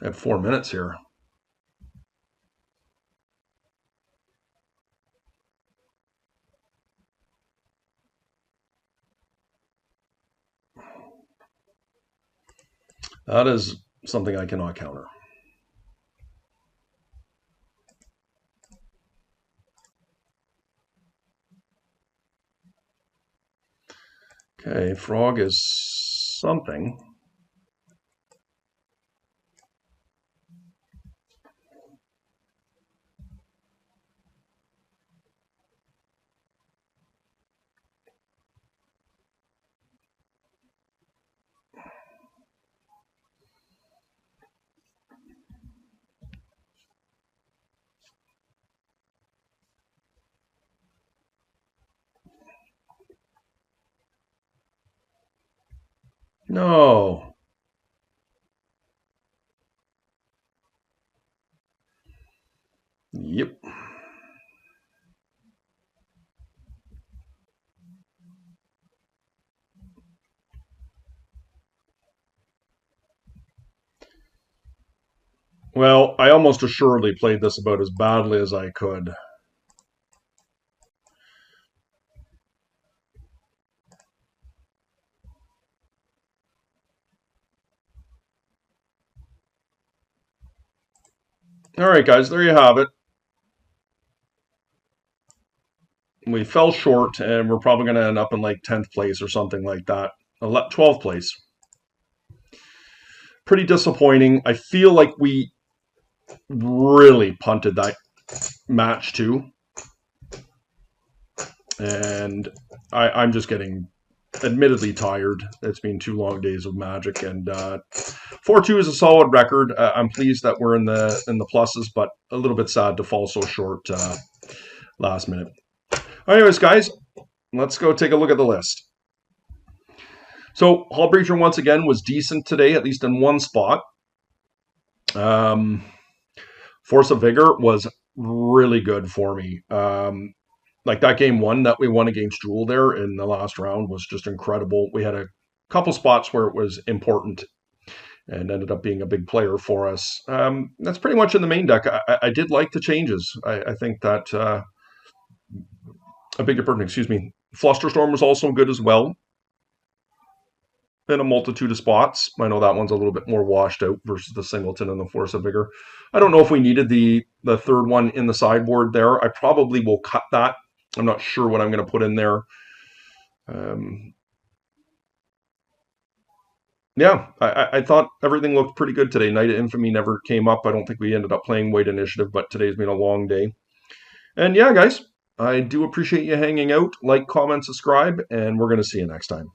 I have 4 minutes here. That is something I cannot counter. Okay, frog is something. No. Yep. Well, I almost assuredly played this about as badly as I could. All right, guys, there you have it. We fell short, and we're probably going to end up in like 10th place or something like that. 12th place. pretty disappointing. I feel like we really punted that match too. And I'm just getting admittedly tired. It's been 2 long days of Magic, and 4-2 is a solid record. I'm pleased that we're in the pluses, but a little bit sad to fall so short last minute. Anyways, guys, let's go take a look at the list. So Hull Breacher once again was decent today, at least in one spot. Force of Vigor was really good for me. Like that game one that we won against Jewel there in the last round was just incredible. We had a couple spots where it was important and ended up being a big player for us. That's pretty much in the main deck. I did like the changes. I think that, I beg your pardon, excuse me. Flusterstorm was also good as well in a multitude of spots. I know that one's a little bit more washed out versus the Singleton and the Force of Vigor. I don't know if we needed the third one in the sideboard there. I probably will cut that. I'm not sure what I'm going to put in there. Yeah, I thought everything looked pretty good today. Night of Infamy never came up. I don't think we ended up playing White Initiative, but today's been a long day. And yeah, guys, I do appreciate you hanging out. Like, comment, subscribe, and we're going to see you next time.